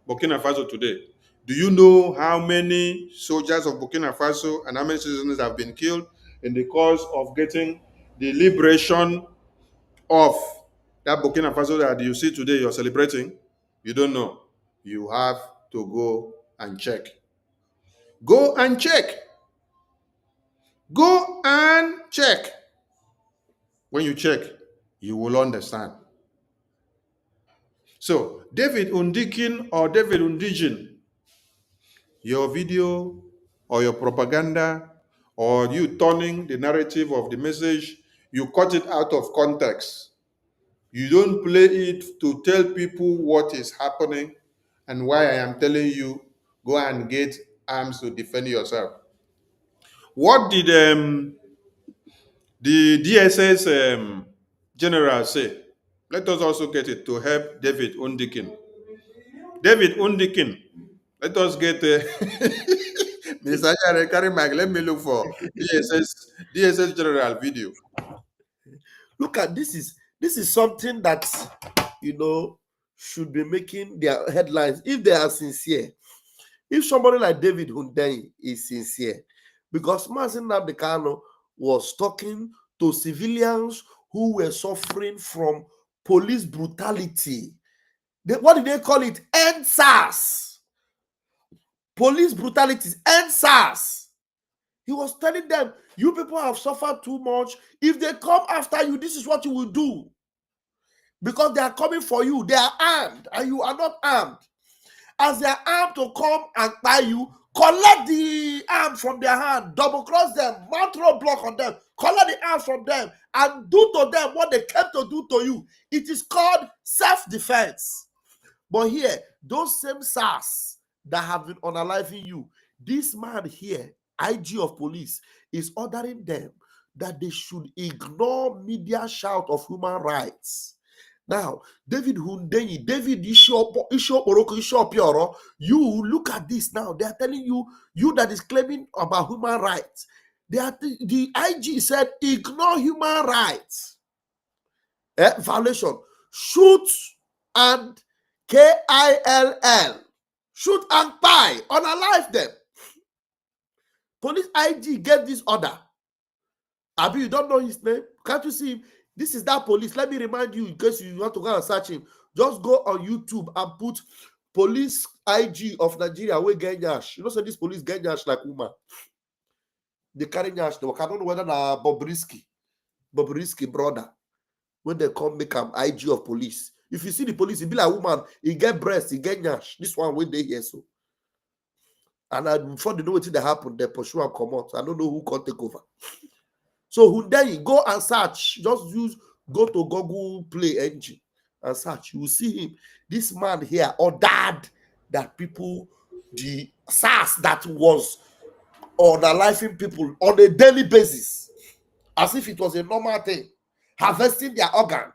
Burkina Faso today. Do you know how many soldiers of Burkina Faso and how many citizens have been killed in the course of getting the liberation of that Burkina Faso that you see today you're celebrating? You don't know. You have to go and check. Go and check. Go and check. When you check, you will understand. So, David Undikin or David Undijin, your video or your propaganda or you turning the narrative of the message, you cut it out of context. You don't play it to tell people what is happening and why I am telling you, go and get arms to defend yourself. What did the DSS general say? Let us also get it to help David Undikin. David Undikin, let us get Mr. Ajare, carry mic. Let me look for DSS general video. Look at this is something that should be making their headlines if they are sincere. If somebody like David Hundeyi is sincere, because Mazin Nnamdi Kanu was talking to civilians who were suffering from police brutality. What did they call it? NSAS. Police brutality, NSAS. He was telling them, you people have suffered too much. If they come after you, this is what you will do. Because they are coming for you. They are armed and you are not armed. As they are armed to come and buy you, collect the arms from their hand, double cross them, mount roadblock on them, collect the arms from them, and do to them what they came to do to you. It is called self-defense. But here, those same SARS that have been unaliving you, this man here, IG of police, is ordering them that they should ignore media shout of human rights. Now, David Hundeyi, David Ishopioro, you look at this now. They are telling you that is claiming about human rights. The IG said, ignore human rights. Violation. Shoot and KILL. Shoot and buy. Unalive them. Police IG gave this order. Abi, you don't know his name? Can't you see him? This is that police. Let me remind you, in case you want to go and search him, just go on YouTube and put police IG of Nigeria. We get nyash. You know, so this police get nyash like woman. They carry nyash. I don't know whether na Bobrisky brother. When they come make him IG of police. If you see the police, he be like woman. He get breast. He get nyash. This one when they here so. And before they know what that happened, they pursue and come out. I don't know who can take over. So Hundeyi, go and search. Just go to Google Play engine and search. You will see him. This man here ordered that people, the SARS that was unaliving people on a daily basis, as if it was a normal thing, harvesting their organ.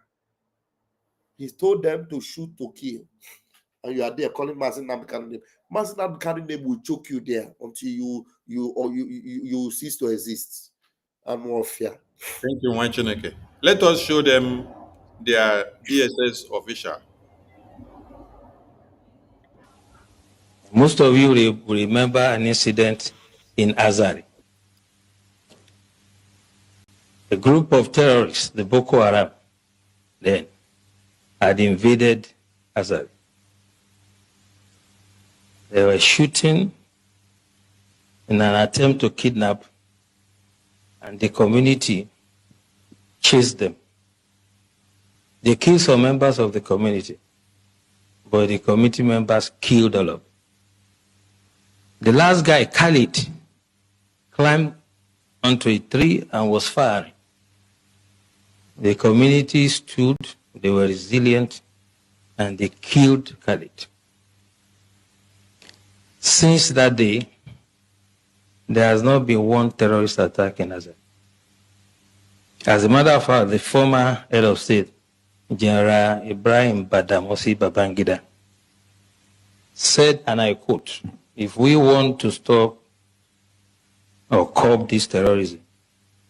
He told them to shoot to kill. And you are there calling Mazin Nnamdi Kanu name. Mazin Nnamdi Kanu name will choke you there until you cease to exist. And more fear. Thank you, Wanchineke. Let us show them their DSS official. Most of you will remember an incident in Azari. A group of terrorists, the Boko Haram, then had invaded Azari. They were shooting in an attempt to kidnap, and the community chased them. They killed some members of the community, but the community members killed all of them. The last guy, Khalid, climbed onto a tree and was firing. The community stood, they were resilient, and they killed Khalid. Since that day, there has not been one terrorist attack in Azad. As a matter of fact, the former head of state, General Ibrahim Badamosi Babangida, said, and I quote, if we want to stop or curb this terrorism,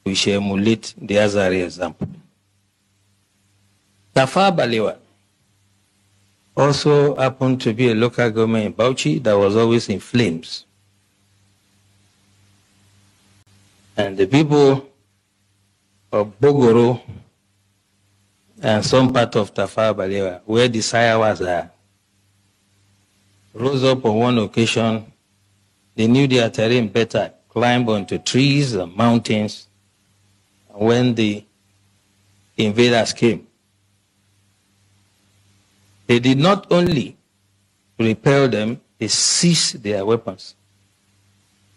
we shall emulate the Azari example. Tafa Balewa also happened to be a local government in Bauchi that was always in flames. And the people of Bogoro and some part of Tafa Balewa, where the Sayawas are, rose up on one occasion. They knew their terrain better, climbed onto trees and mountains. When the invaders came, they did not only repel them, they seized their weapons.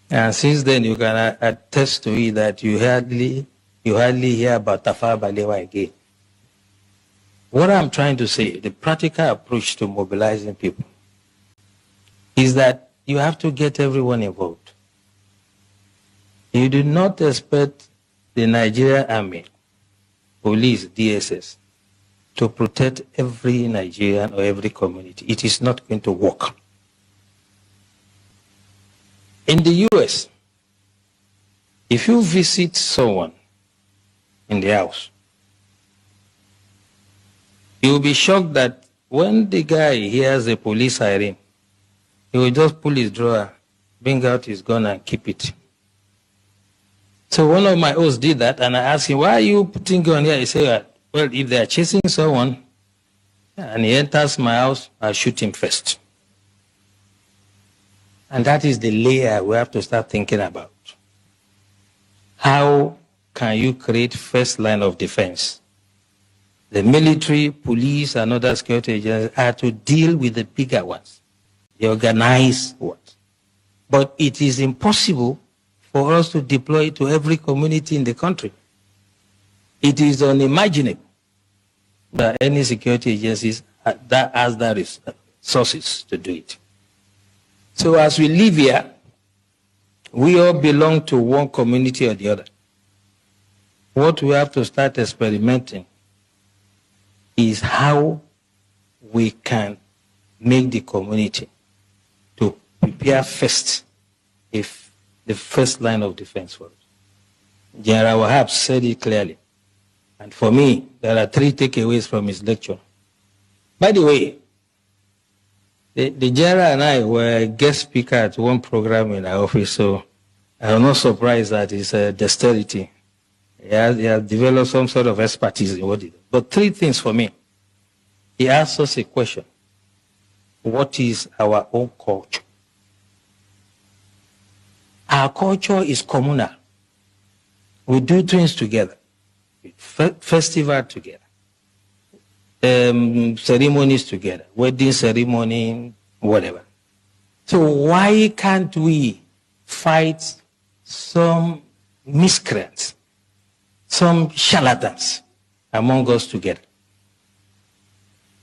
And since then, you can attest to it that you hardly hear about Tafa Balewa again. What I'm trying to say, the practical approach to mobilizing people, is that you have to get everyone involved. You do not expect the Nigerian Army, police, DSS, to protect every Nigerian or every community. It is not going to work. In the US, if you visit someone in the house, you will be shocked that when the guy hears a police siren, he will just pull his drawer, bring out his gun and keep it. So one of my hosts did that, and I asked him, why are you putting gun here? He said, well, if they are chasing someone and he enters my house, I'll shoot him first. And that is the layer we have to start thinking about. How can you create first line of defense? The military, police, and other security agencies are to deal with the bigger ones, the organized ones. But it is impossible for us to deploy it to every community in the country. It is unimaginable that any security agencies that has the resources to do it. So as we live here, we all belong to one community or the other. What we have to start experimenting is how we can make the community to prepare first, if the first line of defense for us. General Wahab said it clearly. And for me, there are 3 takeaways from his lecture. By the way, the general and I were guest speaker at one program in our office, so I'm not surprised that his dexterity. He has developed some sort of expertise in what he does. But 3 things for me. He asked us a question. What is our own culture? Our culture is communal. We do things together. Festival together. Ceremonies together. Wedding ceremony, whatever. So why can't we fight some miscreants, some charlatans among us together?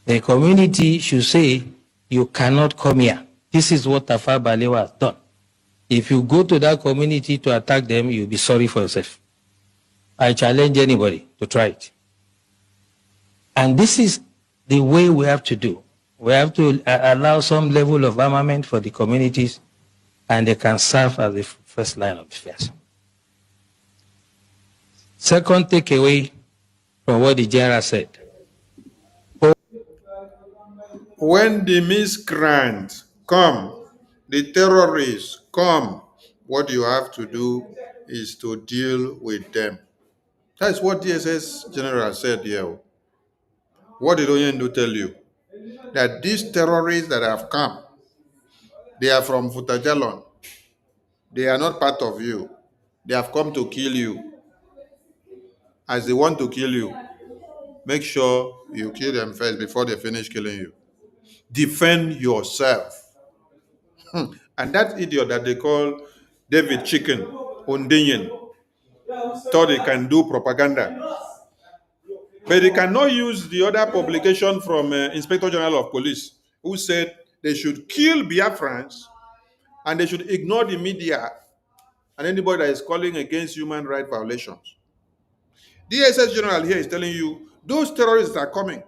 The community should say, you cannot come here. This is what Tafa Balewa has done. If you go to that community to attack them, you'll be sorry for yourself. I challenge anybody to try it. And this is the way we have to do. We have to allow some level of armament for the communities, and they can serve as the first line of defense. Second takeaway from what the general said. When the miscreants come, the terrorists come, what you have to do is to deal with them. That's what DSS General said here. What did Oyendu tell you? That these terrorists that have come, they are from Futajalon. They are not part of you. They have come to kill you. As they want to kill you, make sure you kill them first before they finish killing you. Defend yourself. And that idiot that they call David Chicken, Ondinian, thought he can do propaganda. But they cannot use the other publication from Inspector General of Police, who said they should kill Biafrans and they should ignore the media and anybody that is calling against human rights violations. DSS General here is telling you, those terrorists are coming.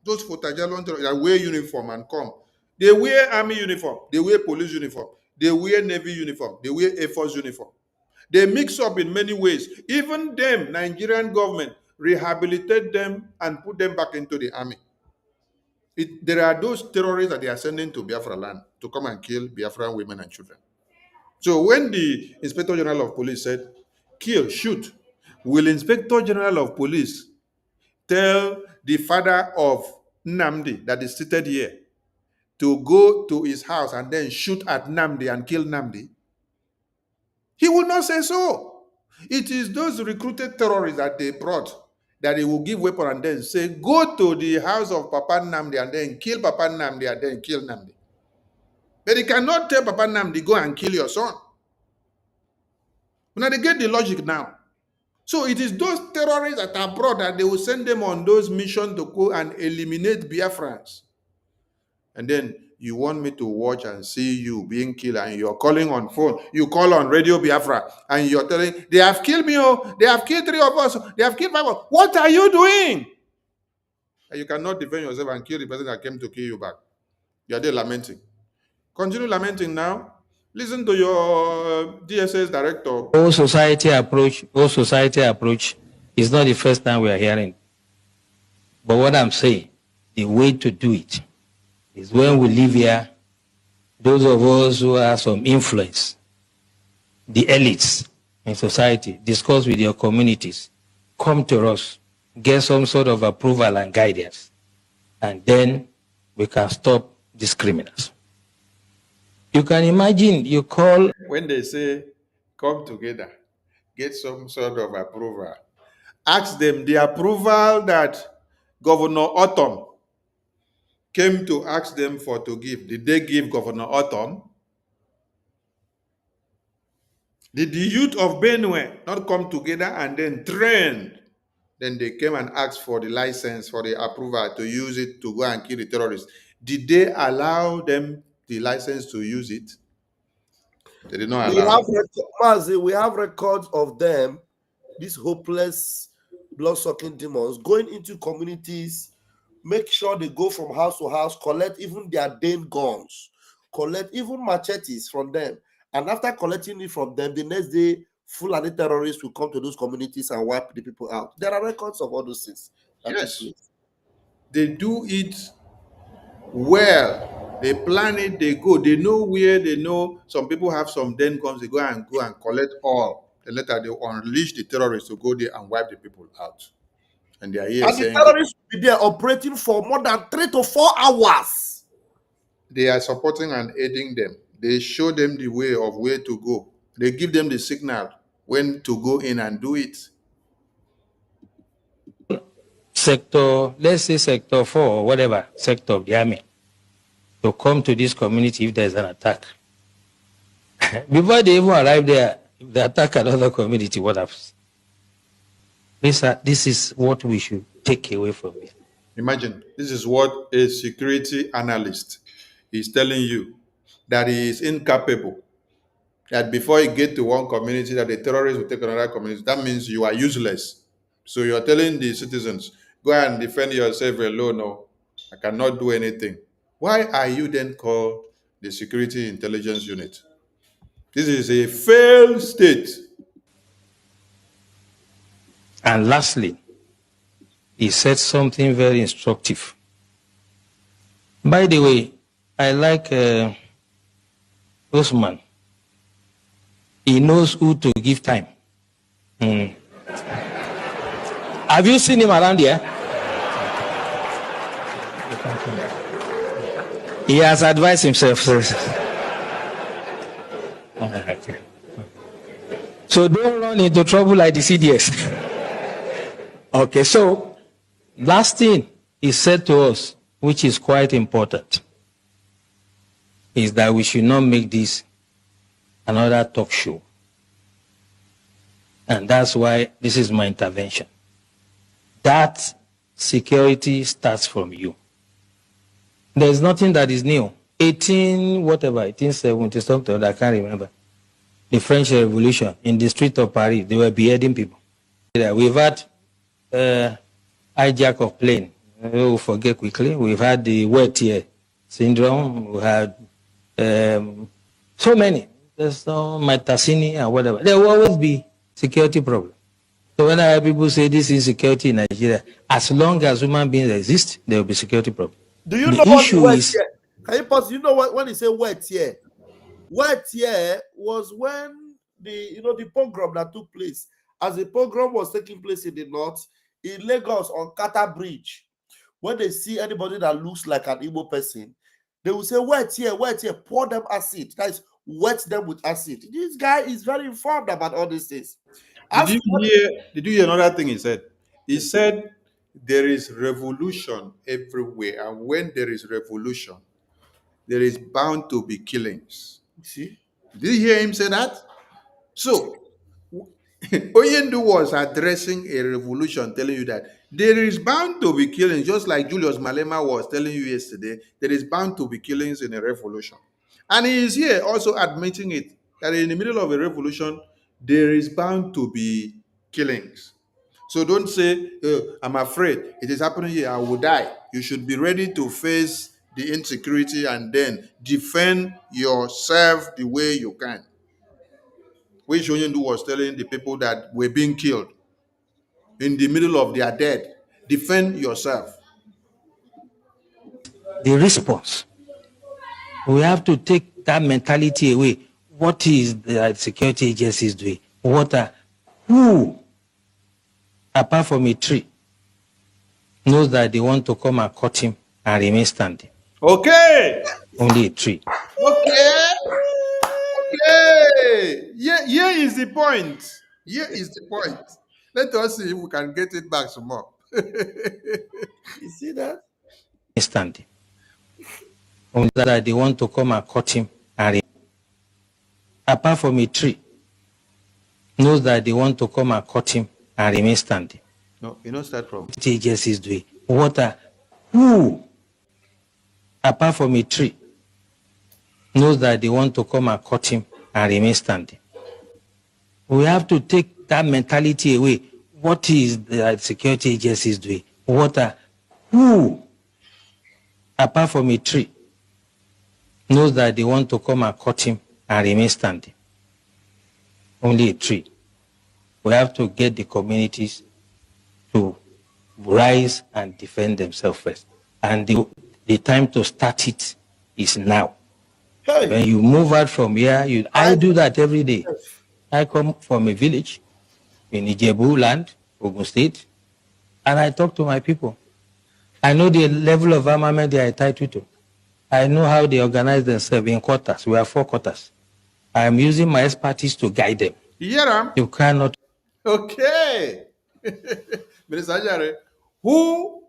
Those Fotajalon terrorists that wear uniform and come. They wear army uniform. They wear police uniform. They wear Navy uniform. They wear Air Force uniform. They mix up in many ways. Even them, Nigerian government, rehabilitate them and put them back into the army. There are those terrorists that they are sending to Biafra land to come and kill Biafran women and children. So when the Inspector General of Police said, kill, shoot, will Inspector General of Police tell the father of Nnamdi that is seated here to go to his house and then shoot at Nnamdi and kill Nnamdi? He would not say so. It is those recruited terrorists that they brought that he will give weapon and then say, go to the house of Papa Nnamdi and then kill Papa Nnamdi and then kill Nnamdi. But he cannot tell Papa Nnamdi, go and kill your son. Now they get the logic now. So it is those terrorists that are brought that they will send them on those missions to go and eliminate Biafrans. And then you want me to watch and see you being killed and you're calling on phone. You call on Radio Biafra and you're telling, they have killed me, oh, they have killed 3 of us, they have killed 5 of us. What are you doing? And you cannot defend yourself and kill the person that came to kill you back. You are there lamenting. Continue lamenting now. Listen to your DSS director. Whole society approach is not the first time we are hearing. But what I'm saying, the way to do it is when we live here, those of us who have some influence, the elites in society, discuss with your communities, come to us, get some sort of approval and guidance, and then we can stop these criminals. You can imagine you call... When they say, come together, get some sort of approval, ask them the approval that Governor Autumn came to ask them for to give. Did they give Governor Autumn? Did the youth of Benue not come together and then train? Then they came and asked for the license, for the approval to use it to go and kill the terrorists. Did they allow them the license to use it? They did not allow. We have records of them, these hopeless, blood-sucking demons, going into communities, make sure they go from house to house, collect even their Dane guns, collect even machetes from them. And after collecting it from them, the next day, Fulani terrorists will come to those communities and wipe the people out. There are records of all those things. Yes. They do it well. They plan it, they go. They know where, they know some people have some den guns. They go and collect all. And later they unleash the terrorists to go there and wipe the people out. And they are here saying... the terrorists will be there operating for more than 3 to 4 hours. They are supporting and aiding them. They show them the way of where to go. They give them the signal when to go in and do it. Sector, let's say sector 4 or whatever, sector of the army, to come to this community if there's an attack. Before they even arrive there, if they attack another community, what happens? This is what we should take away from it. Imagine, this is what a security analyst is telling you, that he is incapable. That before you get to one community, that the terrorists will take another community. That means you are useless. So you're telling the citizens, go and defend yourself alone. No, I cannot do anything. Why are you then called the Security Intelligence Unit? This is a failed state. And lastly, he said something very instructive. By the way, I like Osman. He knows who to give time. Have you seen him around here? He has advised himself. So don't run into trouble like the CDS. Okay, so last thing he said to us, which is quite important, is that we should not make this another talk show. And that's why this is my intervention. That security starts from you. There's nothing that is new. 1870 something, I can't remember. the French Revolution in the street of Paris. They were beheading people. We've had hijack of plane. We'll forget quickly. We've had the wet year syndrome. We had so many. There's no Metassini and whatever. There will always be security problem. So when I hear people say this is security in Nigeria, as long as human beings exist, there will be security problem. Do you The know what issue wet is? year? Can you pause? You know what when he say wet year? Wet year was when the pogrom that took place. As the pogrom was taking place in the north, in Lagos on Kata Bridge, when they see anybody that looks like an Igbo person, they will say wet here, pour them acid. That is, wet them with acid. This guy is very informed about all these things. Did you hear another thing he said? He said there is revolution everywhere, and when there is revolution, there is bound to be killings. See? Did you hear him say that? So Oyendu was addressing a revolution, telling you that there is bound to be killings, just like Julius Malema was telling you yesterday. There is bound to be killings in a revolution. And he is here also admitting it, that in the middle of a revolution, there is bound to be killings. So don't say, oh, I'm afraid it is happening here, I will die. You should be ready to face the insecurity and then defend yourself the way you can. Which Onyendu was telling the people that were being killed in the middle of their death, defend yourself. The response. We have to take that mentality away. What is the security agencies doing? Who, apart from a tree, knows that they want to come and cut him and remain standing? Okay. Only a tree. Okay. Here is the point. Here is the point. Let us see if we can get it back some more. You see that? Standing. Only that they want to come and cut him and remain. Apart from a tree, knows that they want to come and cut him and remain standing. No, you don't start from. What agencies doing? Who, apart from a tree, knows that they want to come and cut him and remain standing? We have to take that mentality away. What is the security agencies doing? Who, apart from a tree, knows that they want to come and cut him and remain standing? Only a tree. We have to get the communities to rise and defend themselves first. And the time to start it is now. Hey. When you move out from here, I do that every day. I come from a village in Ijebu land, Ogun State, and I talk to my people. I know the level of armament they are entitled to. I know how they organize themselves in quarters. We have 4 quarters. I am using my expertise to guide them. Yeah. You cannot. Okay. Minister Ajare, who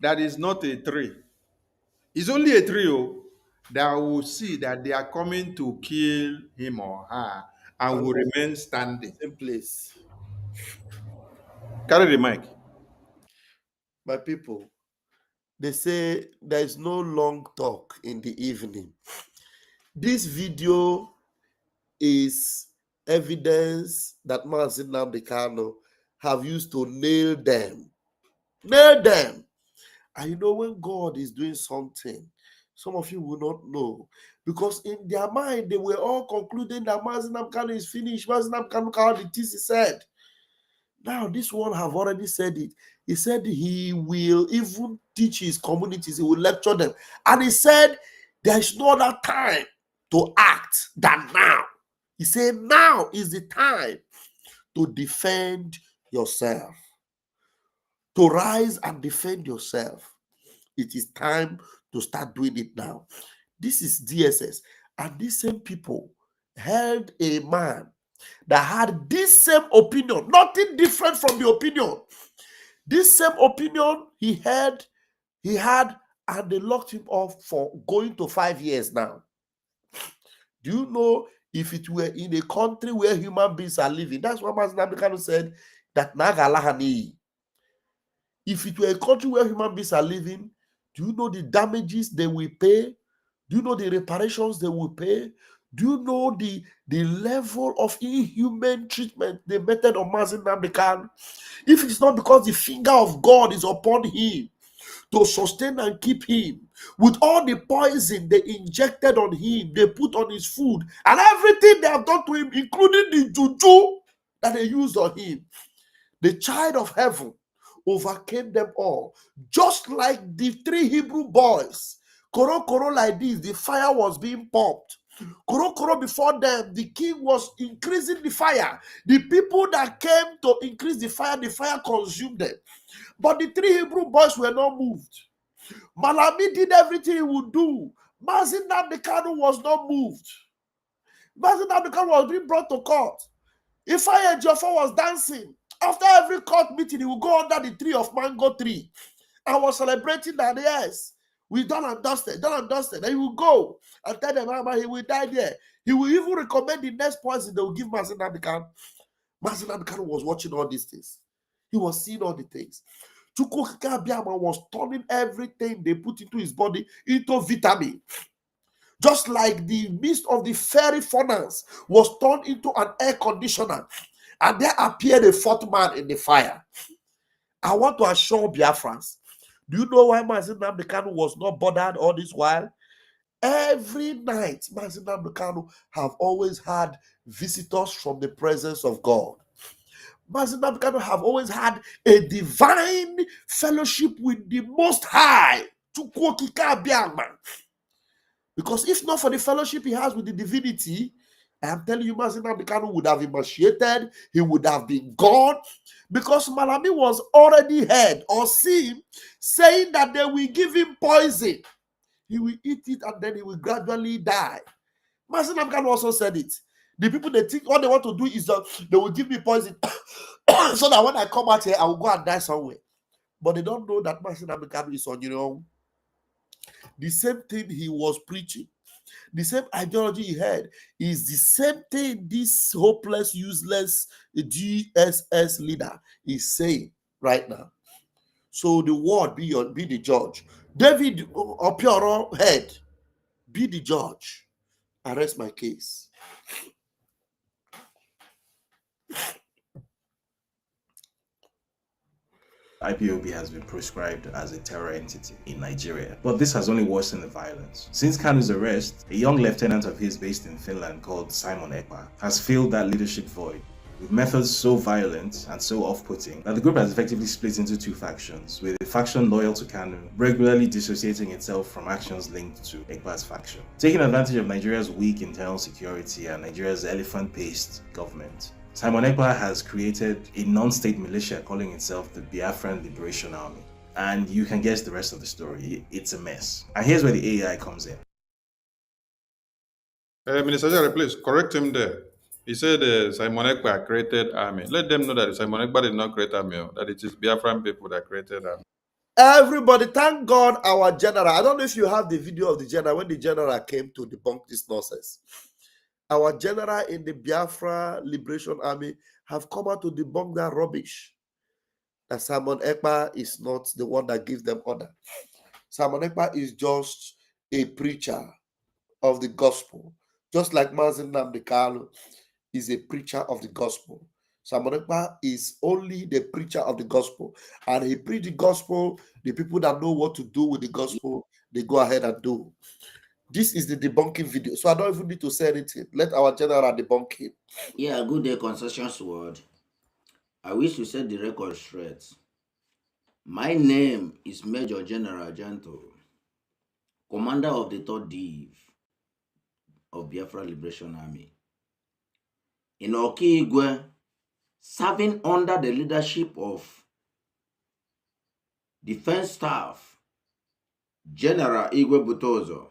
that is not a tree, is only a tree that will see that they are coming to kill him or her and will remain standing. In place. Carry the mic. My people, they say there is no long talk in the evening. This video is evidence that Mazi Nnamdi Kanu have used to nail them. Nail them. And you know, when God is doing something, some of you will not know. Because in their mind, they were all concluding that Mazi Nnamdi Kanu is finished. Mazi Nnamdi Kanu, look how the thesis said. Now, this one have already said it. He said he will even teach his communities, he will lecture them. And he said there is no other time to act than now. He said now is the time to defend yourself, to rise and defend yourself. It is time to start doing it now. This is DSS. And these same people held a man that had this same opinion, nothing different from the opinion. This same opinion he had, and they locked him up for going to 5 years now. Do you know, if it were in a country where human beings are living, that's what Mazi Nnamdi Kanu said, that Nagalahani. If it were a country where human beings are living, do you know the damages they will pay? Do you know the reparations they will pay? Do you know the level of inhuman treatment they meted on Mazi Nnamdi Kanu? If it's not because the finger of God is upon him to sustain and keep him, with all the poison they injected on him, they put on his food, and everything they have done to him, including the juju that they used on him, the child of heaven overcame them all. Just like the 3 Hebrew boys, koro like this, the fire was being pumped. Koro before them, the king was increasing the fire. The people that came to increase the fire consumed them. But the 3 Hebrew boys were not moved. Malami did everything he would do. Mazi Nnamdi Kanu was not moved. Mazi Nnamdi Kanu was being brought to court. Ifeanyi Ejiofor was dancing. After every court meeting, he would go under the tree of mango tree and was celebrating that, yes, we done and dusted. And he will go and tell them how he will die there. He will even recommend the next poison they will give Mazi Nnamdi Kanu. Mazi Nnamdi Kanu was watching all these things. He was seeing all the things. Chukwuka Abiyama was turning everything they put into his body into vitamin. Just like the mist of the fiery furnace was turned into an air conditioner, and there appeared a 4th man in the fire. I want to assure Biafrans, do you know why Mazi Nnamdi Kanu was not bothered all this while? Every night, Mazi Nnamdi Kanu have always had visitors from the presence of God. Mazi Nnamdi Kanu have always had a divine fellowship with the Most High. Because if not for the fellowship he has with the divinity, I am telling you, Mazi Nnamdi Kanu would have emaciated, he would have been gone, because Malami was already heard or seen saying that they will give him poison. He will eat it and then he will gradually die. Mazi Nnamdi Kanu also said it. The people, they think all they want to do is that they will give me poison so that when I come out here, I will go and die somewhere. But they don't know that Mazi Nnamdi Kanu is on your own. The same thing he was preaching, the same ideology he had, is the same thing this hopeless, useless GSS leader is saying right now. So the word be the judge. David Opioro head, be the judge. Arrest my case. IPOB has been proscribed as a terror entity in Nigeria, but this has only worsened the violence. Since Kanu's arrest, a young lieutenant of his based in Finland called Simon Ekpa has filled that leadership void with methods so violent and so off-putting that the group has effectively split into 2 factions, with a faction loyal to Kanu regularly dissociating itself from actions linked to Ekpa's faction. Taking advantage of Nigeria's weak internal security and Nigeria's elephant-paced government, Simon Ekpa has created a non-state militia calling itself the Biafran Liberation Army. And you can guess the rest of the story. It's a mess. And here's where the AI comes in. Minister Jare, please correct him there. He said Simon Ekpa created army. Let them know that Simon Ekpa did not create army, that it is Biafran people that created army. Everybody, thank God our general. I don't know if you have the video of the general when the general came to debunk this nonsense. Our general in the Biafra Liberation Army have come out to debunk that rubbish. That Simon Ekpa is not the one that gives them order. Simon Ekpa is just a preacher of the gospel. Just like Mazi Nnamdi Kanu is a preacher of the gospel. Simon Ekpa is only the preacher of the gospel. And he preach the gospel. The people that know what to do with the gospel, they go ahead and do. This is the debunking video. So I don't even need to say anything. Let our general debunk him. Yeah, good day, concessions word. I wish to set the record straight. My name is Major General Janto, Commander of the 3rd Div of Biafra Liberation Army. In Okigwe, serving under the leadership of Defense Staff General Igwe Butozo.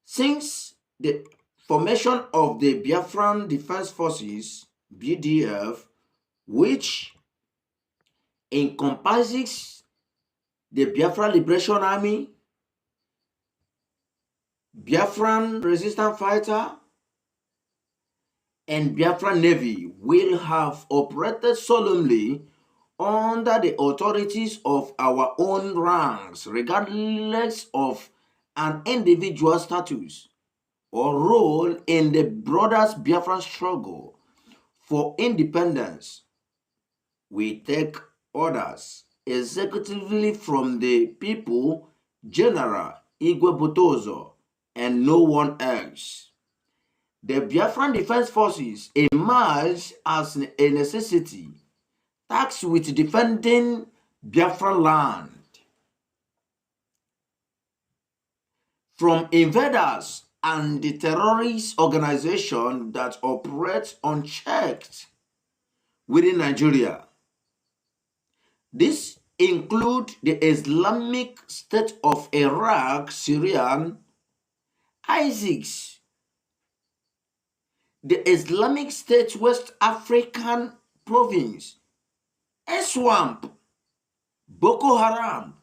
Since the formation of the Biafran Defense Forces, BDF, which encompasses the Biafra Liberation Army, Biafran Resistance Fighter, and Biafran Navy, will have operated solemnly under the authorities of our own ranks, regardless of an individual status, or role in the broader Biafran struggle for independence. We take orders executively from the people, General Igwe Botozo, and no one else. The Biafran Defense Forces emerged as a necessity, tasked with defending Biafran land from invaders and the terrorist organization that operates unchecked within Nigeria. This include the Islamic State of Iraq, Syrian, ISIS, the Islamic State West African Province, Swamp, Boko Haram,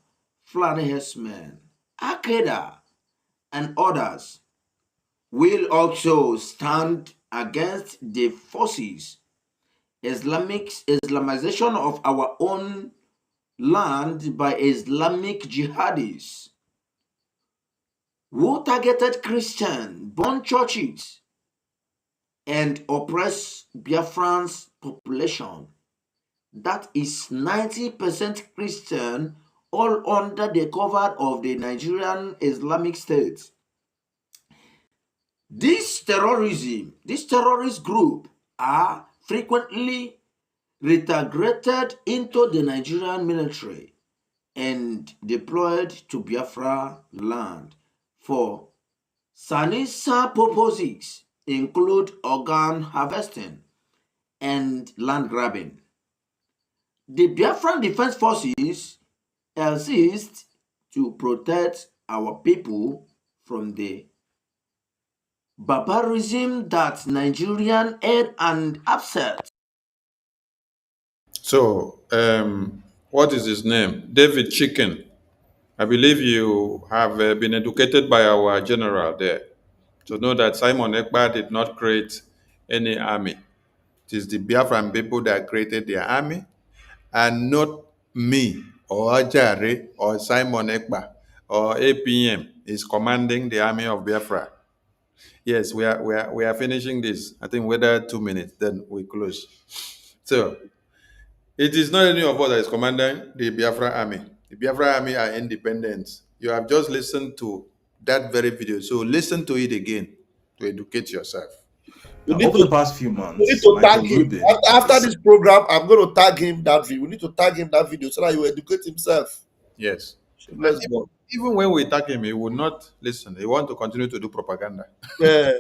Fulani Herdsmen, Al-Qaeda, and others will also stand against the forces Islamization of our own land by Islamic jihadis who targeted Christian born churches and oppressed Biafran's population. That is 90% Christian, all under the cover of the Nigerian Islamic State. This terrorist group are frequently reintegrated into the Nigerian military and deployed to Biafra land for Sanisa purposes, include organ harvesting and land grabbing. The Biafran Defense Forces exist to protect our people from the barbarism that Nigerian aid and upset. So, what is his name? David Chicken. I believe you have been educated by our general there to know that Simon Ekpa did not create any army. It is the Biafran people that created their army, and not me or Ajare or Simon Ekpa or APM is commanding the army of Biafra. Yes, we are finishing this. I think whether 2 minutes, then we close. So it is not any of us that is commanding the Biafra army. The Biafra army are independent. You have just listened to that very video. So listen to it again to educate yourself. Over the past few months, we need to Michael tag him. Rubin After this program, I'm going to tag him that video. We need to tag him that video so that he will educate himself. Yes. Let's go. Even when we tag him, he will not listen. He want to continue to do propaganda. Yeah.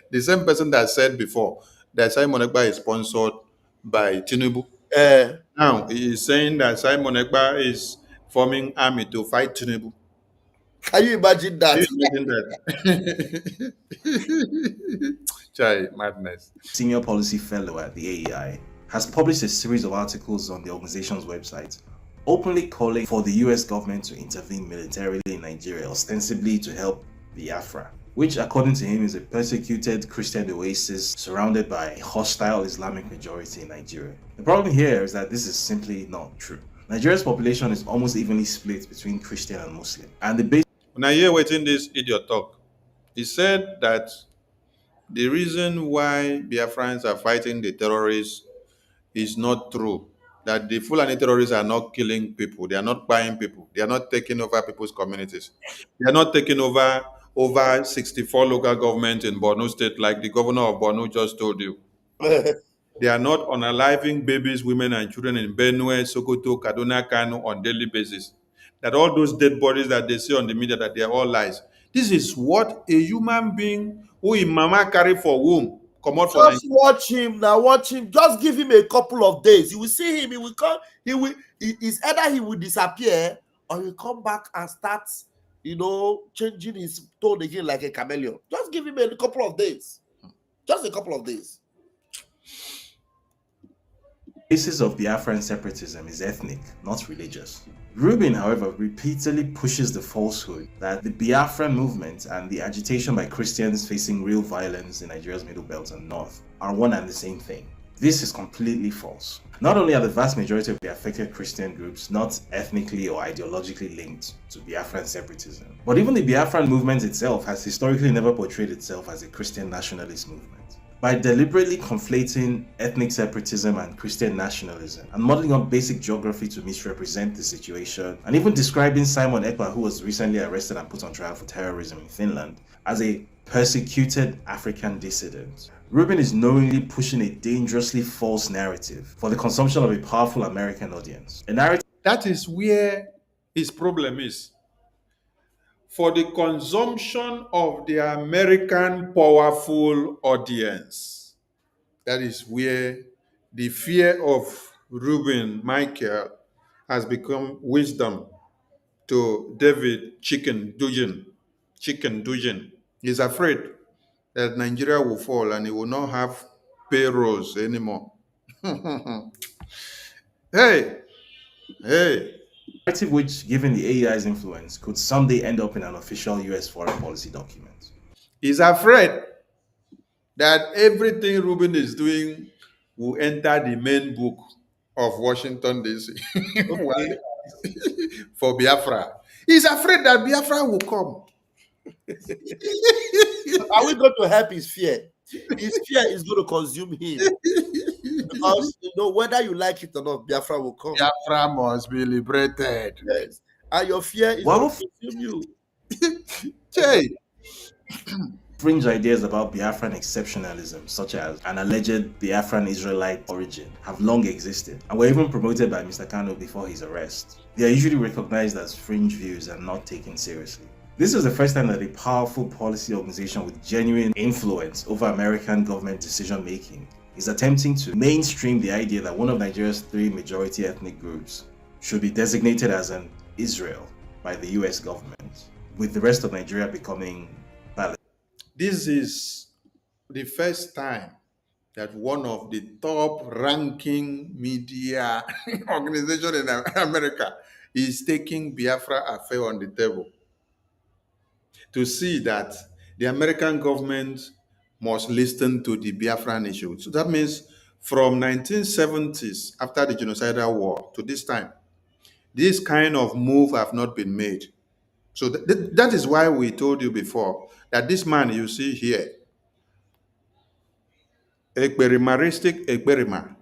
The same person that said before that Simon Ekpa is sponsored by Tinubu. Now he is saying that Simon Ekpa is forming army to fight Tinubu. Can you imagine that? Can you imagine that? Chai, madness. Senior policy fellow at the AEI, has published a series of articles on the organization's website, openly calling for the US government to intervene militarily in Nigeria, ostensibly to help Biafra, which according to him is a persecuted Christian oasis surrounded by a hostile Islamic majority in Nigeria. The problem here is that this is simply not true. Nigeria's population is almost evenly split between Christian and Muslim, and the base. When I hear waiting this idiot talk, he said that the reason why Biafrans are fighting the terrorists is not true. That the Fulani terrorists are not killing people, they are not buying people, they are not taking over people's communities, they are not taking over 64 local governments in Borno State, like the governor of Borno just told you. They are not unaliving babies, women, and children in Benue, Sokoto, Kaduna, Kano on daily basis. That all those dead bodies that they see on the media, that they are all lies. This is what a human being who in mama carry for womb come out for. Just watch him now. Watch him. Just give him a couple of days. You will see him. He will come. It's either he will disappear or he'll come back and start, changing his tone again like a chameleon. Just give him a couple of days. Just a couple of days. The basis of Biafran separatism is ethnic, not religious. Rubin, however, repeatedly pushes the falsehood that the Biafran movement and the agitation by Christians facing real violence in Nigeria's Middle Belt and North are one and the same thing. This is completely false. Not only are the vast majority of the affected Christian groups not ethnically or ideologically linked to Biafran separatism, but even the Biafran movement itself has historically never portrayed itself as a Christian nationalist movement. By deliberately conflating ethnic separatism and Christian nationalism and modeling up basic geography to misrepresent the situation, and even describing Simon Ekpa, who was recently arrested and put on trial for terrorism in Finland, as a persecuted African dissident, Rubin is knowingly pushing a dangerously false narrative for the consumption of a powerful American audience. A narrative That is where his problem is. For the consumption of the American powerful audience. That is where the fear of Reuben Michael has become wisdom to David Chicken Dugan. Chicken Dugan. He's afraid that Nigeria will fall and he will not have payrolls anymore. Hey, hey. narrative which, given the AEI's influence, could someday end up in an official US foreign policy document. He's afraid that everything Reuben is doing will enter the main book of Washington, D.C. Okay. for Biafra. He's afraid that Biafra will come. Are we going to help his fear? His fear is going to consume him. Because, whether you like it or not, Biafra will come. Biafra must be liberated. Yes. And your fear is going to consume you. Hey. Fringe ideas about Biafran exceptionalism, such as an alleged Biafran Israelite origin, have long existed and were even promoted by Mr. Kano before his arrest. They are usually recognized as fringe views and not taken seriously. This was the first time that a powerful policy organization with genuine influence over American government decision-making is attempting to mainstream the idea that one of Nigeria's 3 majority ethnic groups should be designated as an Israel by the US government, with the rest of Nigeria becoming Palestine. This is the first time that one of the top-ranking media organization in America is taking Biafra affair on the table to see that the American government must listen to the Biafran issue. So that means from 1970s, after the genocidal war, to this time, this kind of move have not been made. So that is why we told you before that this man you see here, Ekperimaristic Ekperima,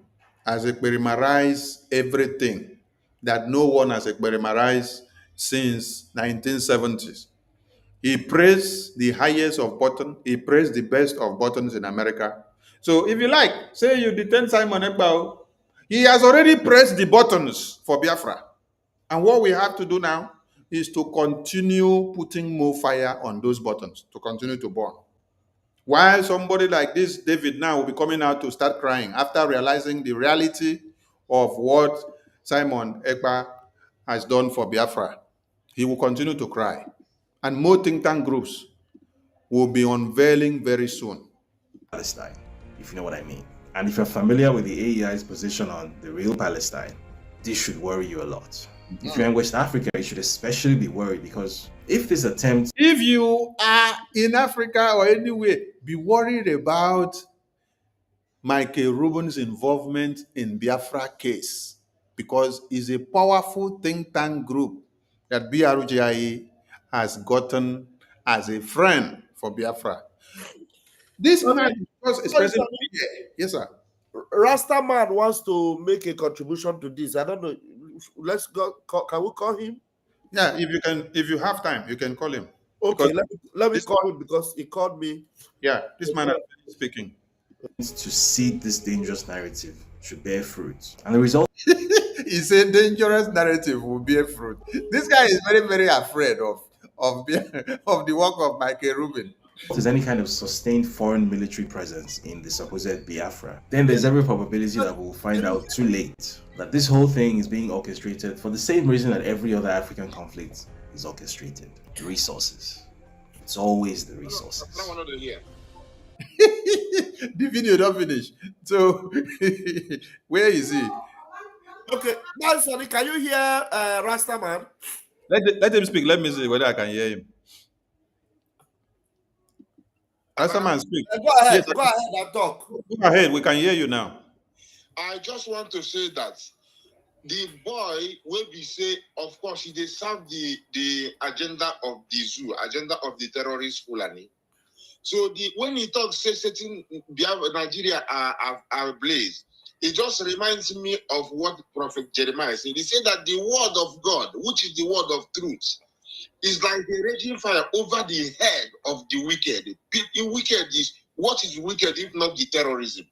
has Ekperimarized everything that no one has Ekperimarized since 1970s. He praised the highest of button. He praised the best of buttons in America. So if you like, say you detain Simon Ekpa, he has already pressed the buttons for Biafra. And what we have to do now is to continue putting more fire on those buttons, to continue to burn. While somebody like this, David, now will be coming out to start crying after realizing the reality of what Simon Ekpa has done for Biafra. He will continue to cry. And more think tank groups will be unveiling very soon. Palestine, if you know what I mean. And if you're familiar with the AEI's position on the real Palestine, this should worry you a lot. If you're in West Africa, you should especially be worried because if this attempt... If you are in Africa or anywhere, be worried about Michael Rubin's involvement in Biafra case because it's a powerful think tank group that BRGIE has gotten as a friend for Biafra. This man was expressing fear. Yes, sir. Rasta man wants to make a contribution to this. I don't know. Let's go. Can we call him? Yeah, if you have time, you can call him. Okay, let me call him because he called me. Yeah, this man is speaking. To seed this dangerous narrative should bear fruit. And the result... He said dangerous narrative will bear fruit. This guy is very, very afraid of the work of Michael Rubin. If there's any kind of sustained foreign military presence in the supposed Biafra, then there's every probability that we'll find out too late that this whole thing is being orchestrated for the same reason that every other African conflict is orchestrated. Resources. It's always the resources. The video don't finish. So where is he? Okay, now sorry, can you hear Rasta man? Let him speak. Let me see whether I can hear him. Rasta man, speak. Go ahead, Yes, go ahead and talk. Go ahead. We can hear you now. I just want to say that the boy will be say, of course, he serve the agenda of the zoo, agenda of the terrorist Fulani. So when he talks, say certain Nigeria are ablaze, it just reminds me of what Prophet Jeremiah said. He said that the word of God, which is the word of truth, is like a raging fire over the head of the wicked. The wicked is, what is wicked if not the terrorism?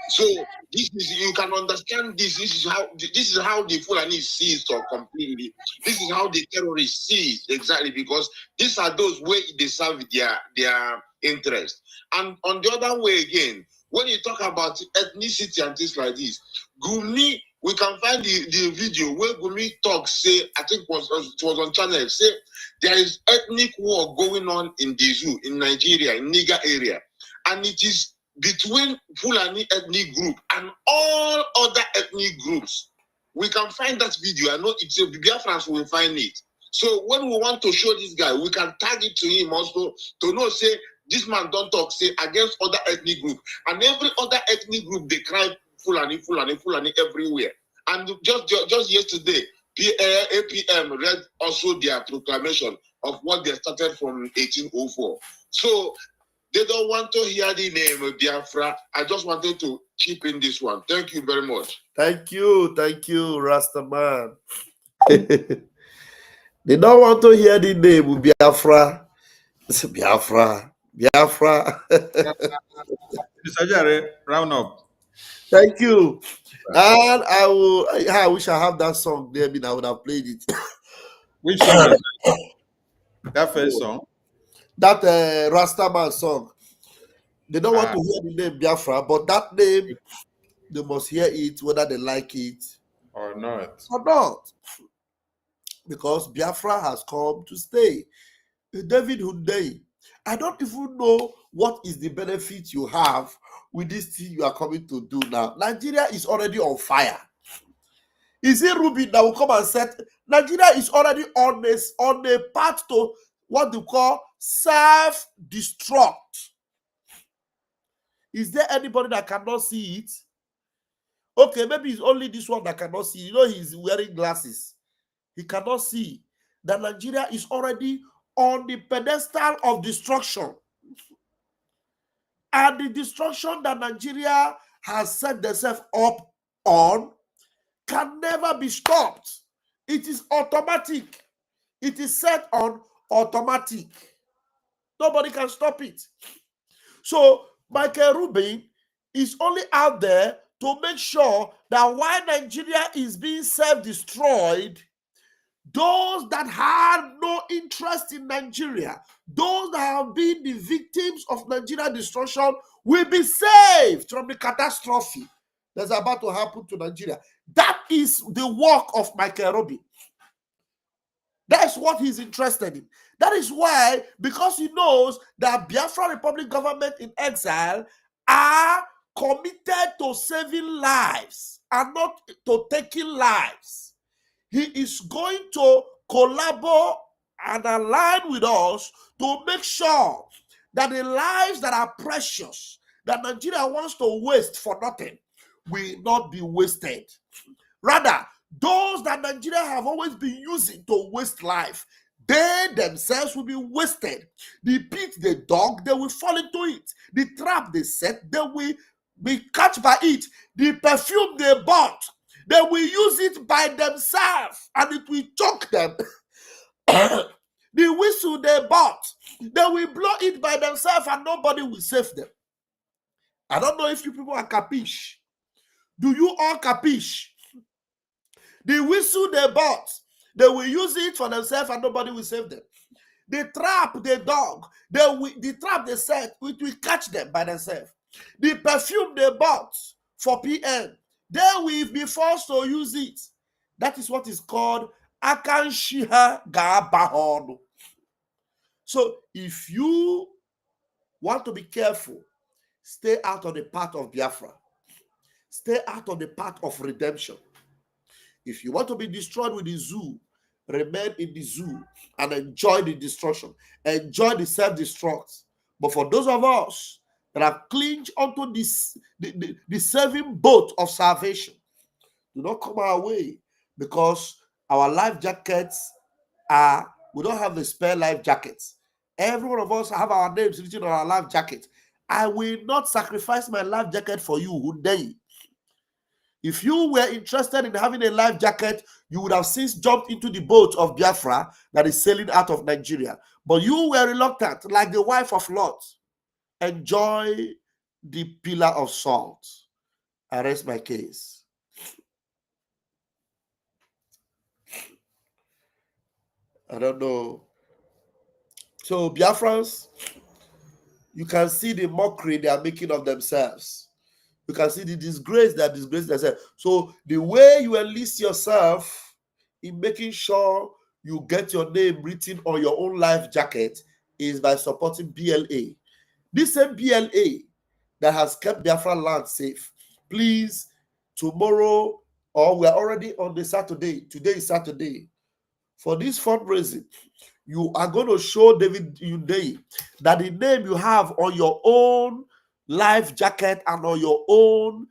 So this is, you can understand this. This is how the Fulani sees or completely. This is how the terrorists sees exactly, because these are those where they serve their interest. And on the other way again, when you talk about ethnicity and things like this, Gumi, we can find the video where Gumi talks, say, I think it was on channel, say there is ethnic war going on in the zoo, in Nigeria, in Niger area. And it is between Fulani ethnic group and all other ethnic groups. We can find that video. I know it's a Biafrans will find it. So when we want to show this guy, we can tag it to him also to know, say, this man don't talk, say, against other ethnic group. And every other ethnic group, they cry Fulani, Fulani, Fulani everywhere. And just yesterday, APM read also their proclamation of what they started from 1804. So they don't want to hear the name of Biafra. I just wanted to chip in this one. Thank you very much. Thank you, Rastaman. They don't want to hear the name of Biafra. It's Biafra. Mr. Jare, round up. Thank you. And I wish I have that song there, I would have played it. Which song is that? That first song? That Rastaman song. They don't want to hear the name Biafra, but that name, they must hear it whether they like it or not. Because Biafra has come to stay. David Hunday, I don't even know what is the benefit you have with this thing you are coming to do now. Nigeria is already on fire. Is it Ruby that will come and set? Nigeria is already on a path to what they call self-destruct. Is there anybody that cannot see it? Okay, maybe it's only this one that cannot see. You know, he's wearing glasses. He cannot see that Nigeria is already on the pedestal of destruction. And the destruction that Nigeria has set themselves up on can never be stopped. It is automatic. It is set on automatic. Nobody can stop it. So Michael Rubin is only out there to make sure that while Nigeria is being self-destroyed, those that had no interest in Nigeria, those that have been the victims of Nigeria destruction, will be saved from the catastrophe that's about to happen to Nigeria. That is the work of Michael Rubin. That's what he's interested in. That is why, because he knows that Biafra Republic government in exile are committed to saving lives and not to taking lives, he is going to collaborate and align with us to make sure that the lives that are precious, that Nigeria wants to waste for nothing, will not be wasted. Rather, those that Nigeria have always been using to waste life, they themselves will be wasted. The pit they dug, they will fall into it. The trap they set, they will be caught by it. The perfume they bought, they will use it by themselves and it will choke them. The whistle they bought, they will blow it by themselves and nobody will save them. I don't know if you people are capiche. Do you all capiche? The whistle they bought, they will use it for themselves and nobody will save them. The trap they dug, the trap they set, it will catch them by themselves. The perfume they bought for PM, they will be forced to use it. That is what is called Akanshiha Gabahonu. So if you want to be careful, stay out of the path of Biafra. Stay out of the path of redemption. If you want to be destroyed with the zoo, remain in the zoo and enjoy the destruction. Enjoy the self-destruct. But for those of us that have clinged onto this the saving boat of salvation. Do not come our way, because our life jackets we don't have the spare life jackets. Every one of us have our names written on our life jacket. I will not sacrifice my life jacket for you, Hyundai. If you were interested in having a life jacket, you would have since jumped into the boat of Biafra that is sailing out of Nigeria. But you were reluctant, like the wife of Lot. Enjoy the pillar of salt. I rest my case. I don't know. So, Biafrans, you can see the mockery they are making of themselves. You can see the disgrace that disgrace themselves. So, the way you enlist yourself in making sure you get your name written on your own life jacket is by supporting BLA. This same BLA that has kept Biafra land safe. Please, tomorrow, or we are already on the Saturday. Today is Saturday. For this fundraising, you are going to show David Hyundai that the name you have on your own life jacket and on your own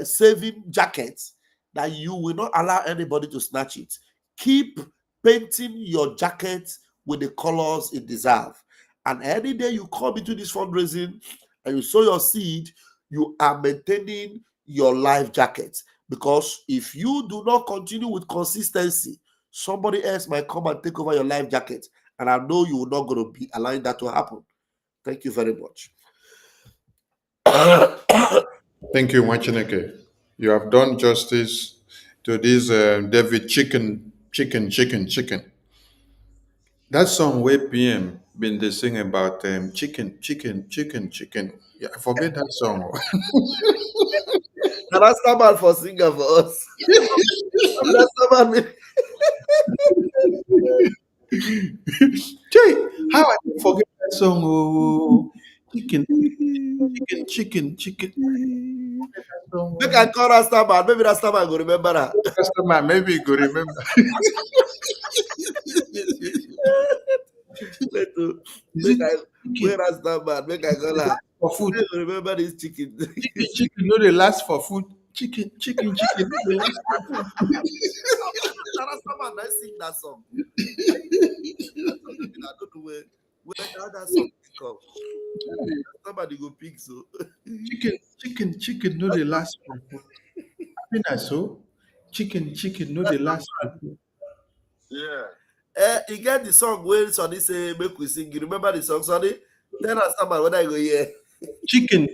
saving jacket, that you will not allow anybody to snatch it. Keep painting your jacket with the colors it deserves. And any day you come into this fundraising and you sow your seed, you are maintaining your life jacket. Because if you do not continue with consistency, somebody else might come and take over your life jacket. And I know you are not going to be allowing that to happen. Thank you very much. Thank you, Machineke. You have done justice to this David chicken. That song where PM been they sing about chicken. Yeah, I forget that song. And that's not bad for singer for us. That's not bad. Jay, how I can forget that song? Oh, chicken. Make I call Rastaman. Maybe Rastaman go remember that. Customer, maybe you could remember. Make I where Rastaman. Make I call her. For food. Remember this chicken. Chicken, no, they last for food. Chicken, no, they last for food. Rastaman, I sing that song. I don't know where that song come. Somebody go pick so. Chicken, no, they last for food. Happiness, so chicken, no, they last for food. Yeah. You get the song where Sonny say make we sing. You remember the song, Sonny? Tell us somebody when I go here. Chicken,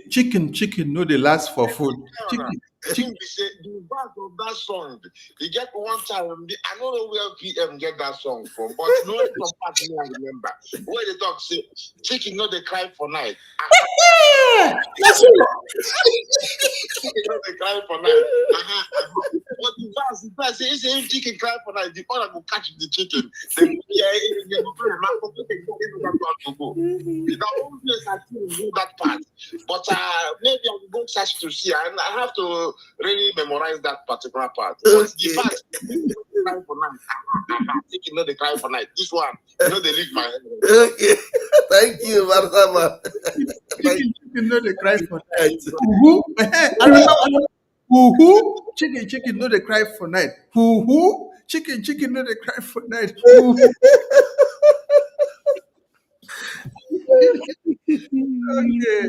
no, they last for food. Chicken. The back of that song, you get one time. I don't know where PM get that song from, but no some part me I remember. Where they talk say, chicken no they cry for night. That's it. Chicken no they cry for night. But the verse say if chicken cry for night, the owner will catch the chicken. Then the whole place I do that part. But maybe I will go search to see, and I have to really memorize that particular part. But the fact, cry for night. Chicken no they cry for night. This one, you know they leave my head. Okay. Thank you, Marsama. Chicken, no, they cry for night. I remember. Who? Chicken, no, they cry for night. Who? Chicken, no, they cry for night. Okay,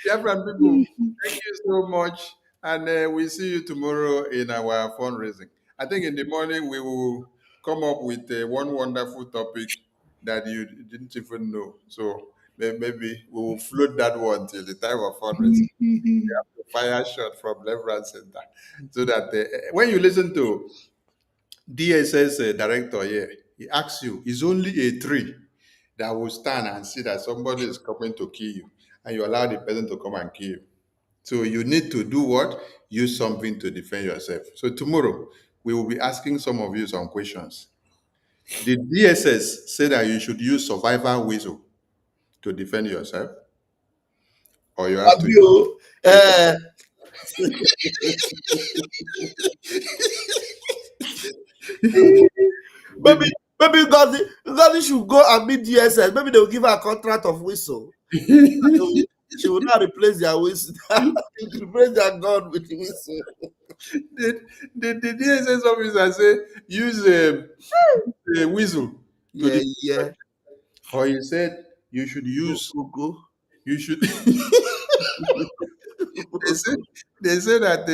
Biafran people, thank you so much, and we'll see you tomorrow in our fundraising. I think in the morning we will come up with one wonderful topic that you didn't even know. So maybe we will float that one till the time of fundraising. We have to fire shot from left, right, center, so that when you listen to DSS director here, he asks you, is only a tree that will stand and see that somebody is coming to kill you, and you allow the person to come and kill you. So you need to do what? Use something to defend yourself. So tomorrow, we will be asking some of you some questions. The DSS say that you should use survival whistle to defend yourself, or you have to. Maybe God should go and meet DSS. Maybe they will give her a contract of whistle. She will not replace their whistle. Replace their gun with the whistle. The DSS officer say use a whistle. Yeah. Or he said you should use. Go. You should. They say that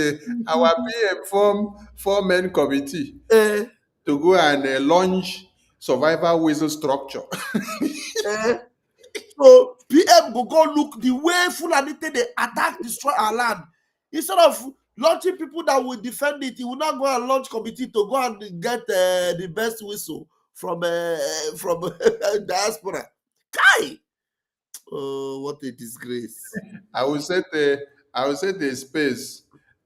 our PM form 4-man committee to go and launch survival whistle structure. So PM go look the way Fulani they attack, destroy our land. Instead of launching people that will defend it, he will not go and launch committee to go and get the best whistle from diaspora. Kai! Oh, what a disgrace! I will set the space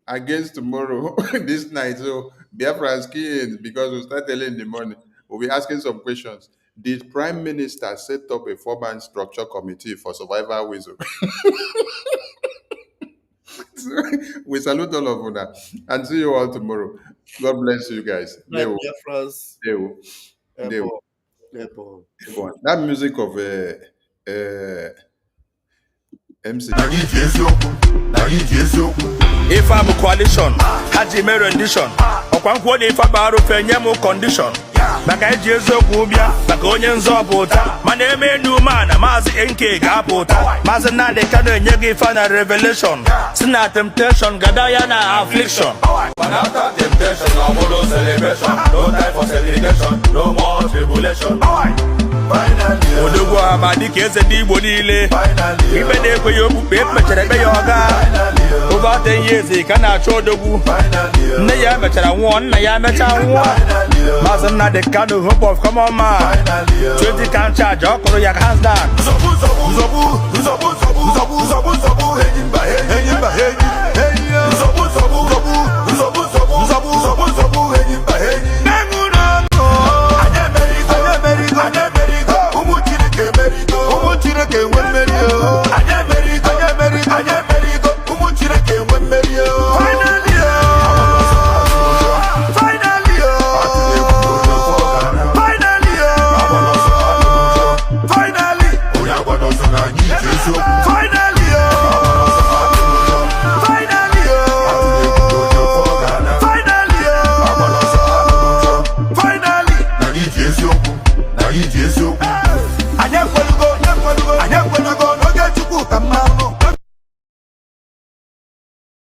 against tomorrow this night. So Biafra's key in because we start early in the morning. We'll be asking some questions. Did Prime Minister set up a 4-man structure committee for survival whistle? We salute all of you and see you all tomorrow. God bless you guys. Biafra's That music of MC. If I'm a coalition, Haji rendition. Okwankwo ni ifa baro fenye mu condition. Baka ejezo kubia, baka onye nzọpụta. Mana eme new man, mazi NK ga-apụta. Mazi na de kano nyegi ifa na revelation. Sina temptation, gadaya na affliction. But after temptation, no celebration. No time for celebration, no more tribulation. Finally, Odogwu amadi ka eze ndị Igbo niile. Ibe na-ekwe ya okpukpe ekpechere ebe ya ọga. Over 10 years ka na-achọ odogwu. Nne ya mechara nwụọ, nna ya mecha nwụọ. Maazị Nnamdi Kanu, hope of common man. 20 can charge, ọ kụrụ ya hands down. finally,